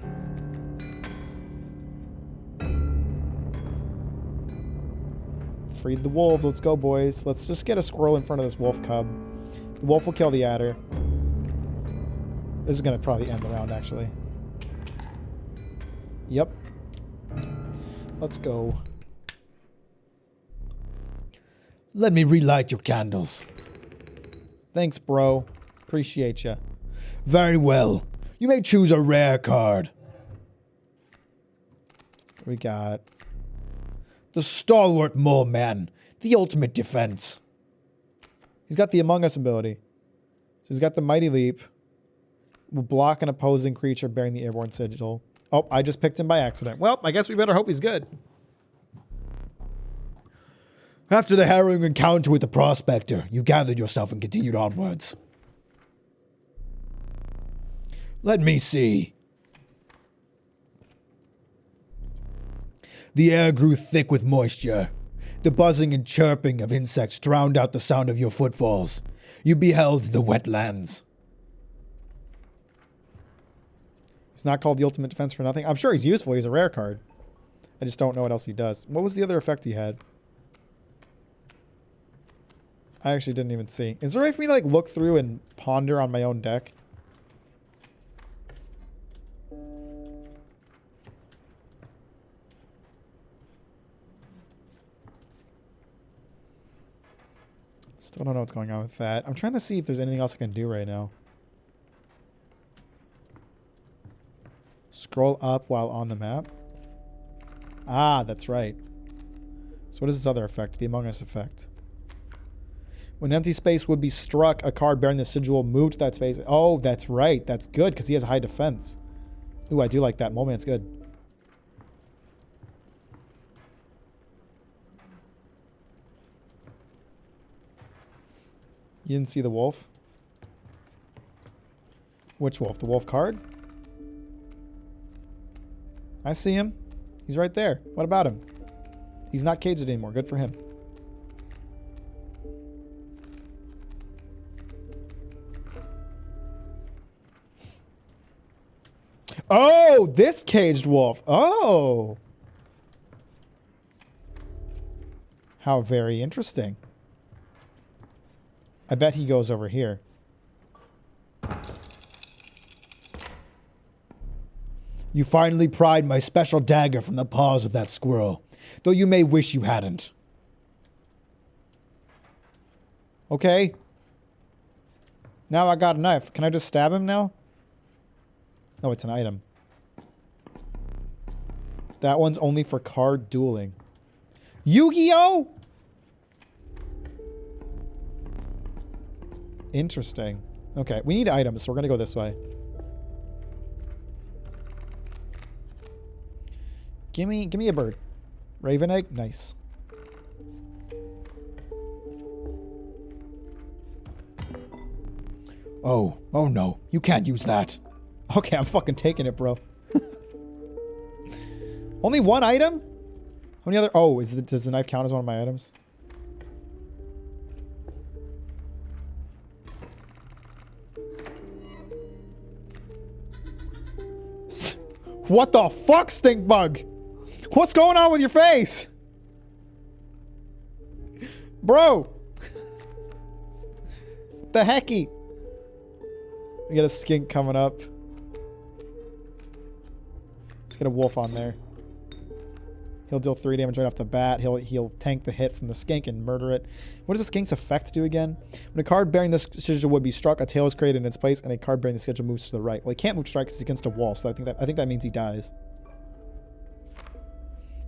Freed the wolves. Let's go, boys. Let's just get a squirrel in front of this wolf cub. The wolf will kill the adder. This is going to probably end the round, actually. Yep. Let's go. Let me relight your candles. Thanks, bro. Appreciate you. Very well. You may choose a rare card. We got The Stalwart Mole Man. The ultimate defense. He's got the Among Us ability. So he's got the Mighty Leap. Will block an opposing creature bearing the airborne sigil. Oh, I just picked him by accident. Well, I guess we better hope he's good. After the harrowing encounter with the Prospector, you gathered yourself and continued onwards. Let me see. The air grew thick with moisture. The buzzing and chirping of insects drowned out the sound of your footfalls. You beheld the wetlands. He's not called the Ultimate Defense for nothing. I'm sure he's useful. He's a rare card. I just don't know what else he does. What was the other effect he had? I actually didn't even see. Is there a way for me to like look through and ponder on my own deck? Still don't know what's going on with that. I'm trying to see if there's anything else I can do right now. Scroll up while on the map. Ah, that's right. So what is this other effect? The Among Us effect. When empty space would be struck, a card bearing the sigil will move to that space. Oh, that's right. That's good because he has high defense. Ooh, I do like that. Mole Man's good. You didn't see the wolf? Which wolf? The wolf card? I see him. He's right there. What about him? He's not caged anymore. Good for him. Oh, this caged wolf. Oh. How very interesting. I bet he goes over here. You finally pried my special dagger from the paws of that squirrel, though you may wish you hadn't. Okay. Now I got a knife. Can I just stab him now? No, it's an item. That one's only for card dueling. Yu-Gi-Oh! Interesting. Okay, we need items, so we're gonna go this way. Give me a bird. Raven egg? Nice. Oh no, you can't use that. Okay, I'm fucking taking it, bro. Only one item? How many other... Oh, does the knife count as one of my items? What the fuck, stink bug? What's going on with your face? Bro. What the hecky? We got a skink coming up. Let's get a wolf on there. He'll deal 3 damage right off the bat. He'll tank the hit from the skink and murder it. What does the skink's effect do again? When a card bearing this sigil would be struck, a tail is created in its place, and a card bearing the sigil moves to the right. Well, he can't move to the right because he's against a wall, so I think that means he dies.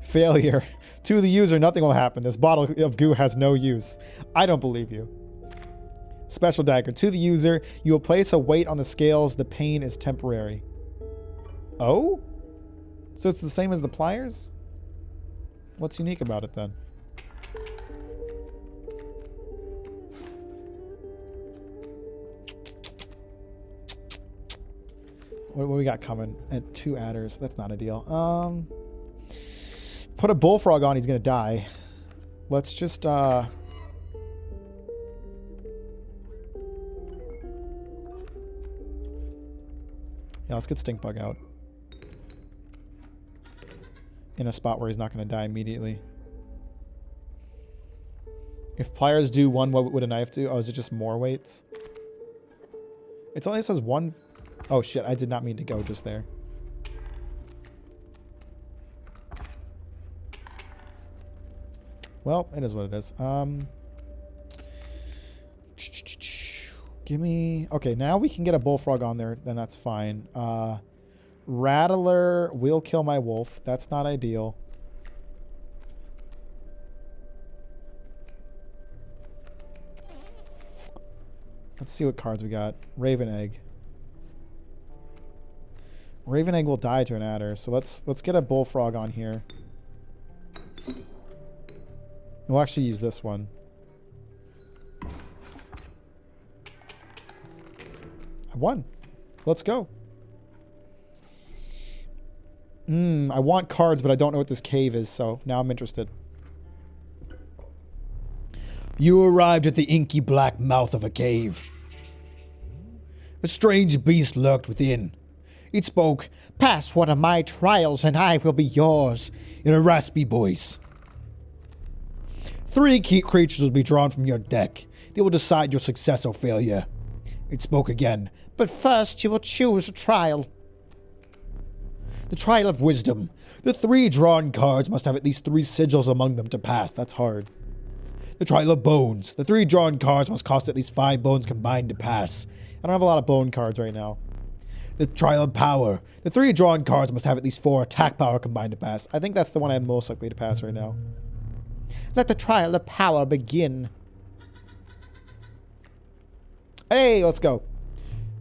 Failure. To the user, nothing will happen. This bottle of goo has no use. I don't believe you. Special dagger. To the user, you will place a weight on the scales. The pain is temporary. Oh? So it's the same as the pliers? What's unique about it then? What we got coming? And 2 adders. That's not ideal. Put a bullfrog on, he's gonna die. Let's just yeah, let's get Stinkbug out. In a spot where he's not gonna die immediately. If pliers do 1, what would a knife do? Oh, is it just more weights? It only says 1. Oh shit, I did not mean to go just there. Well, it is what it is. Give me... Okay, now we can get a bullfrog on there, then that's fine. Rattler will kill my wolf. That's not ideal. Let's see what cards we got. Raven Egg. Raven Egg will die to an adder, so let's get a bullfrog on here. We'll actually use this one. I won. Let's go. I want cards, but I don't know what this cave is, so now I'm interested. You arrived at the inky black mouth of a cave. A strange beast lurked within. It spoke, "Pass one of my trials and I will be yours," in a raspy voice. 3 key creatures will be drawn from your deck. They will decide your success or failure. It spoke again. "But first you will choose a trial." The trial of wisdom. The 3 drawn cards must have at least 3 sigils among them to pass. That's hard. The trial of bones. The 3 drawn cards must cost at least 5 bones combined to pass. I don't have a lot of bone cards right now. The trial of power. The 3 drawn cards must have at least 4 attack power combined to pass. I think that's the one I'm most likely to pass right now. Let the trial of power begin. Hey, let's go.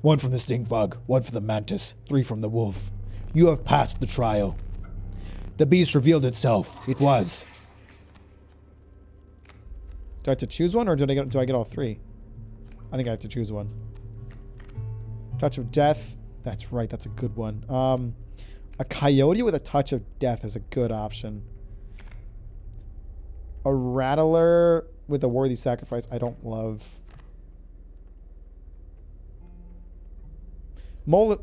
1 from the Stinkbug, 1 for the Mantis, 3 from the Wolf. You have passed the trial. The beast revealed itself. It was. Do I have to choose one, or do I get all 3? I think I have to choose one. Touch of Death. That's right, that's a good one. A Coyote with a Touch of Death is a good option. A Rattler with a Worthy Sacrifice I don't love. Mole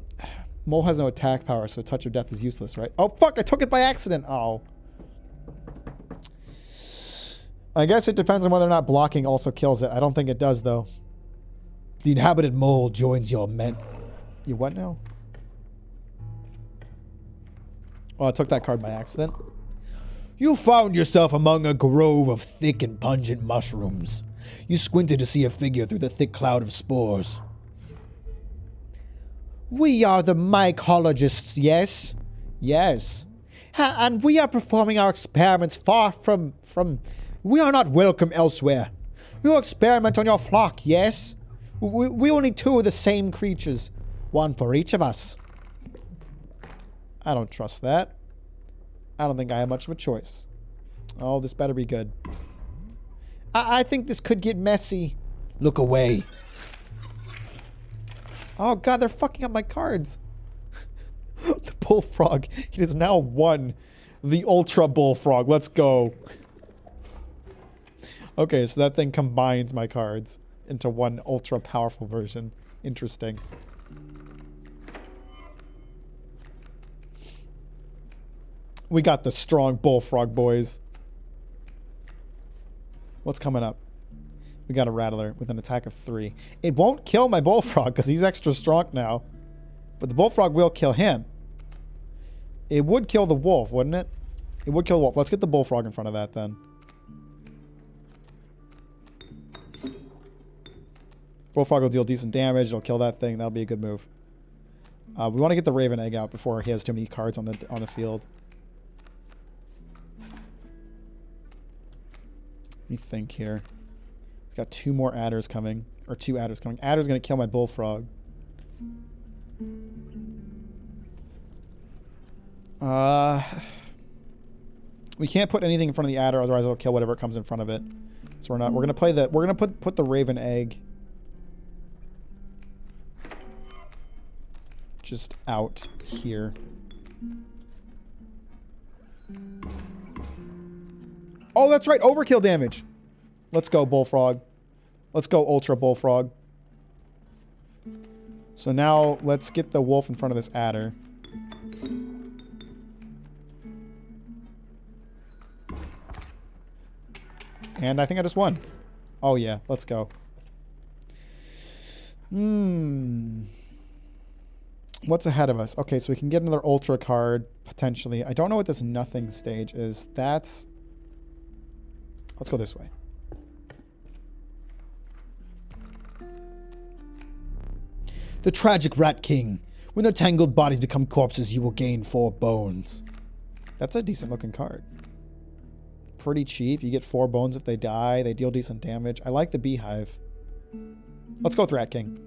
has no attack power, so Touch of Death is useless, right? Oh, fuck, I took it by accident. Oh. I guess it depends on whether or not blocking also kills it. I don't think it does, though. The inhabited mole joins your men. You what now? Oh, I took that card by accident. You found yourself among a grove of thick and pungent mushrooms. You squinted to see a figure through the thick cloud of spores. We are the mycologists, yes? Yes. And we are performing our experiments far from... We are not welcome elsewhere. We will experiment on your flock, yes? We will need 2 of the same creatures. 1 for each of us. I don't trust that. I don't think I have much of a choice. Oh, this better be good. I think this could get messy. Look away. Oh god, they're fucking up my cards. The bullfrog. It is now 1. The Ultra Bullfrog. Let's go. Okay, so that thing combines my cards into one ultra powerful version. Interesting. We got the strong Bullfrog, boys. What's coming up? We got a Rattler with an attack of 3. It won't kill my Bullfrog because he's extra strong now. But the Bullfrog will kill him. It would kill the Wolf, wouldn't it? It would kill the Wolf. Let's get the Bullfrog in front of that then. Bullfrog will deal decent damage. It'll kill that thing. That'll be a good move. We want to get the Raven Egg out before he has too many cards on the field. Let me think here. He's got 2 more adders coming. Or 2 adders coming. Adder's going to kill my Bullfrog. We can't put anything in front of the adder, otherwise it'll kill whatever comes in front of it. So we're gonna play the, we're gonna put the Raven Egg just out here. Oh, that's right, overkill damage. Let's go, Bullfrog. Let's go, Ultra Bullfrog. So now let's get the Wolf in front of this adder. And I think I just won. Oh yeah, let's go. What's ahead of us? Okay, so we can get another Ultra card, potentially. I don't know what this nothing stage is. That's... Let's go this way. The tragic Rat King. When their tangled bodies become corpses, you will gain 4 bones. That's a decent looking card. Pretty cheap. You get 4 bones if they die. They deal decent damage. I like the Beehive. Let's go with Rat King.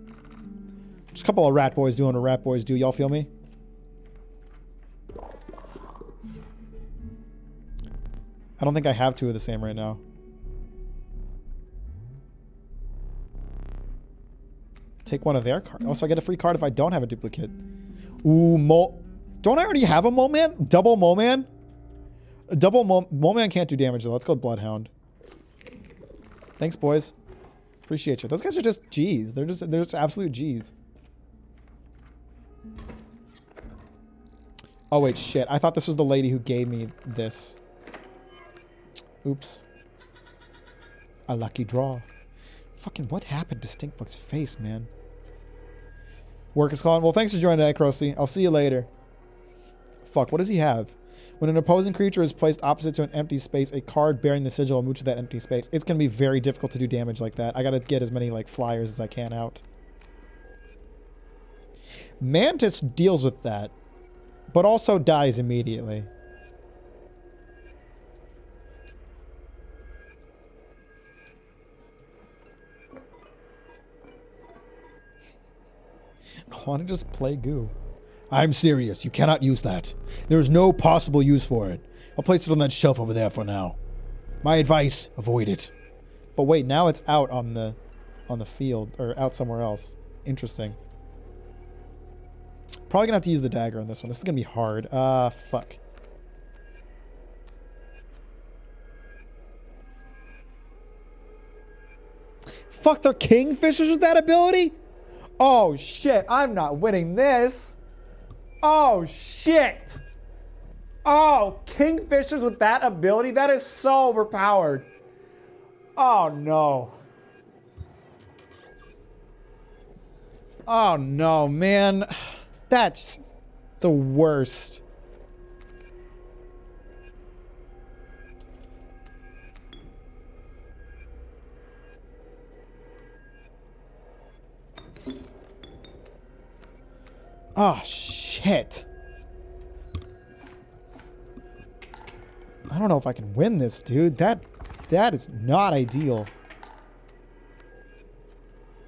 Just a couple of rat boys doing what rat boys do. Y'all feel me? I don't think I have 2 of the same right now. Take one of their cards. Also, I get a free card if I don't have a duplicate. Ooh, don't I already have a Mole Man? Double Mole Man? A double Mole Man can't do damage though. Let's go with Bloodhound. Thanks, boys. Appreciate you. Those guys are just G's. They're just absolute G's. Oh wait, shit. I thought this was the lady who gave me this. Oops. A lucky draw. Fucking what happened to Stinkbug's face, man? Work is calling. Well, thanks for joining today, Crossy. I'll see you later. Fuck, what does he have? When an opposing creature is placed opposite to an empty space, a card bearing the sigil will move to that empty space. It's going to be very difficult to do damage like that. I got to get as many like flyers as I can out. Mantis deals with that, but also dies immediately. I want to just play goo. I'm serious. You cannot use that. There is no possible use for it. I'll place it on that shelf over there for now. My advice, avoid it. But wait, now it's out on the field, or out somewhere else. Interesting. Probably gonna have to use the dagger on this one. This is gonna be hard. Fuck. Fuck, they're Kingfishers with that ability? Oh shit, I'm not winning this. Oh shit. Oh, Kingfishers with that ability? That is so overpowered. Oh no. Oh no, man. That's the worst. Oh, shit. I don't know if I can win this, dude. That is not ideal.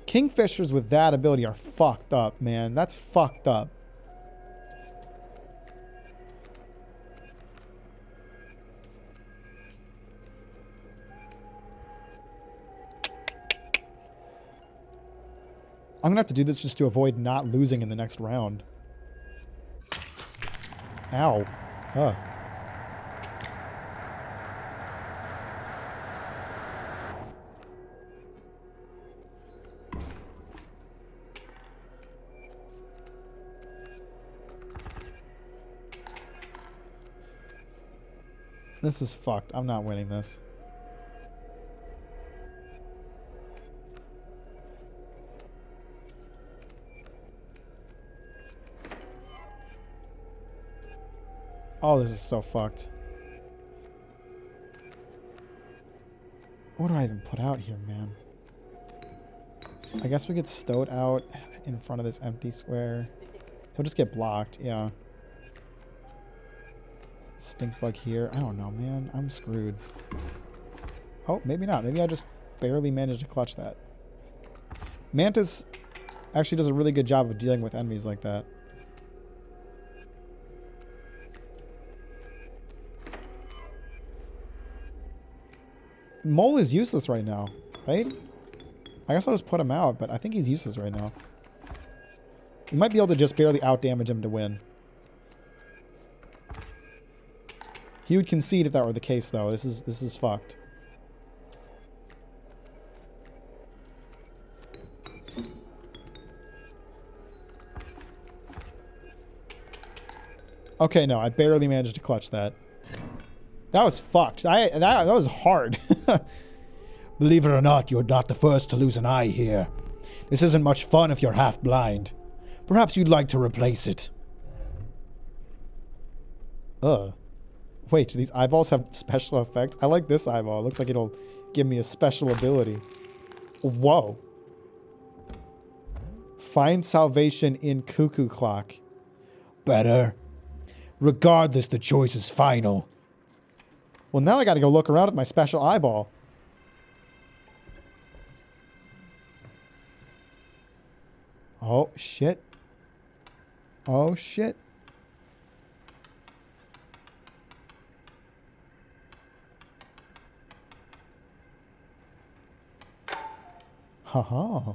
Kingfishers with that ability are fucked up, man. That's fucked up. I'm gonna have to do this just to avoid not losing in the next round. Ow. This is fucked. I'm not winning this. Oh, this is so fucked. What do I even put out here, man? I guess we get Stoat out in front of this empty square. He'll just get blocked, yeah. Stink bug here. I don't know, man. I'm screwed. Oh, maybe not. Maybe I just barely managed to clutch that. Mantis actually does a really good job of dealing with enemies like that. Mole is useless right now, right? I guess I'll just put him out, but I think he's useless right now. We might be able to just barely out-damage him to win. He would concede if that were the case, though. This is fucked. Okay, no, I barely managed to clutch that. That was fucked. That was hard. Believe it or not, you're not the first to lose an eye here. This isn't much fun if you're half blind. Perhaps you'd like to replace it. Wait, do these eyeballs have special effects? I like this eyeball. It looks like it'll give me a special ability. Whoa. Find salvation in Cuckoo Clock. Better. Regardless, the choice is final. Well, now I gotta go look around with my special eyeball. Oh, shit. Oh, shit. Haha.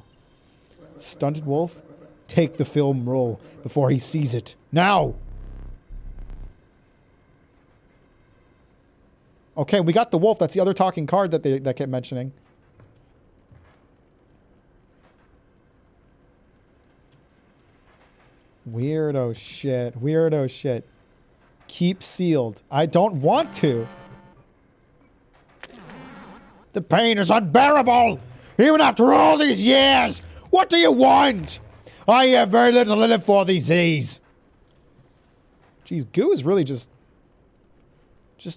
Stunted wolf, take the film roll before he sees it. Now! Okay, we got the wolf. That's the other talking card that they kept mentioning. Weirdo shit. Weirdo shit. Keep sealed. I don't want to. The pain is unbearable! Even after all these years! What do you want? I have very little to live for these days. Jeez, Goo is really just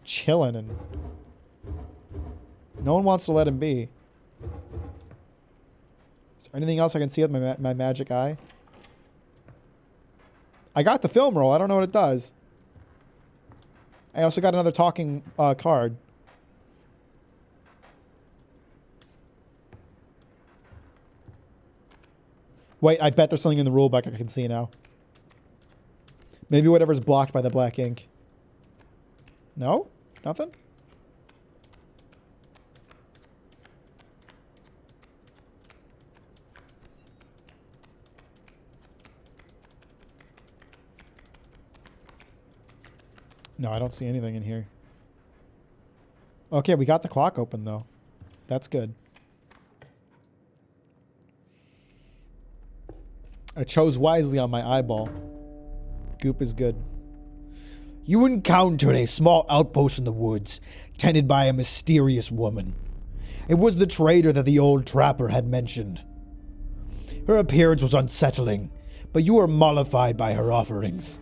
chilling, and no one wants to let him be. Is there anything else I can see with my magic eye? I got the film roll. I don't know what it does. I also got another talking card. Wait, I bet there's something in the rule book I can see now. Maybe whatever's blocked by the black ink. No? Nothing? No, I don't see anything in here. Okay, we got the clock open, though. That's good. I chose wisely on my eyeball. Goop is good. You encountered a small outpost in the woods, tended by a mysterious woman. It was the trader that the old trapper had mentioned. Her appearance was unsettling, but you were mollified by her offerings.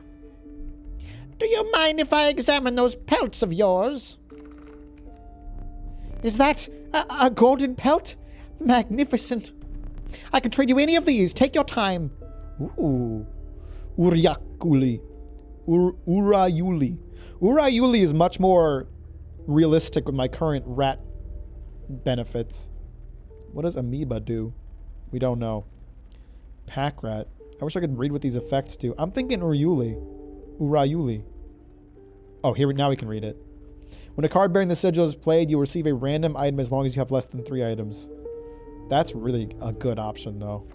Do you mind if I examine those pelts of yours? Is that a golden pelt? Magnificent. I can trade you any of these. Take your time. Ooh. Urayuli. Urayuli is much more realistic with my current rat benefits. What does amoeba do? We don't know. Pack rat. I wish I could read what these effects do. I'm thinking Urayuli. Oh, here now we can read it. When a card bearing the sigil is played, you receive a random item as long as you have less than 3 items. That's really a good option, though.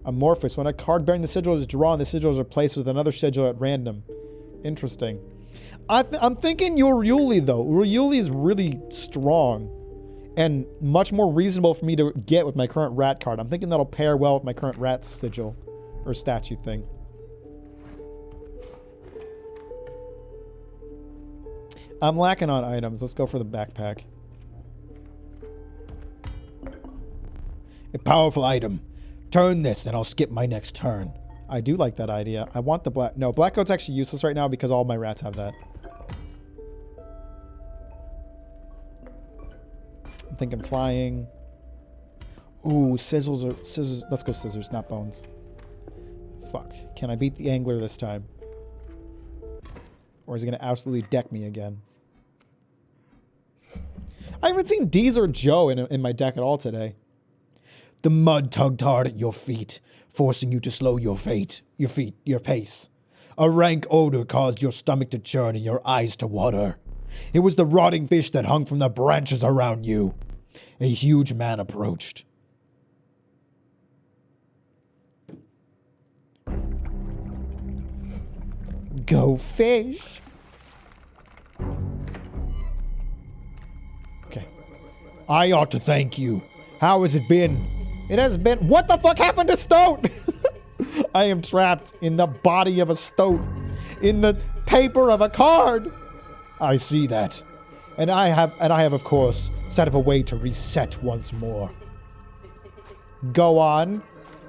Amorphous. When a card bearing the sigil is drawn, the sigil is replaced with another sigil at random. Interesting. I'm thinking Urayuli, though. Urayuli is really strong and much more reasonable for me to get with my current rat card. I'm thinking that'll pair well with my current rat sigil or statue thing. I'm lacking on items. Let's go for the backpack. A powerful item. Turn this and I'll skip my next turn. I do like that idea. I want the black... No, black coat's actually useless right now because all my rats have that. I'm thinking flying. Ooh, scissors. Let's go scissors, not bones. Fuck. Can I beat the angler this time? Or is he going to absolutely deck me again? I haven't seen Deez or Joe in my deck at all today. The mud tugged hard at your feet, forcing you to slow your pace. A rank odor caused your stomach to churn and your eyes to water. It was the rotting fish that hung from the branches around you. A huge man approached. Go fish. Okay. I ought to thank you. How has it been? It has been... What the fuck happened to Stoat? I am trapped in the body of a Stoat. In the paper of a card. I see that. And I have of course set up a way to reset once more. Go on.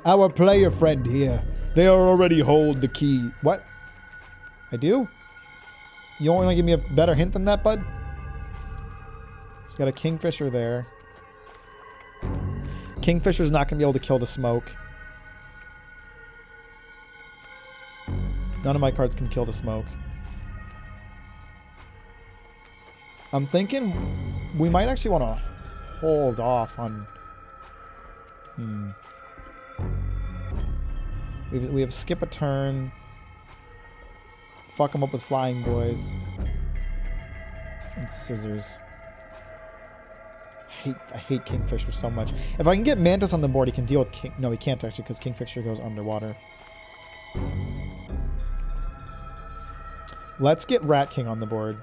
Our player friend here. They already hold the key. What? I do? You want to give me a better hint than that, bud? You got a Kingfisher there. Kingfisher's not going to be able to kill the smoke. None of my cards can kill the smoke. I'm thinking we might actually want to hold off on... We have skip a turn. Fuck him up with flying boys. And scissors. I hate Kingfisher so much. If I can get Mantis on the board, he can deal with King... No, he can't actually because Kingfisher goes underwater. Let's get Rat King on the board.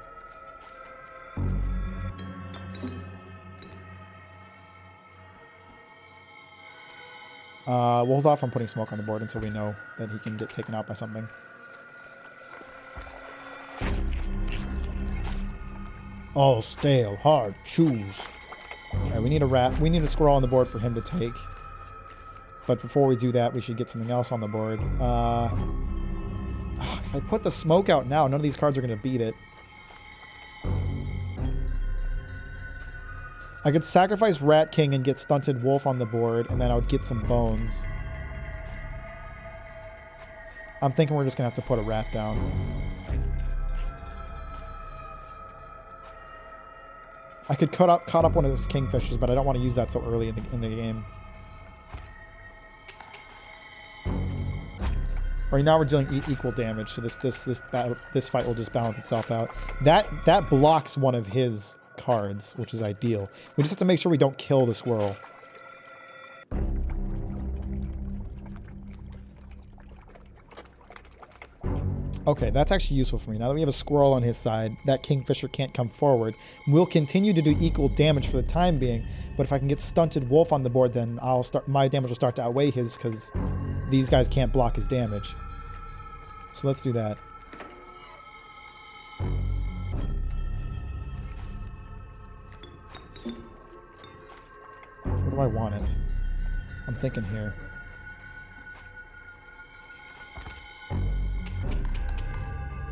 We'll hold off on putting smoke on the board until we know that he can get taken out by something. All stale, hard, choose. Alright, we need a rat. We need a squirrel on the board for him to take. But before we do that, we should get something else on the board. If I put the smoke out now, none of these cards are going to beat it. I could sacrifice Rat King and get Stunted Wolf on the board, and then I would get some bones. I'm thinking we're just going to have to put a rat down. I could cut up one of those Kingfishers, but I don't want to use that so early in the game. Right now we're dealing equal damage, so this fight will just balance itself out. That blocks one of his cards, which is ideal. We just have to make sure we don't kill the squirrel. Okay, that's actually useful for me. Now that we have a squirrel on his side, that Kingfisher can't come forward. We'll continue to do equal damage for the time being, but if I can get Stunted Wolf on the board, then my damage will start to outweigh his because these guys can't block his damage. So let's do that. Where do I want it? I'm thinking here.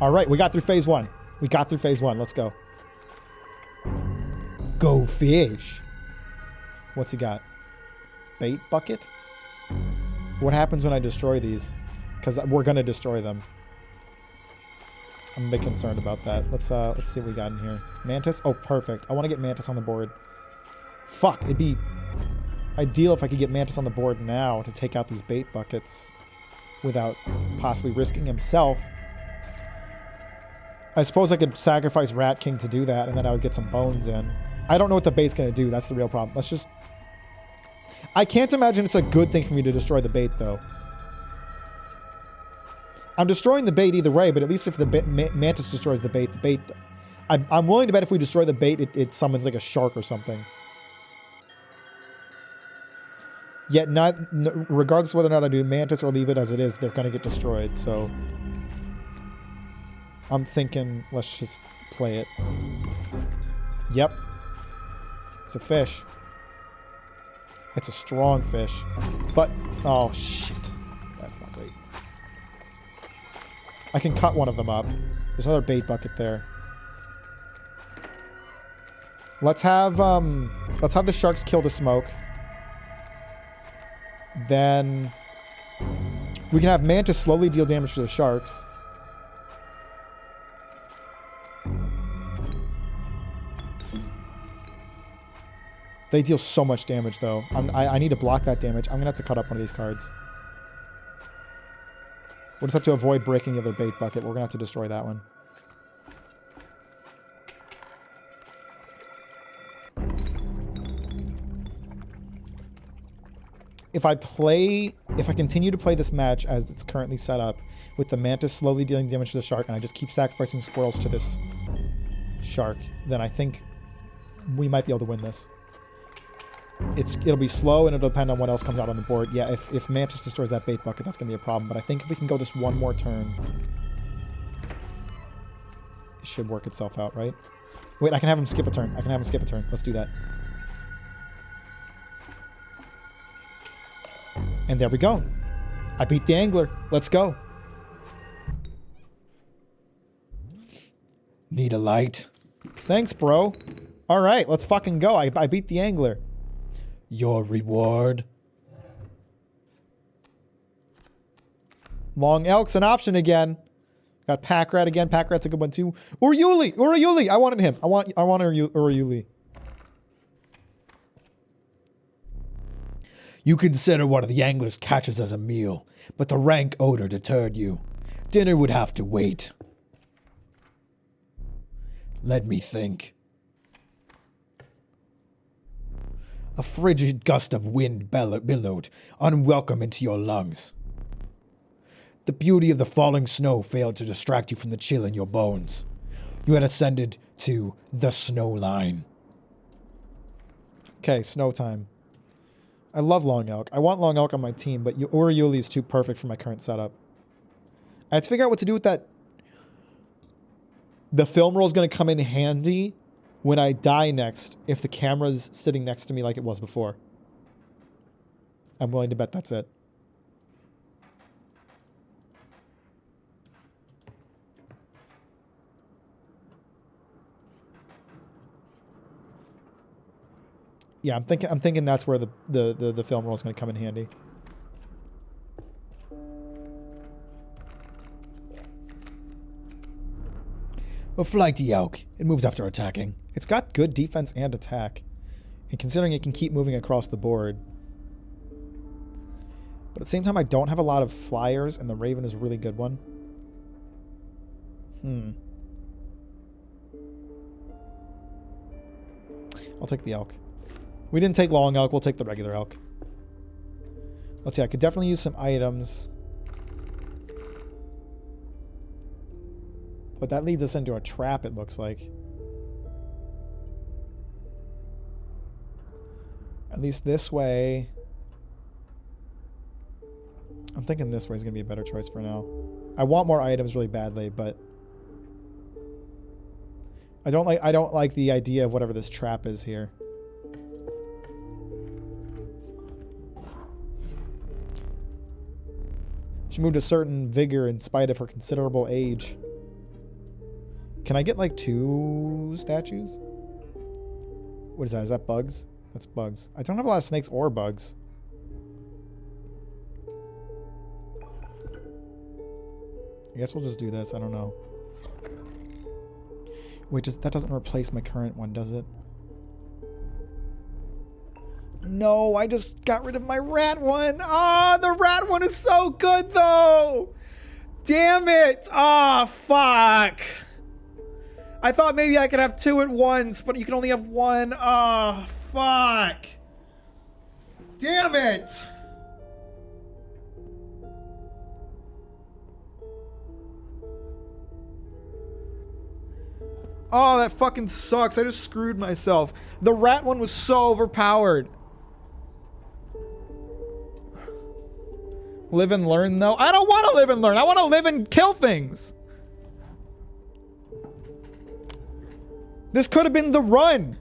All right, we got through phase one. Let's go. Go fish. What's he got? Bait bucket? What happens when I destroy these? Because we're going to destroy them. I'm a bit concerned about that. Let's see what we got in here. Mantis? Oh, perfect. I want to get Mantis on the board. Fuck, it'd be ideal if I could get Mantis on the board now to take out these bait buckets without possibly risking himself. I suppose I could sacrifice Rat King to do that, and then I would get some bones in. I don't know what the bait's going to do. That's the real problem. Let's just... I can't imagine it's a good thing for me to destroy the bait, though. I'm destroying the bait either way, but at least if the Mantis destroys the bait... I'm willing to bet if we destroy the bait, it summons like a shark or something. Yet, regardless of whether or not I do Mantis or leave it as it is, they're going to get destroyed, so... I'm thinking, let's just play it. Yep. It's a fish. It's a strong fish. But, oh shit. That's not great. I can cut one of them up. There's another bait bucket there. Let's have the sharks kill the smoke. Then we can have Mantis slowly deal damage to the sharks. They deal so much damage, though. I need to block that damage. I'm going to have to cut up one of these cards. We'll just have to avoid breaking the other bait bucket. We're going to have to destroy that one. If I continue to play this match as it's currently set up, with the Mantis slowly dealing damage to the shark, and I just keep sacrificing squirrels to this shark, then I think we might be able to win this. It'll be slow and it'll depend on what else comes out on the board. Yeah, if Mantis destroys that bait bucket, that's going to be a problem. But I think if we can go this one more turn, it should work itself out, right? Wait, I can have him skip a turn. Let's do that. And there we go. I beat the angler. Let's go. Need a light? Thanks, bro. All right, let's fucking go. I beat the angler. Your reward? Long Elk's an option again. Got Pack Rat again. Pack Rat's a good one too. Uriuli. I wanted him. I want Uriuli. You consider one of the angler's catches as a meal, but the rank odor deterred you. Dinner would have to wait. Let me think. A frigid gust of wind billowed, unwelcome into your lungs. The beauty of the falling snow failed to distract you from the chill in your bones. You had ascended to the snow line. Okay, snow time. I love Long Elk. I want Long Elk on my team, but Uriuli is too perfect for my current setup. I have to figure out what to do with that. The film roll is going to come in handy when I die next, if the camera's sitting next to me like it was before. I'm willing to bet that's it. Yeah, I'm thinking that's where the film roll is going to come in handy. A flighty elk. It moves after attacking. It's got good defense and attack. And considering it can keep moving across the board. But at the same time, I don't have a lot of flyers, and the Raven is a really good one. I'll take the elk. We didn't take Long Elk, we'll take the regular elk. Let's see, I could definitely use some items. But that leads us into a trap, it looks like. At least this way. I'm thinking this way is going to be a better choice for now. I want more items really badly, but I don't like the idea of whatever this trap is here. She moved a certain vigor in spite of her considerable age. Can I get like 2 statues? What is that? Is that bugs? That's bugs. I don't have a lot of snakes or bugs. I guess we'll just do this. I don't know. Wait, that doesn't replace my current one, does it? No, I just got rid of my rat one. Ah, the rat one is so good though. Damn it. Ah, fuck. I thought maybe I could have 2 at once, but you can only have 1. Ah, fuck. Damn it. Oh, that fucking sucks. I just screwed myself. The rat one was so overpowered. Live and learn, though? I don't want to live and learn. I want to live and kill things. This could have been the run.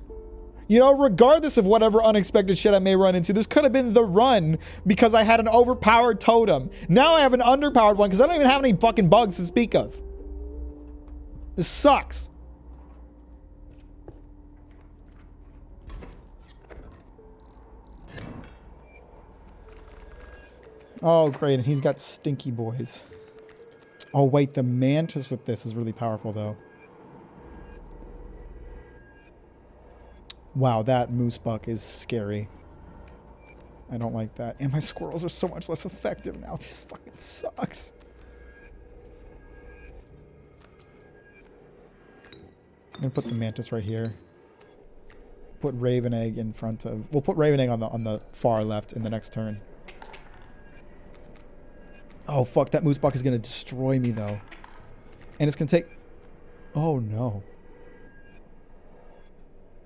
You know, regardless of whatever unexpected shit I may run into, this could have been the run because I had an overpowered totem. Now I have an underpowered one because I don't even have any fucking bugs to speak of. This sucks. Oh, great. And he's got stinky boys. Oh, wait. The mantis with this is really powerful, though. Wow, that moose buck is scary. I don't like that. And my squirrels are so much less effective now. This fucking sucks. I'm gonna put the mantis right here. Put Raven Egg in front of... We'll put Raven Egg on the far left in the next turn. Oh, fuck. That moose buck is gonna destroy me, though. And it's gonna take... Oh, no.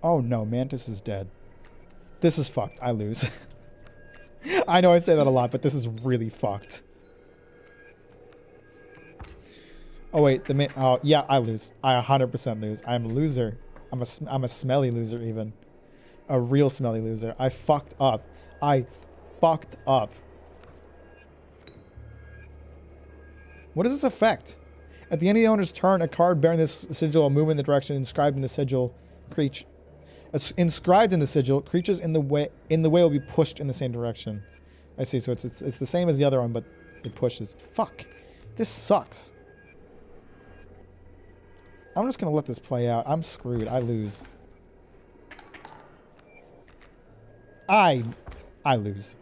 Oh no, Mantis is dead. This is fucked. I lose. I know I say that a lot, but this is really fucked. Oh wait, oh yeah, I lose. I 100% lose. I'm a loser. I'm a smelly loser even. A real smelly loser. I fucked up. I fucked up. What does this affect? At the end of the owner's turn, a card bearing this sigil will move in the direction inscribed in the sigil. Inscribed in the sigil, creatures in the way will be pushed in the same direction. I see. So it's the same as the other one, but it pushes. Fuck. This sucks. I'm just gonna let this play out. I'm screwed. I lose. I lose.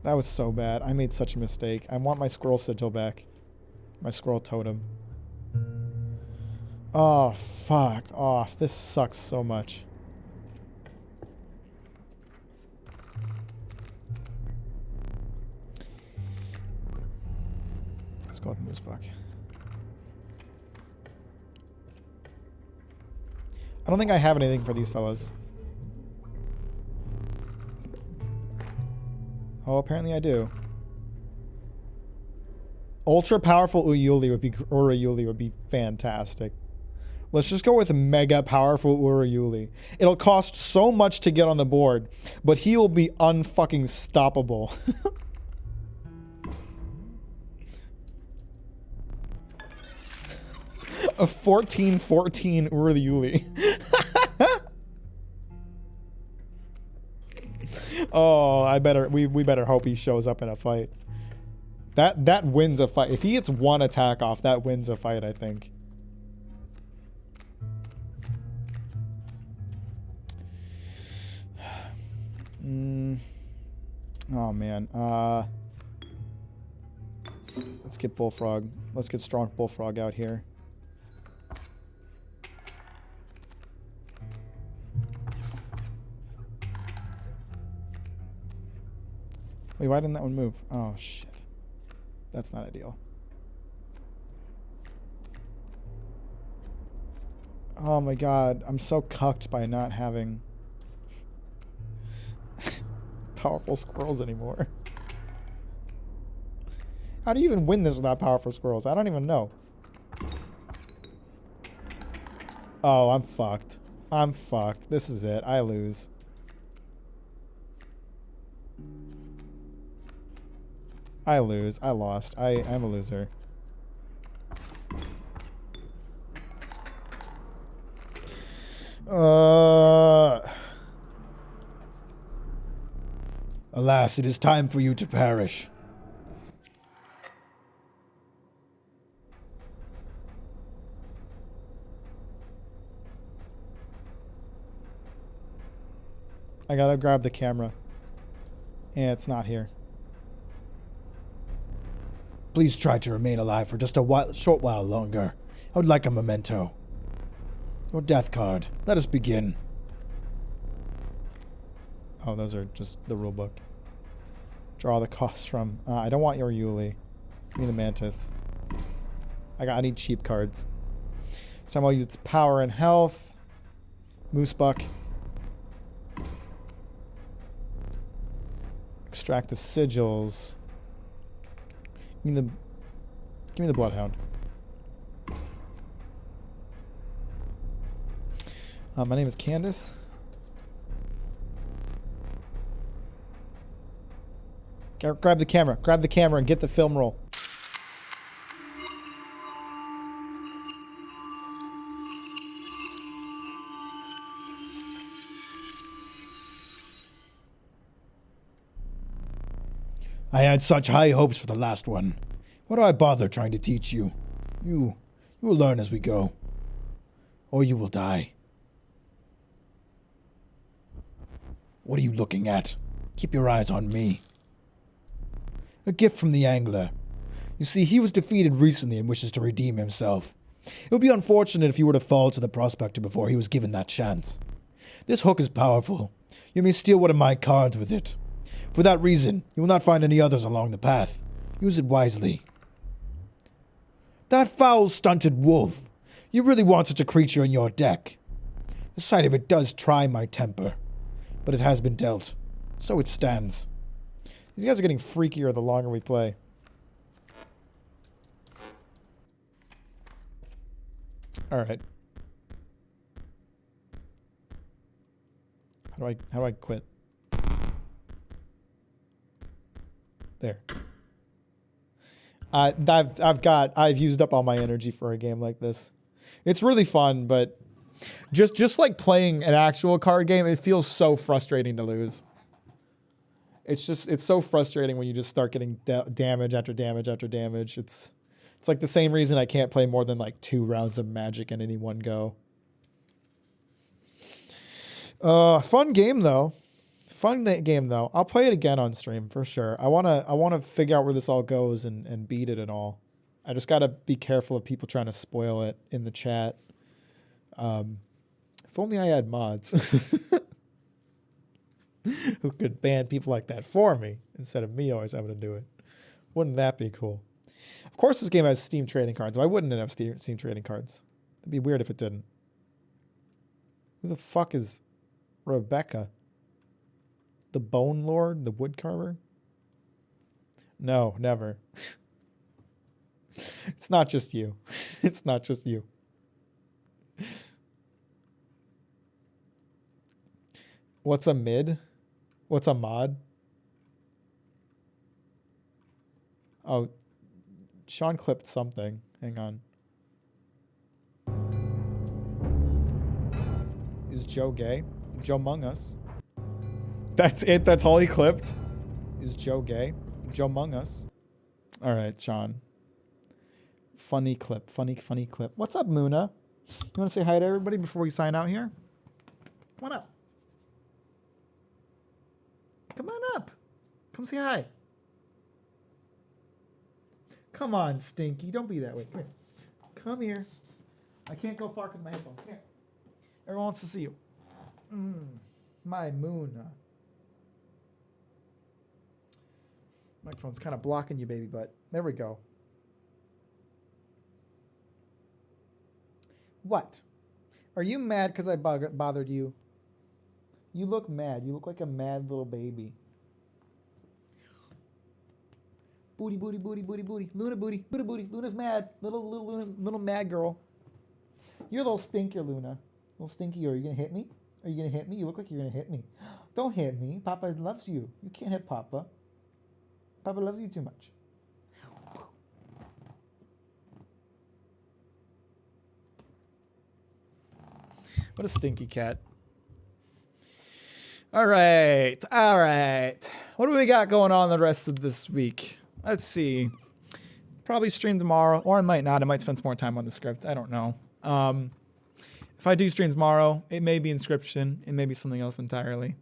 That was so bad. I made such a mistake. I want my squirrel sigil back. My squirrel totem. Oh, fuck off. This sucks so much. Let's go with the moose buck. I don't think I have anything for these fellas. Oh, apparently I do. Ultra powerful Urayuli would be fantastic. Let's just go with mega powerful Urayuli. It'll cost so much to get on the board, but he will be unfucking stoppable. A 14/14 Urayuli. Oh, we better hope he shows up in a fight. That wins a fight. If he gets one attack off, that wins a fight, I think. Oh man. Let's get Bullfrog. Let's get strong Bullfrog out here. Wait, why didn't that one move? Oh shit. That's not ideal. Oh my god, I'm so cucked by not having powerful squirrels anymore. How do you even win this without powerful squirrels? I don't even know. Oh, I'm fucked. I'm fucked. This is it. I lose. I lose. I lost. I'm a loser. Alas, it is time for you to perish. I gotta grab the camera. And it's not here. Please try to remain alive for just a short while longer. I would like a memento. Your death card. Let us begin. Oh, those are just the rulebook. Draw the cost from. I don't want your Yuli. Give me the Mantis. I need cheap cards. So I'm gonna use its power and health. Moose Buck. Extract the sigils. Give me the Bloodhound. My name is Candace. Grab the camera. Grab the camera and get the film roll. I had such high hopes for the last one. Why do I bother trying to teach you? You will learn as we go. Or you will die. What are you looking at? Keep your eyes on me. A gift from the angler. You see, he was defeated recently and wishes to redeem himself. It would be unfortunate if you were to fall to the prospector before he was given that chance. This hook is powerful. You may steal one of my cards with it. For that reason, you will not find any others along the path. Use it wisely. That foul, stunted wolf. You really want such a creature in your deck. The sight of it does try my temper. But it has been dealt. So it stands. These guys are getting freakier the longer we play. Alright. How do I quit? There. I've used up all my energy for a game like this. It's really fun, but just like playing an actual card game, it feels so frustrating to lose. It's so frustrating when you just start getting damage after damage after damage. It's like the same reason I can't play more than like 2 rounds of Magic in any one go. Fun game though. I'll play it again on stream for sure. I wanna figure out where this all goes and beat it and all. I just gotta be careful of people trying to spoil it in the chat. If only I had mods who could ban people like that for me instead of me always having to do it. Wouldn't that be cool? Of course this game has Steam trading cards. Why wouldn't it have Steam trading cards? It'd be weird if it didn't. Who the fuck is Rebecca? The Bone Lord? The Wood Carver? No, never. It's not just you. It's not just you. What's a mid? What's a mod? Oh, Sean clipped something. Hang on. Is Joe gay? Joe Among Us. That's it? That's all he clipped? Is Joe gay? Joe Among Us. All right, Sean. Funny clip. Funny clip. What's up, Muna? You want to say hi to everybody before we sign out here? Come on up. Come on up. Come say hi. Come on, Stinky. Don't be that way. Come here. Come here. I can't go far because of my headphones. Come here. Everyone wants to see you. My Muna. Microphone's kind of blocking you, baby butt. There we go. What? Are you mad because I bothered you? You look mad. You look like a mad little baby. Booty, booty, booty, booty, booty. Luna booty, booty, booty. Luna's mad. Little mad girl. You're a little stinker, Luna. Little stinky. Are you going to hit me? Are you going to hit me? You look like you're going to hit me. Don't hit me. Papa loves you. You can't hit Papa. Papa loves you too much. What a stinky cat. All right. What do we got going on the rest of this week? Let's see. Probably stream tomorrow, or I might not. I might spend some more time on the script. I don't know. If I do stream tomorrow, it may be Inscription. It may be something else entirely.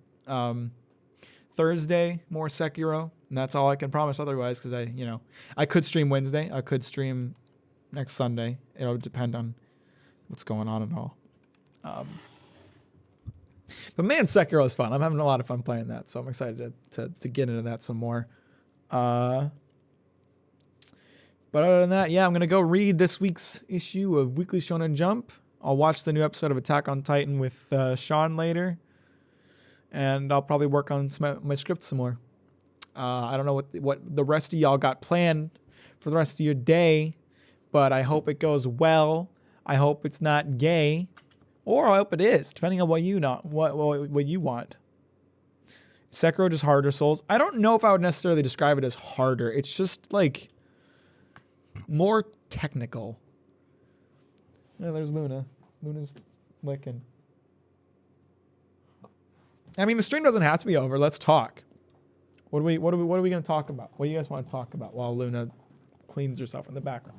Thursday, more Sekiro. And that's all I can promise otherwise, because I could stream Wednesday. I could stream next Sunday. It'll depend on what's going on and all. But man, Sekiro is fun. I'm having a lot of fun playing that, so I'm excited to get into that some more. But other than that, yeah, I'm going to go read this week's issue of Weekly Shonen Jump. I'll watch the new episode of Attack on Titan with Sean later. And I'll probably work on my script some more. I don't know what the rest of y'all got planned for the rest of your day, but I hope it goes well. I hope it's not gay, or I hope it is, depending on what you want. Sekiro just harder Souls. I don't know if I would necessarily describe it as harder. It's just like more technical. Yeah, there's Luna. Luna's licking. I mean, the stream doesn't have to be over. Let's talk. What are we going to talk about? What do you guys want to talk about while Luna cleans herself in the background?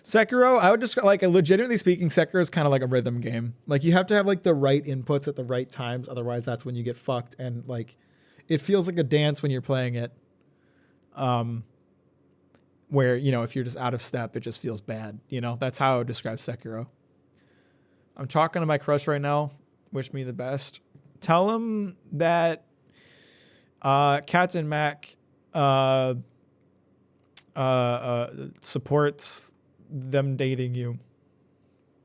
Sekiro, I would just like, legitimately speaking, Sekiro is kind of like a rhythm game. Like, you have to have like the right inputs at the right times, otherwise that's when you get fucked. And like, it feels like a dance when you're playing it. Where, you know, if you're just out of step, it just feels bad. You know, that's how I would describe Sekiro. I'm talking to my crush right now. Wish me the best. Tell him that Cats and Mac supports them dating you.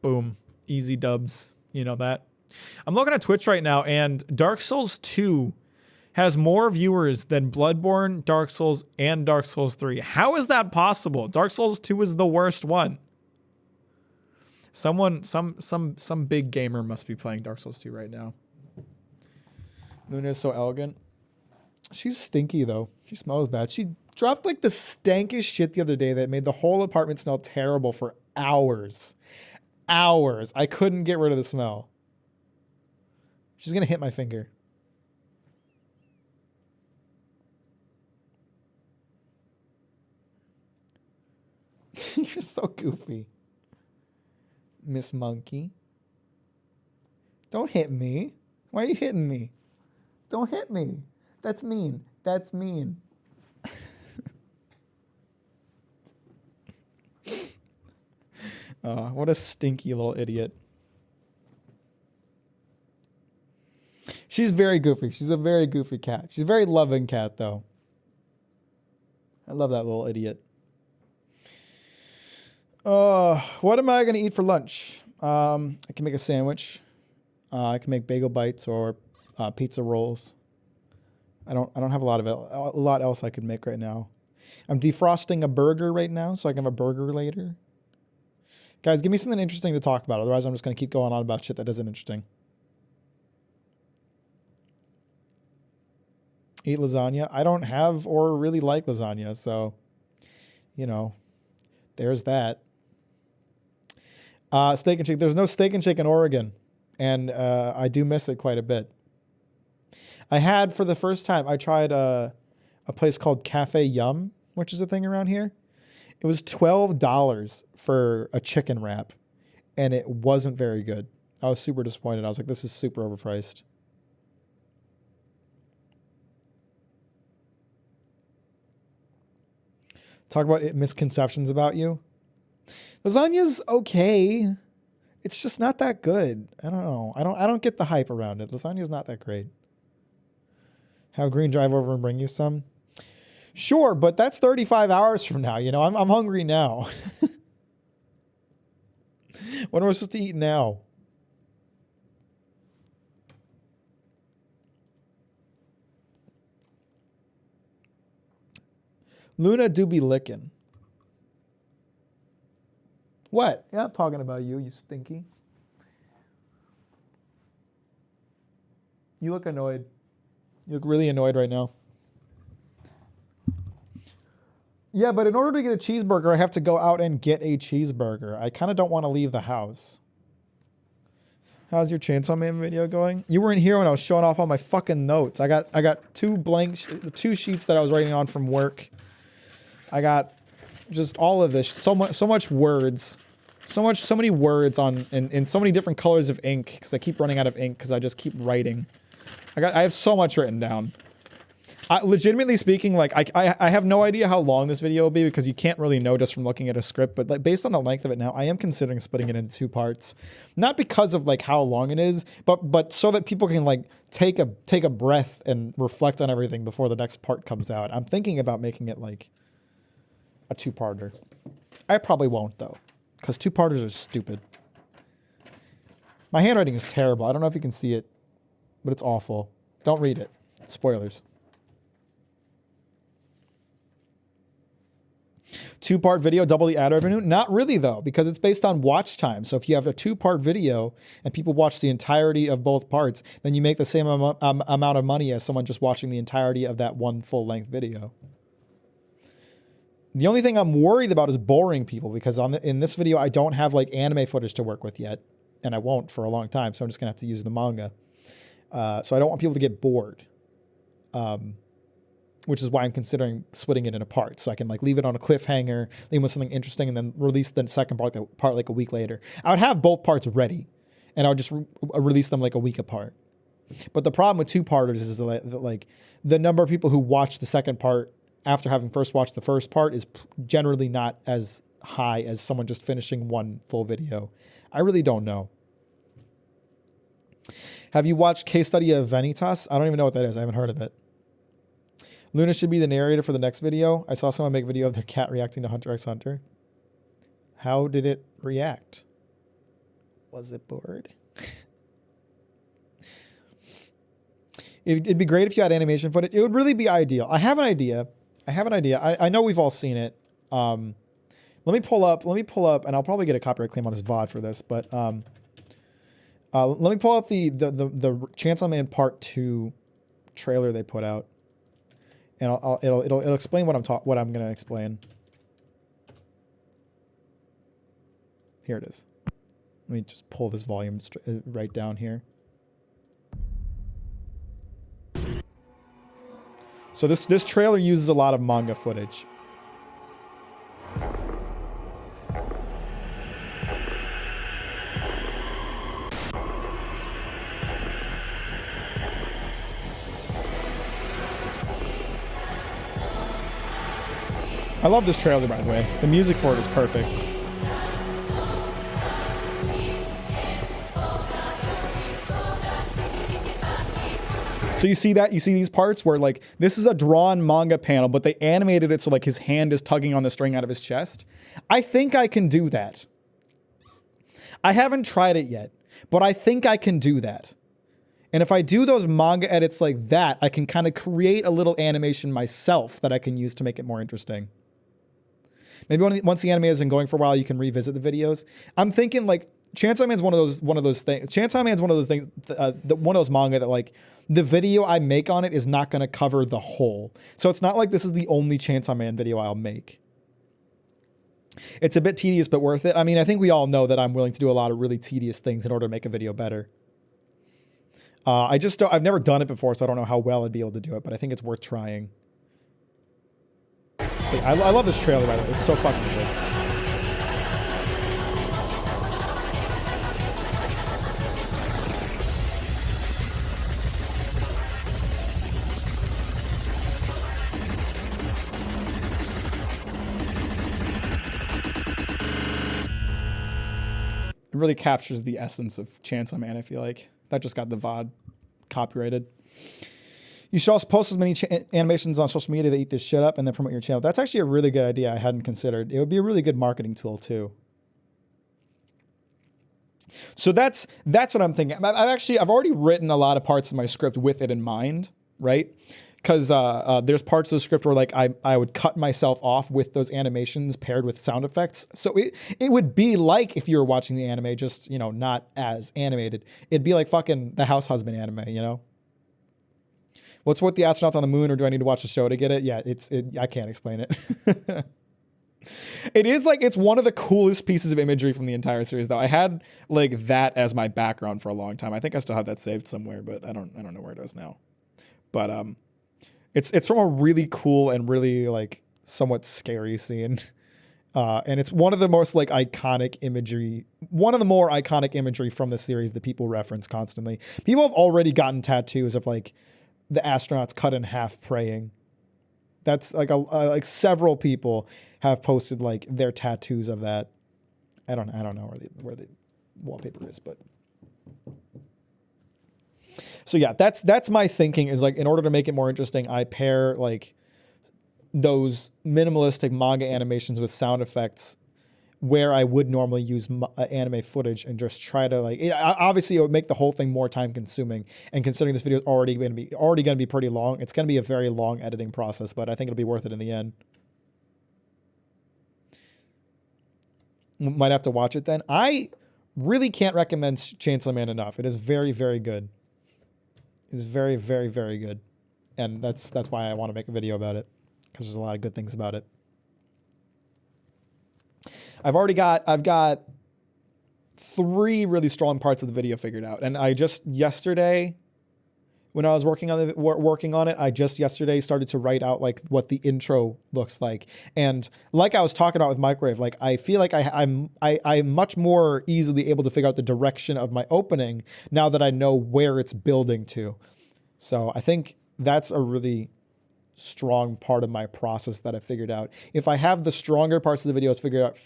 Boom. Easy dubs. You know that. I'm looking at Twitch right now, and Dark Souls 2 has more viewers than Bloodborne, Dark Souls, and Dark Souls 3. How is that possible? Dark Souls 2 is the worst one. Some big gamer must be playing Dark Souls 2 right now. Luna is so elegant. She's stinky though. She smells bad. She dropped like the stankiest shit the other day that made the whole apartment smell terrible for hours. Hours. I couldn't get rid of the smell. She's gonna hit my finger. You're so goofy. Miss Monkey. Don't hit me. Why are you hitting me? Don't hit me. That's mean. That's mean. What a stinky little idiot. She's very goofy. She's a very goofy cat. She's a very loving cat, though. I love that little idiot. What am I going to eat for lunch? I can make a sandwich. I can make bagel bites or pizza rolls. I don't have a lot else I could make right now. I'm defrosting a burger right now, so I can have a burger later. Guys, give me something interesting to talk about. Otherwise, I'm just going to keep going on about shit that isn't interesting. Eat lasagna. I don't have or really like lasagna, so, you know, there's that. Steak and Shake. There's no Steak and Shake in Oregon, and I do miss it quite a bit. I had, for the first time, I tried a place called Cafe Yum, which is a thing around here. It was $12 for a chicken wrap, and it wasn't very good. I was super disappointed. I was like, this is super overpriced. Talk about misconceptions about you. Lasagna's okay. It's just not that good. I don't know. I don't get the hype around it. Lasagna's not that great. Have Green drive over and bring you some? Sure, but that's 35 hours from now. You know, I'm hungry now. What am I supposed to eat now? Luna do be licking. What? Yeah, I'm talking about you, you stinky. You look annoyed. You look really annoyed right now. Yeah, but in order to get a cheeseburger, I have to go out and get a cheeseburger. I kind of don't want to leave the house. How's your Chainsaw Man video going? You weren't here when I was showing off all my fucking notes. I got two sheets that I was writing on from work. I got just all of this, so much words, so many words on in so many different colors of ink because I keep running out of ink because I just keep writing. I have so much written down. Legitimately speaking, like I have no idea how long this video will be because you can't really know just from looking at a script. But like based on the length of it now, I am considering splitting it into 2 parts, not because of like how long it is, but so that people can like take a breath and reflect on everything before the next part comes out. I'm thinking about making it like a 2-parter. I probably won't though, because 2-parters are stupid. My handwriting is terrible. I don't know if you can see it, but it's awful. Don't read it. Spoilers. 2-part video double the ad revenue? Not really though, because it's based on watch time. So if you have a 2-part video and people watch the entirety of both parts, then you make the same amount of money as someone just watching the entirety of that one full-length video. The only thing I'm worried about is boring people, because in this video I don't have like anime footage to work with yet, and I won't for a long time, so I'm just gonna have to use the manga. So I don't want people to get bored. Which is why I'm considering splitting it into parts. So I can like leave it on a cliffhanger, leave with something interesting, and then release the second part like a week later. I would have both parts ready, and I would just release them like a week apart. But the problem with 2-parters is that, like the number of people who watch the second part after having first watched the first part is generally not as high as someone just finishing one full video. I really don't know. Have you watched Case Study of Vanitas? I don't even know what that is. I haven't heard of it. Luna should be the narrator for the next video. I saw someone make a video of their cat reacting to Hunter x Hunter. How did it react? Was it bored? It'd be great if you had animation footage. It would really be ideal. I have an idea. I know we've all seen it. Let me pull up, and I'll probably get a copyright claim on this VOD for this, but let me pull up the Chainsaw Man Part 2 trailer they put out. And it'll explain what I'm going to explain. Here it is. Let me just pull this volume right down here. So this trailer uses a lot of manga footage. I love this trailer, by the way. The music for it is perfect. So you see that? You see these parts where like, this is a drawn manga panel, but they animated it so like his hand is tugging on the string out of his chest. I think I can do that. I haven't tried it yet, but I think I can do that. And if I do those manga edits like that, I can kind of create a little animation myself that I can use to make it more interesting. Maybe once the anime has been going for a while, you can revisit the videos. I'm thinking like Chainsaw Man's one of those things. Chainsaw Man's one of those things, one of those manga that like the video I make on it is not going to cover the whole. So it's not like this is the only Chainsaw Man video I'll make. It's a bit tedious, but worth it. I mean, I think we all know that I'm willing to do a lot of really tedious things in order to make a video better. I've never done it before, so I don't know how well I'd be able to do it, but I think it's worth trying. I love this trailer, by the way. It's so fucking good. It really captures the essence of Chainsaw Man, I feel like. That just got the VOD copyrighted. You should also post as many animations on social media that eat this shit up and then promote your channel. That's actually a really good idea I hadn't considered. It would be a really good marketing tool too. So that's what I'm thinking. I've already written a lot of parts of my script with it in mind, right? Because there's parts of the script where like I would cut myself off with those animations paired with sound effects. So it would be like if you were watching the anime, just, you know, not as animated. It'd be like fucking the House Husband anime, you know? What's with the astronauts on the moon, or do I need to watch the show to get it? Yeah, I can't explain it. It is like, it's one of the coolest pieces of imagery from the entire series, though. I had like that as my background for a long time. I think I still have that saved somewhere, but I don't know where it is now. But it's from a really cool and really like somewhat scary scene. And it's one of the most like iconic imagery, one of the more iconic imagery from the series that people reference constantly. People have already gotten tattoos of like the astronauts cut in half praying. That's like like several people have posted like their tattoos of that. I don't know where the wallpaper is, but so yeah, that's my thinking is like, in order to make it more interesting, I pair like those minimalistic manga animations with sound effects where I would normally use anime footage, and just try to like, obviously it would make the whole thing more time consuming, and considering this video is already going to be pretty long, it's going to be a very long editing process, but I think it'll be worth it in the end. might have to watch it then. I really can't recommend Chainsaw Man enough. It is very, very good. It is very, very, very good. And that's why I want to make a video about it, because there's a lot of good things about it. I've got 3 really strong parts of the video figured out. And I just yesterday, when I was working on it, I just yesterday started to write out like what the intro looks like. And like I was talking about with Microwave, like I feel like I'm much more easily able to figure out the direction of my opening now that I know where it's building to. So I think that's a really strong part of my process that I figured out. If I have the stronger parts of the videos figured out,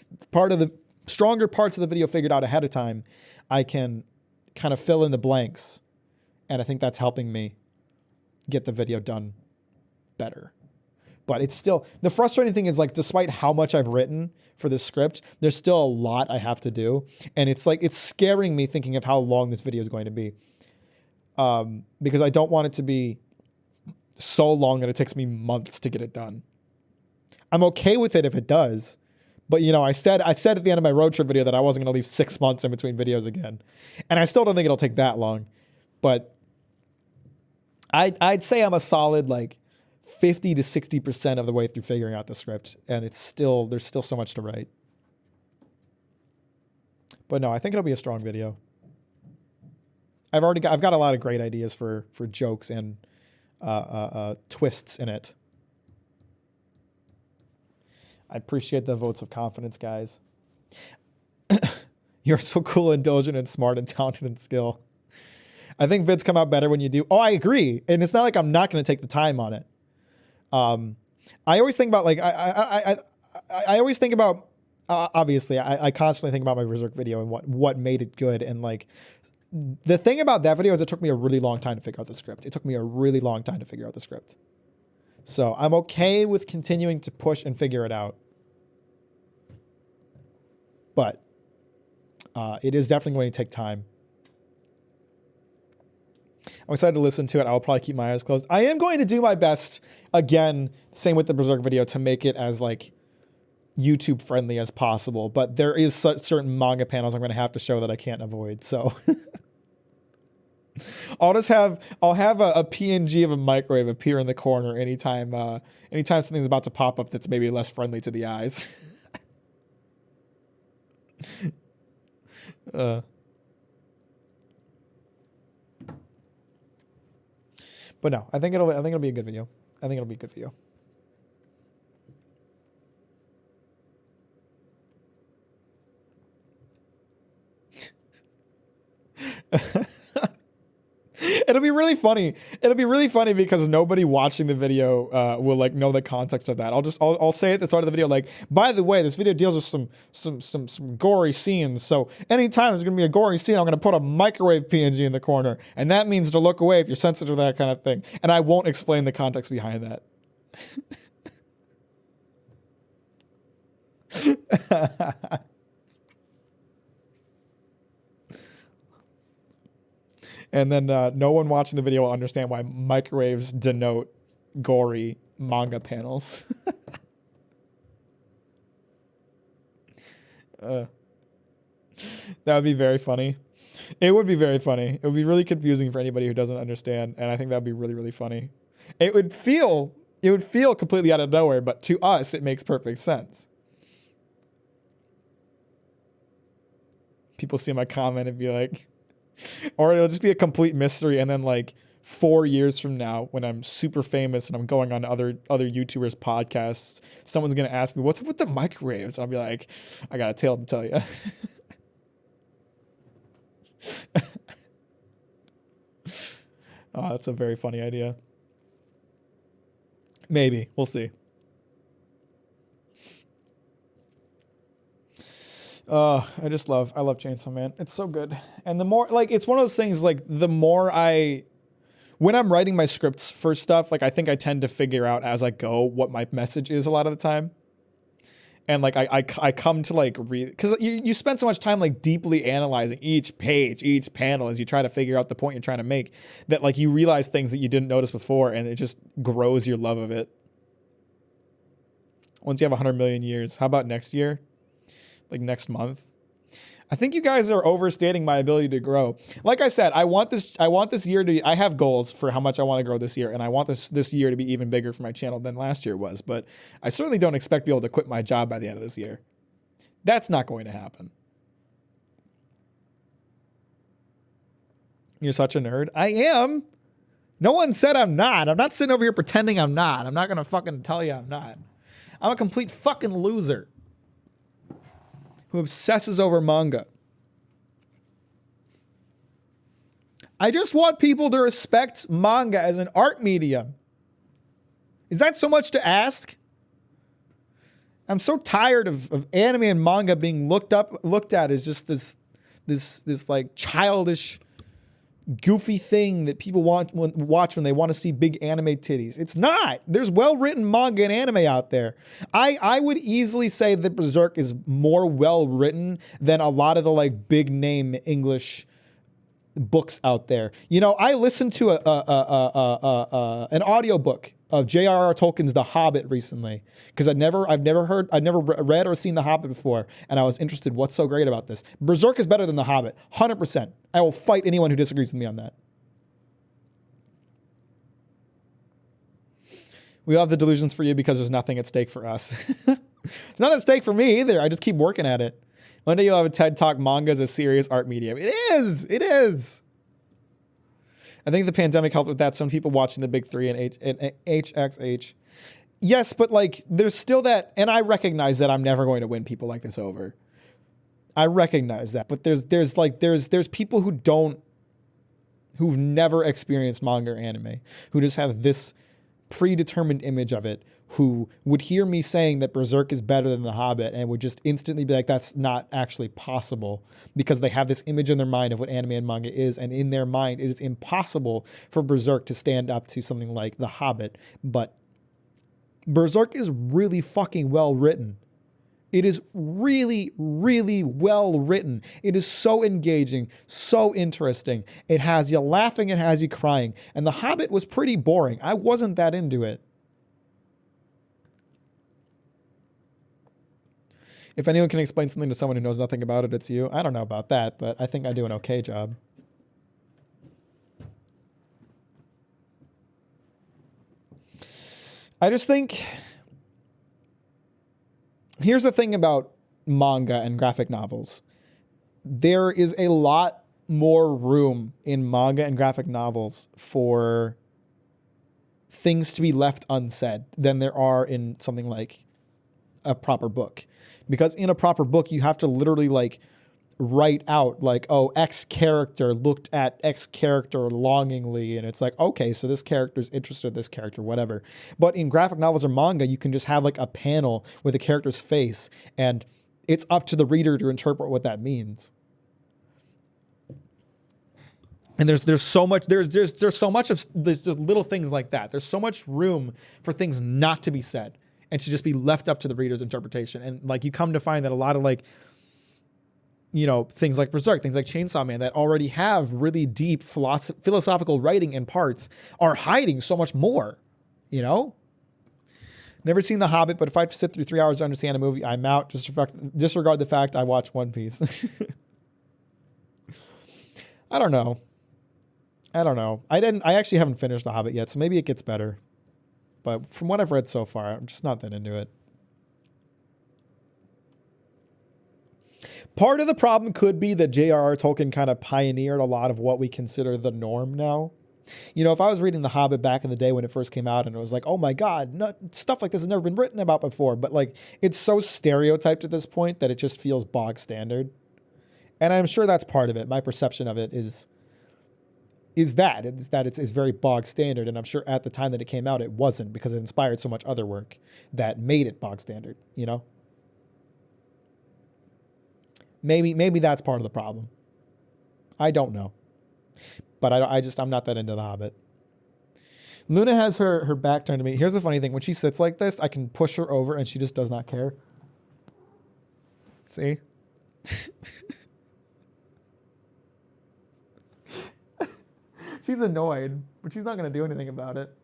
stronger parts of the video figured out ahead of time, I can kind of fill in the blanks. And I think that's helping me get the video done better. But it's still, the frustrating thing is like, despite how much I've written for this script, there's still a lot I have to do. And it's like, it's scaring me thinking of how long this video is going to be. Because I don't want it to be so long that it takes me months to get it done. I'm okay with it if it does. But, you know, I said at the end of my road trip video that I wasn't going to leave 6 months in between videos again. And I still don't think it'll take that long. But I'd say I'm a solid like 50 to 60% of the way through figuring out the script. And there's still so much to write. But no, I think it'll be a strong video. I've got a lot of great ideas for jokes and twists in it. I appreciate the votes of confidence, guys. You're so cool and diligent and smart and talented and skilled. I think vids come out better when you do. Oh, I agree. And it's not like I'm not going to take the time on it. I always think about like, I always think about, obviously I constantly think about my Berserk video and what made it good. And like, the thing about that video is it took me a really long time to figure out the script. It took me a really long time to figure out the script. So I'm okay with continuing to push and figure it out. But it is definitely going to take time. I'm excited to listen to it. I'll probably keep my eyes closed. I am going to do my best, again, same with the Berserk video, to make it as like YouTube friendly as possible. But there is certain manga panels I'm going to have to show that I can't avoid. So I'll have a PNG of a Microwave appear in the corner anytime something's about to pop up that's maybe less friendly to the eyes. But no, I think it'll be a good video. I think it'll be a good video. It'll be really funny. It'll be really funny because nobody watching the video will like know the context of that. I'll say at the start of the video, like, by the way, this video deals with some gory scenes. So anytime there's gonna be a gory scene, I'm gonna put a Microwave PNG in the corner, and that means to look away if you're sensitive to that kind of thing. And I won't explain the context behind that. And then no one watching the video will understand why microwaves denote gory manga panels. That would be very funny. It would be very funny. It would be really confusing for anybody who doesn't understand, and I think that would be really, really funny. It would feel completely out of nowhere, but to us, it makes perfect sense. People see my comment and be like, or it'll just be a complete mystery, and then like 4 years from now, when I'm super famous and I'm going on other YouTubers' podcasts, someone's gonna ask me, "What's up with the microwaves?" And I'll be like, "I got a tale to tell you." Oh, that's a very funny idea. Maybe. We'll see. I love Chainsaw Man. It's so good. And the more, like, it's one of those things, like, the more when I'm writing my scripts for stuff, like, I think I tend to figure out as I go what my message is a lot of the time. And, like, I come to, like, read, because you spend so much time, like, deeply analyzing each page, each panel, as you try to figure out the point you're trying to make, that, like, you realize things that you didn't notice before, and it just grows your love of it. Once you have 100 million years, how about next year? like next month. I think you guys are overstating my ability to grow. Like I said, I want this year to, I have goals for how much I want to grow this year, and I want this year to be even bigger for my channel than last year was, but I certainly don't expect to be able to quit my job by the end of this year. That's not going to happen. You're such a nerd. I am. No one said I'm not. I'm not sitting over here pretending I'm not. I'm not going to fucking tell you I'm not. I'm a complete fucking loser who obsesses over manga. I just want people to respect manga as an art medium. Is that so much to ask? I'm so tired of anime and manga being looked at as just this like childish, goofy thing that people watch when they want to see big anime titties. It's not. There's well-written manga and anime out there. I would easily say that Berserk is more well-written than a lot of the like big name English books out there. You know, I listened to an audiobook of J.R.R. Tolkien's The Hobbit recently because I've never read or seen The Hobbit before, and I was interested. What's so great about this? Berserk is better than The Hobbit, 100%. I will fight anyone who disagrees with me on that. We all have the delusions for you because there's nothing at stake for us. There's nothing at stake for me either. I just keep working at it. One day you'll have a TED Talk. Manga is a serious art medium. It is. It is. I think the pandemic helped with that. Some people watching the big three and HXH. Yes, but like there's still that, and I recognize that I'm never going to win people like this over. I recognize that, but there's people who've never experienced manga or anime, who just have this predetermined image of it, who would hear me saying that Berserk is better than The Hobbit and would just instantly be like, that's not actually possible, because they have this image in their mind of what anime and manga is, and in their mind it is impossible for Berserk to stand up to something like The Hobbit. But Berserk is really fucking well written. It is really, really well written. It is so engaging, so interesting. It has you laughing, it has you crying. And The Hobbit was pretty boring. I wasn't that into it. If anyone can explain something to someone who knows nothing about it, it's you. I don't know about that, but I think I do an okay job. I just think, here's the thing about manga and graphic novels. There is a lot more room in manga and graphic novels for things to be left unsaid than there are in something like a proper book. Because in a proper book, you have to literally like write out like, oh, X character looked at X character longingly. And it's like, okay, so this character's interested in this character, whatever. But in graphic novels or manga, you can just have like a panel with a character's face, and it's up to the reader to interpret what that means. And there's so much, there's so much of there's just little things like that. There's so much room for things not to be said and to just be left up to the reader's interpretation. And like you come to find that a lot of like, you know, things like Berserk, things like Chainsaw Man that already have really deep philosophical writing in parts are hiding so much more, you know? Never seen The Hobbit, but if I have to sit through 3 hours to understand a movie, I'm out. Disregard the fact I watch One Piece. I don't know. I actually haven't finished The Hobbit yet, so maybe it gets better. But from what I've read so far, I'm just not that into it. Part of the problem could be that J.R.R. Tolkien kind of pioneered a lot of what we consider the norm now. You know, if I was reading The Hobbit back in the day when it first came out and it was like, oh my God, stuff like this has never been written about before. But like, it's so stereotyped at this point that it just feels bog standard. And I'm sure that's part of it. My perception of it is that it's very bog standard. And I'm sure at the time that it came out, it wasn't, because it inspired so much other work that made it bog standard, you know? Maybe that's part of the problem. I don't know. But I'm not that into The Hobbit. Luna has her back turned to me. Here's the funny thing. When she sits like this, I can push her over and she just does not care. See? She's annoyed, but she's not going to do anything about it.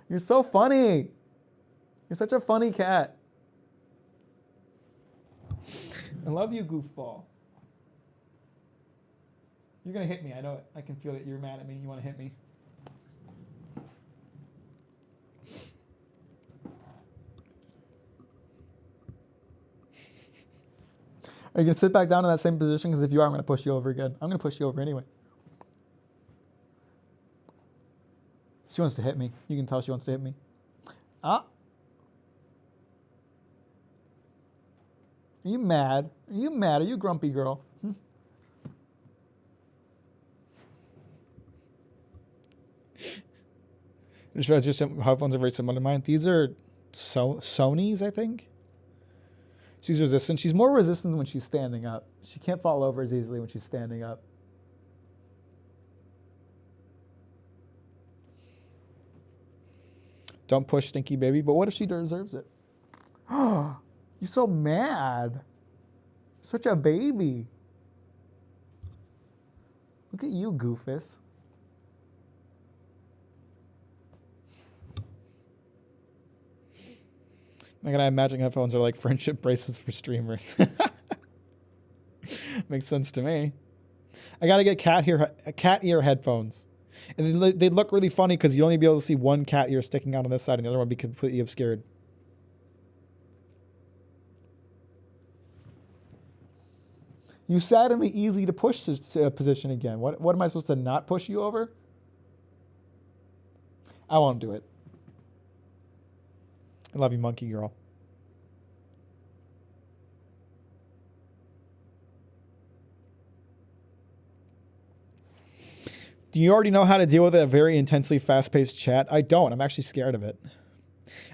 You're so funny. You're such a funny cat. I love you, goofball. You're gonna hit me. I know it. I can feel that you're mad at me. You want to hit me. Are you gonna sit back down in that same position? Because if you are, I'm gonna push you over again. I'm gonna push you over anyway. She wants to hit me. You can tell she wants to hit me. Ah. Are you mad? Are you mad? Are you grumpy girl? I just realized your headphones are very similar to mine. These are Sony's, I think. She's resistant. She's more resistant when she's standing up. She can't fall over as easily when she's standing up. Don't push Stinky Baby, but what if she deserves it? Oh, you're so mad. Such a baby. Look at you, Goofus. I gotta imagine headphones are like friendship bracelets for streamers. Makes sense to me. I gotta get cat ear headphones. And they look really funny because you'd only be able to see one cat ear sticking out on this side and the other one be completely obscured. You sat in the easy to push position again. What am I supposed to not push you over? I won't do it. I love you, monkey girl. Do you already know how to deal with a very intensely fast-paced chat? I don't. I'm actually scared of it.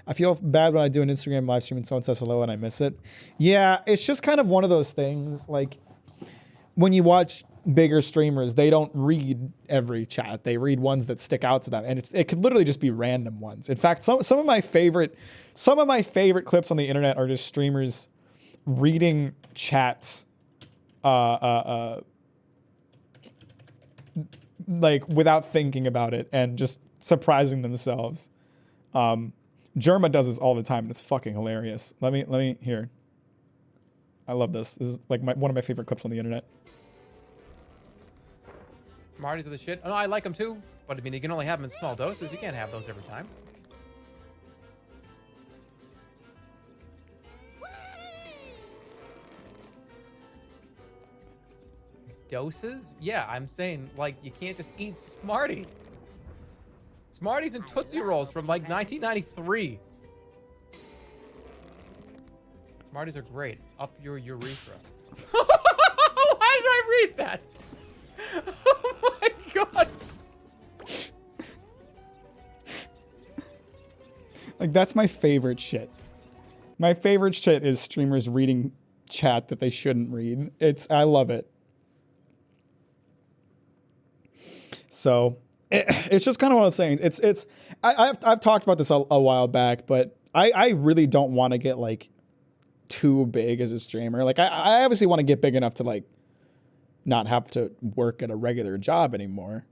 I feel bad when I do an Instagram live stream and someone says hello and I miss it. Yeah, it's just kind of one of those things. Like, when you watch bigger streamers, they don't read every chat. They read ones that stick out to them, and it could literally just be random ones. In fact, some of my favorite clips on the internet are just streamers reading chats, like without thinking about it and just surprising themselves. Germa does this all the time, and it's fucking hilarious. Let me here. I love this. This is like one of my favorite clips on the internet. Smarties are the shit. Oh, no, I like them too. But I mean, you can only have them in small doses. You can't have those every time. Doses? Yeah, I'm saying, like, you can't just eat Smarties. Smarties and Tootsie Rolls from, like, 1993. Smarties are great. Up your urethra. Why did I read that? Oh my god. Like, that's my favorite shit. My favorite shit is streamers reading chat that they shouldn't read. I love it. So it's just kind of what I was saying. I've talked about this a while back, but I really don't want to get like too big as a streamer. Like I obviously want to get big enough to like not have to work at a regular job anymore.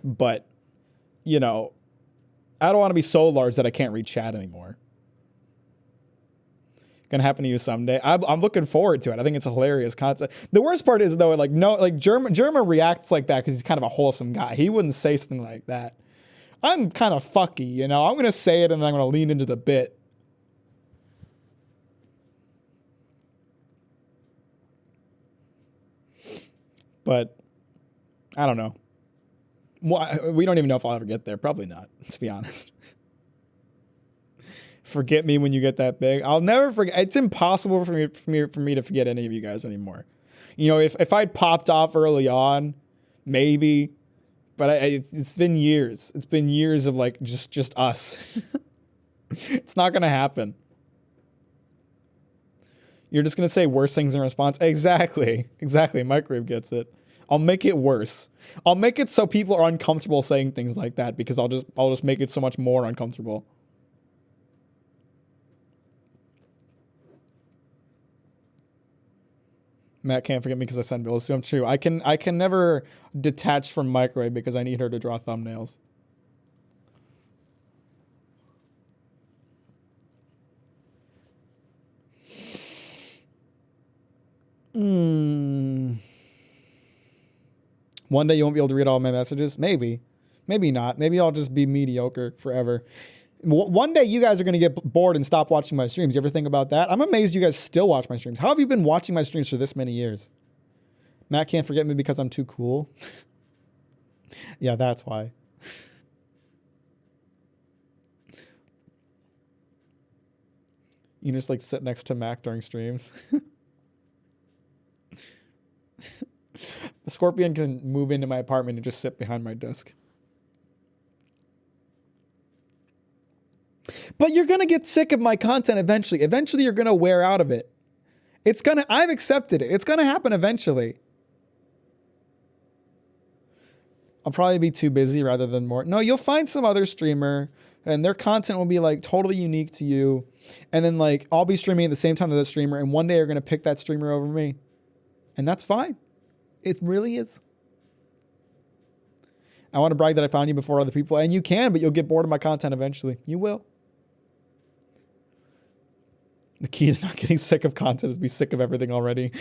But you know, I don't want to be so large that I can't read chat anymore. Gonna happen to you someday. I'm looking forward to it. I think it's a hilarious concept. The worst part is though, like Germa reacts like that because he's kind of a wholesome guy. He wouldn't say something like that. I'm kind of fucky, you know. I'm gonna say it and then I'm gonna lean into the bit. But I don't know. We don't even know if I'll ever get there. Probably not, to be honest. Forget me when you get that big. I'll never forget. It's impossible for me to forget any of you guys anymore. You know, if I'd popped off early on, maybe. But it's been years. It's been years of like just us. It's not gonna happen. You're just gonna say worse things in response. Exactly. Microwave gets it. I'll make it worse. I'll make it so people are uncomfortable saying things like that because I'll just make it so much more uncomfortable. Matt can't forget me because I send bills to him. True. I can never detach from Microwave because I need her to draw thumbnails. One day you won't be able to read all my messages. Maybe. Maybe not. Maybe I'll just be mediocre forever. One day you guys are going to get bored and stop watching my streams. You ever think about that? I'm amazed you guys still watch my streams. How have you been watching my streams for this many years? Matt can't forget me because I'm too cool. Yeah, that's why. You just like sit next to Mac during streams. The Scorpion can move into my apartment and just sit behind my desk. But you're going to get sick of my content eventually. Eventually you're going to wear out of it. I've accepted it. It's going to happen eventually. I'll probably be too busy rather than more. No, you'll find some other streamer and their content will be like totally unique to you. And then like I'll be streaming at the same time as that streamer and one day you're going to pick that streamer over me. And that's fine. It really is. I want to brag that I found you before other people, and you can, but you'll get bored of my content eventually. You will. The key to not getting sick of content is be sick of everything already.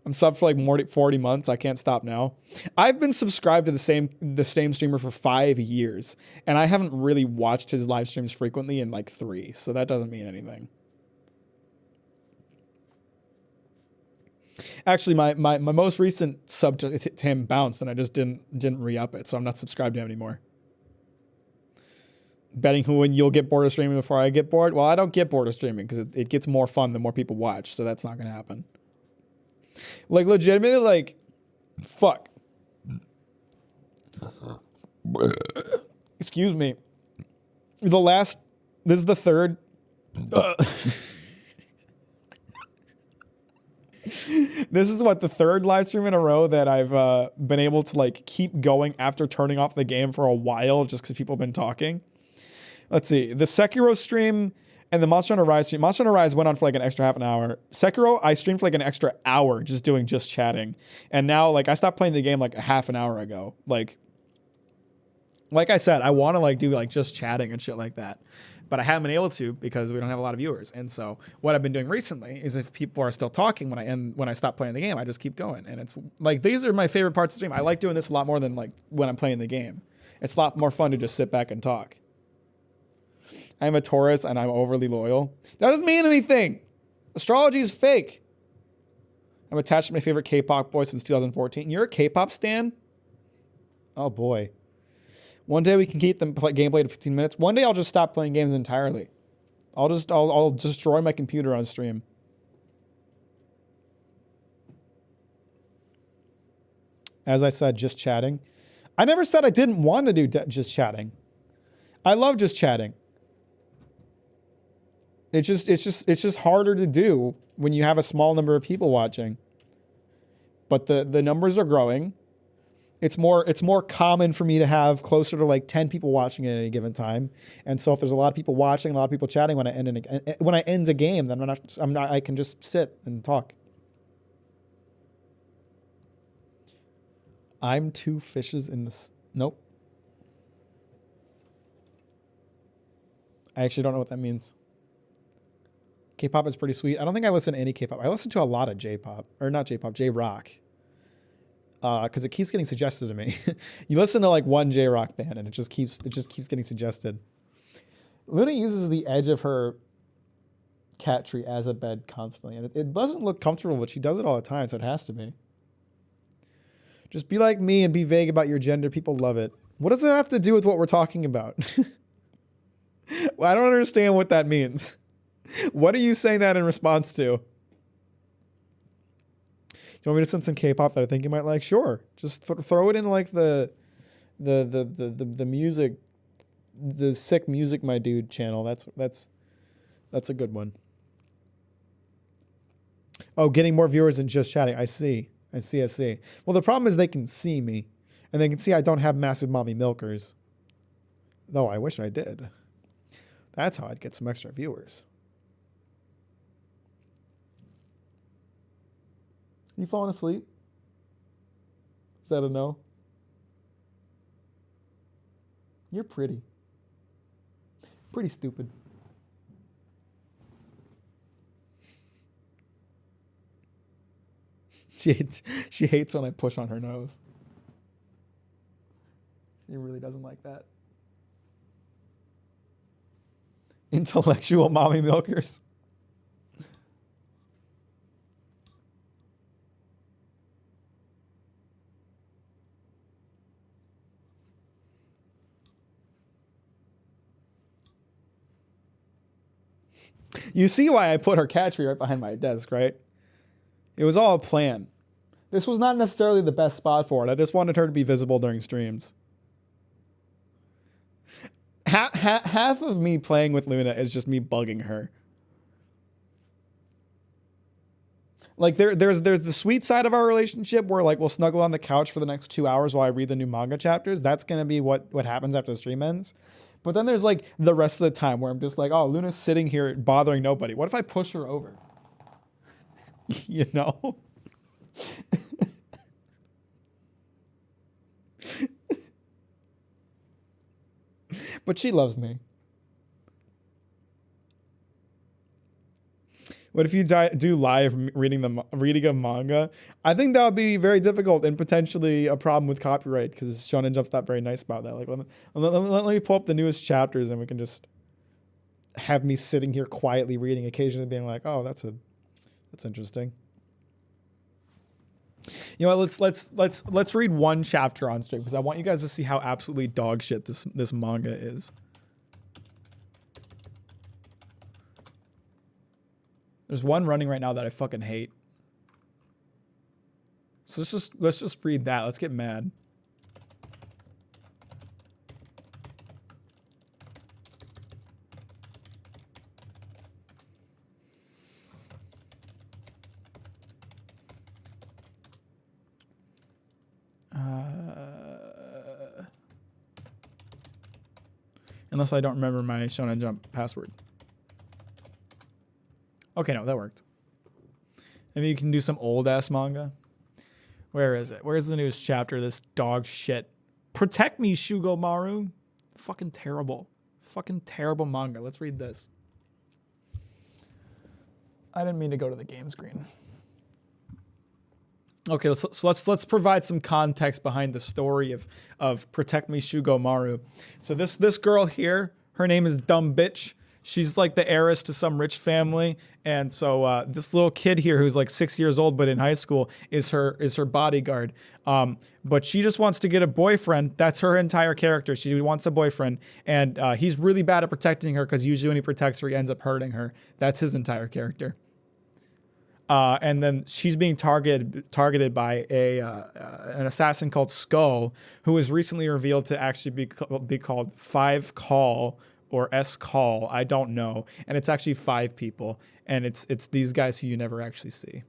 I'm subbed for like more than 40 months. I can't stop now. I've been subscribed to the same streamer for 5 years, and I haven't really watched his live streams frequently in like 3, so that doesn't mean anything. Actually, my most recent sub to him bounced, and I just didn't re-up it, so I'm not subscribed to him anymore. Betting when you'll get bored of streaming before I get bored? Well, I don't get bored of streaming because it gets more fun the more people watch, so that's not going to happen. Like, legitimately, like, fuck. Excuse me. This is the third... This is what, the third live stream in a row that I've been able to like keep going after turning off the game for a while just because people have been talking. Let's see. The Sekiro stream and the Monster Hunter Rise stream. Monster Hunter Rise went on for like an extra half an hour. Sekiro, I streamed for like an extra hour just chatting. And now like I stopped playing the game like a half an hour ago. Like I said, I want to like do like just chatting and shit like that. But I haven't been able to because we don't have a lot of viewers. And so what I've been doing recently is if people are still talking when I stop playing the game, I just keep going. And it's like, these are my favorite parts of the stream. I like doing this a lot more than like when I'm playing the game. It's a lot more fun to just sit back and talk. I'm a Taurus and I'm overly loyal. That doesn't mean anything. Astrology is fake. I'm attached to my favorite K-pop boy since 2014. You're a K-pop stan? Oh boy. One day we can keep them gameplay to 15 minutes. One day I'll just stop playing games entirely. I'll destroy my computer on stream. As I said, just chatting. I never said I didn't want to do just chatting. I love just chatting. It's just harder to do when you have a small number of people watching. But the numbers are growing. It's more common for me to have closer to like 10 people watching at any given time. And so if there's a lot of people watching, a lot of people chatting when I end a game, then I can just sit and talk. I'm 2 fishes in this. Nope. I actually don't know what that means. K-pop is pretty sweet. I don't think I listen to any K-pop. I listen to a lot of J-pop, or not J-pop, J-rock. Because it keeps getting suggested to me. You listen to like one J-rock band and it just keeps getting suggested. Luna uses the edge of her cat tree as a bed constantly, and it doesn't look comfortable, but she does it all the time, so it has to be. Just be like me and be vague about your gender. People love it. What does it have to do with what we're talking about? Well, I don't understand what that means. What are you saying that in response to? Do you want me to send some K-pop that I think you might like? Sure. Just throw it in like the music, the sick music, my dude channel. That's a good one. Oh, getting more viewers than just chatting. I see. Well, the problem is they can see me, and they can see I don't have massive mommy milkers. Though I wish I did. That's how I'd get some extra viewers. You falling asleep? Is that a no? You're pretty. Pretty stupid. she hates when I push on her nose. She really doesn't like that. Intellectual mommy milkers. You see why I put her cat tree right behind my desk, right? It was all a plan. This was not necessarily the best spot for it. I just wanted her to be visible during streams. Half of me playing with Luna is just me bugging her. Like there's the sweet side of our relationship where like we'll snuggle on the couch for the next 2 hours while I read the new manga chapters. That's gonna be what happens after the stream ends. But then there's like the rest of the time where I'm just like, oh, Luna's sitting here bothering nobody. What if I push her over? You know? But she loves me. What if you do live reading a manga? I think that would be very difficult and potentially a problem with copyright because Shonen Jump's not very nice about that. Like, let me pull up the newest chapters and we can just have me sitting here quietly reading, occasionally being like, "Oh, that's interesting." You know what? Let's read one chapter on stream because I want you guys to see how absolutely dog shit this manga is. There's one running right now that I fucking hate. So let's just read that. Let's get mad. Unless I don't remember my Shonen Jump password. Okay, no, that worked. Maybe you can do some old ass manga. Where is it? Where's the newest chapter? This dog shit. Protect Me, Shugomaru. Fucking terrible. Fucking terrible manga. Let's read this. I didn't mean to go to the game screen. Okay, let's provide some context behind the story of Protect Me, Shugomaru. So this girl here, her name is Dumb Bitch. She's like the heiress to some rich family, and so this little kid here who's like 6 years old but in high school is her bodyguard. But she just wants to get a boyfriend. That's her entire character. She wants a boyfriend, and he's really bad at protecting her because usually when he protects her, he ends up hurting her. That's his entire character. And then she's being targeted by an assassin called Skull, who was recently revealed to actually be called Five Call. Or S-Call, I don't know. And it's actually 5 people. And it's these guys who you never actually see.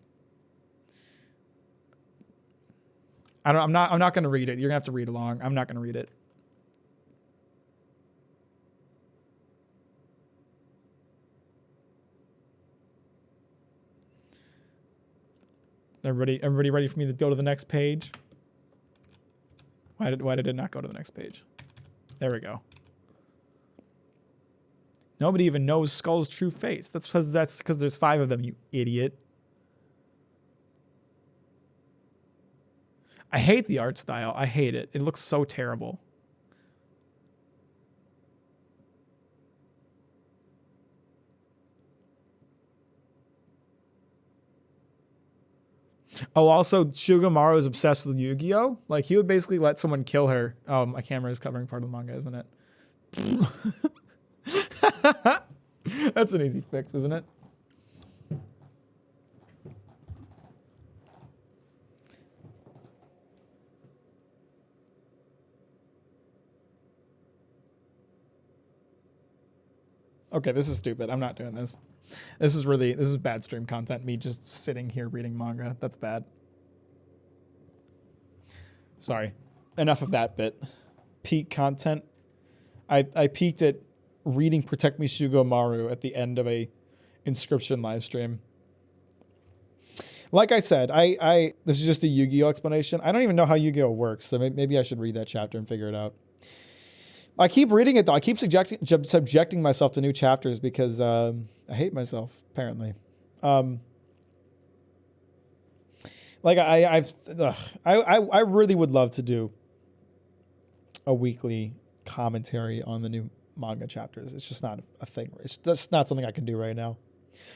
I'm not gonna read it. You're gonna have to read along. I'm not gonna read it. Everybody ready for me to go to the next page? Why did it not go to the next page? There we go. Nobody even knows Skull's true face. That's because there's 5 of them, you idiot. I hate the art style. I hate it. It looks so terrible. Oh, also, Shugomaru is obsessed with Yu-Gi-Oh! Like, he would basically let someone kill her. Oh, my camera is covering part of the manga, isn't it? That's an easy fix, isn't it? Okay, this is stupid. I'm not doing this. This is bad stream content. Me just sitting here reading manga. That's bad. Sorry. Enough of that bit. Peak content. I peaked at reading Protect Me, Shugomaru at the end of a Inscription live stream. Like I said, this is just a Yu-Gi-Oh explanation. I don't even know how Yu-Gi-Oh works, so maybe I should read that chapter and figure it out. I keep reading it though. I keep subjecting myself to new chapters because I hate myself, apparently. Like Like I really would love to do a weekly commentary on the new manga chapters. It's just not a thing. It's just not something I can do right now.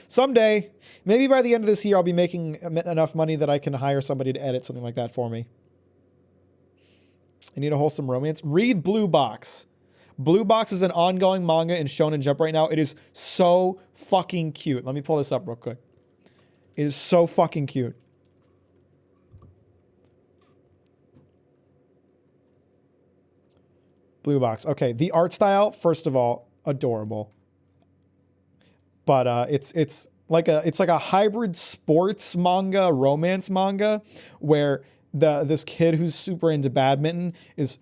Someday, maybe by the end of this year, I'll be making enough money that I can hire somebody to edit something like that for me. I need a wholesome romance. Read Blue Box. Blue Box is an ongoing manga in Shonen Jump right now. It is so fucking cute. Let me pull this up real quick. It is so fucking cute. Blue Box. Okay, the art style, first of all, adorable. But it's like a hybrid sports manga, romance manga, where this kid who's super into badminton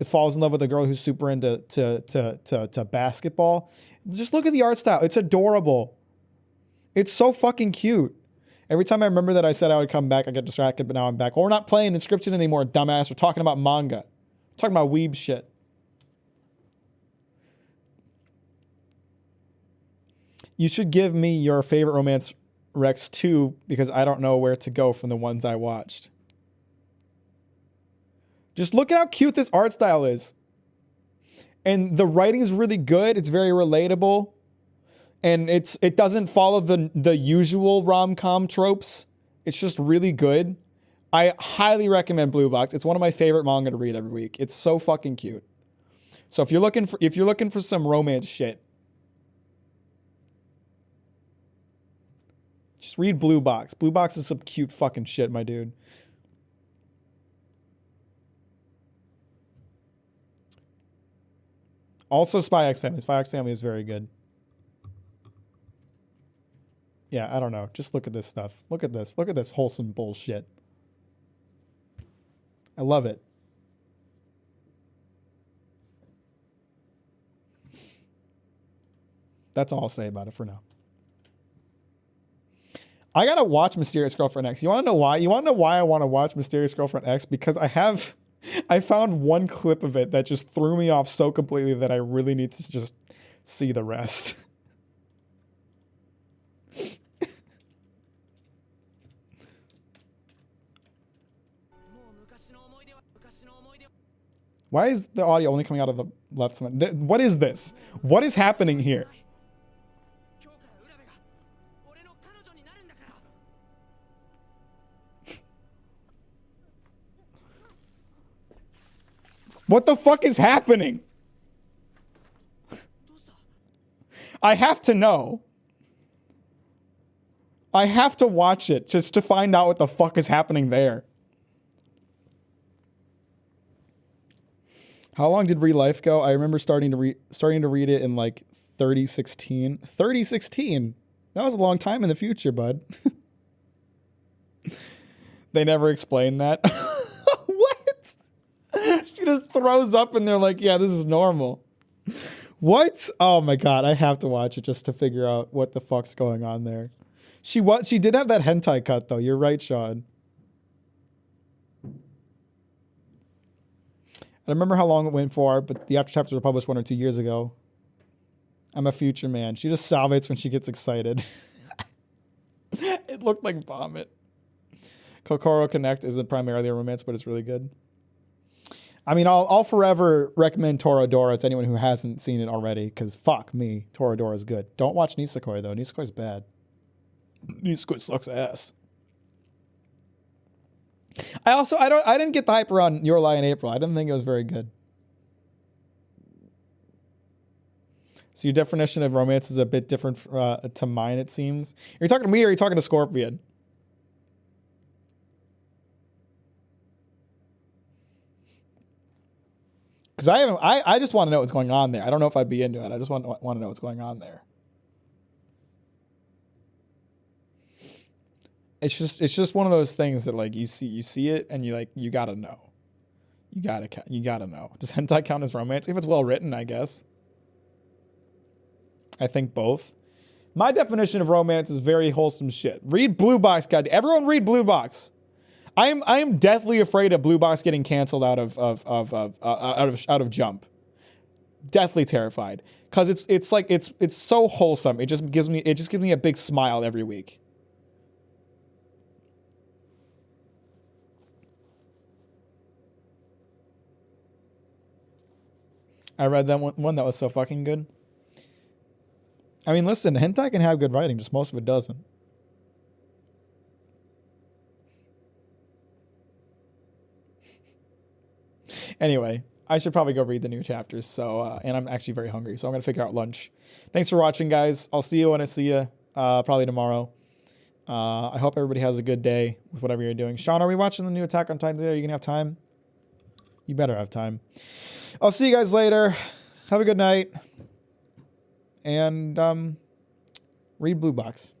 falls in love with a girl who's super into to basketball. Just look at the art style. It's adorable. It's so fucking cute. Every time I remember that I said I would come back, I get distracted, but now I'm back. Well, we're not playing Inscription anymore, dumbass. We're talking about manga. We're talking about weeb shit. You should give me your favorite romance Rex too, because I don't know where to go from the ones I watched. Just look at how cute this art style is. And the writing is really good. It's very relatable. And it doesn't follow the usual rom-com tropes. It's just really good. I highly recommend Blue Box. It's one of my favorite manga to read every week. It's so fucking cute. So if you're looking for some romance shit, just read Blue Box. Blue Box is some cute fucking shit, my dude. Also, Spy X Family. Spy X Family is very good. Yeah, I don't know. Just look at this stuff. Look at this. Look at this wholesome bullshit. I love it. That's all I'll say about it for now. I gotta watch Mysterious Girlfriend X. You wanna know why? You wanna know why I wanna watch Mysterious Girlfriend X? Because I found one clip of it that just threw me off so completely that I really need to just see the rest. Why is the audio only coming out of the left side? What is this? What is happening here? What the fuck is happening? I have to know. I have to watch it just to find out what the fuck is happening there. How long did Real Life go? I remember starting to read it in like 2016. 2016. That was a long time in the future, bud. They never explained that. What? She just throws up and they're like, yeah, this is normal. What? Oh my god, I have to watch it just to figure out what the fuck's going on there. She did have that hentai cut though. You're right, Sean. I remember how long it went for, but the after chapters were published 1 or 2 years ago. I'm a future man. She just salivates when she gets excited. It looked like vomit. Kokoro Connect isn't primarily a romance, but it's really good. I mean, I'll forever recommend Toradora to anyone who hasn't seen it already, because fuck me, Toradora is good. Don't watch Nisekoi though. Nisekoi's bad. Nisekoi sucks ass. I didn't get the hype around Your Lie in April. I didn't think it was very good. So your definition of romance is a bit different to mine, it seems. Are you talking to me or are you talking to Scorpion? Because I just want to know what's going on there. I don't know if I'd be into it. I just want to know what's going on there. It's just one of those things that like you see it and you gotta know. You gotta know. Does hentai count as romance? If it's well written, I guess. I think both. My definition of romance is very wholesome shit. Read Blue Box, God. Everyone read Blue Box. I am deathly afraid of Blue Box getting canceled out of Jump. Deathly terrified. Cause it's so wholesome. It just gives me a big smile every week. I read that one that was so fucking good. I mean, listen, hentai can have good writing, just most of it doesn't. Anyway, I should probably go read the new chapters. So, and I'm actually very hungry, so I'm gonna figure out lunch. Thanks for watching, guys. I'll see you when I see you, probably tomorrow. I hope everybody has a good day with whatever you're doing. Sean, are we watching the new Attack on Titan today? Are you gonna have time? You better have time. I'll see you guys later. Have a good night. And read Blue Box.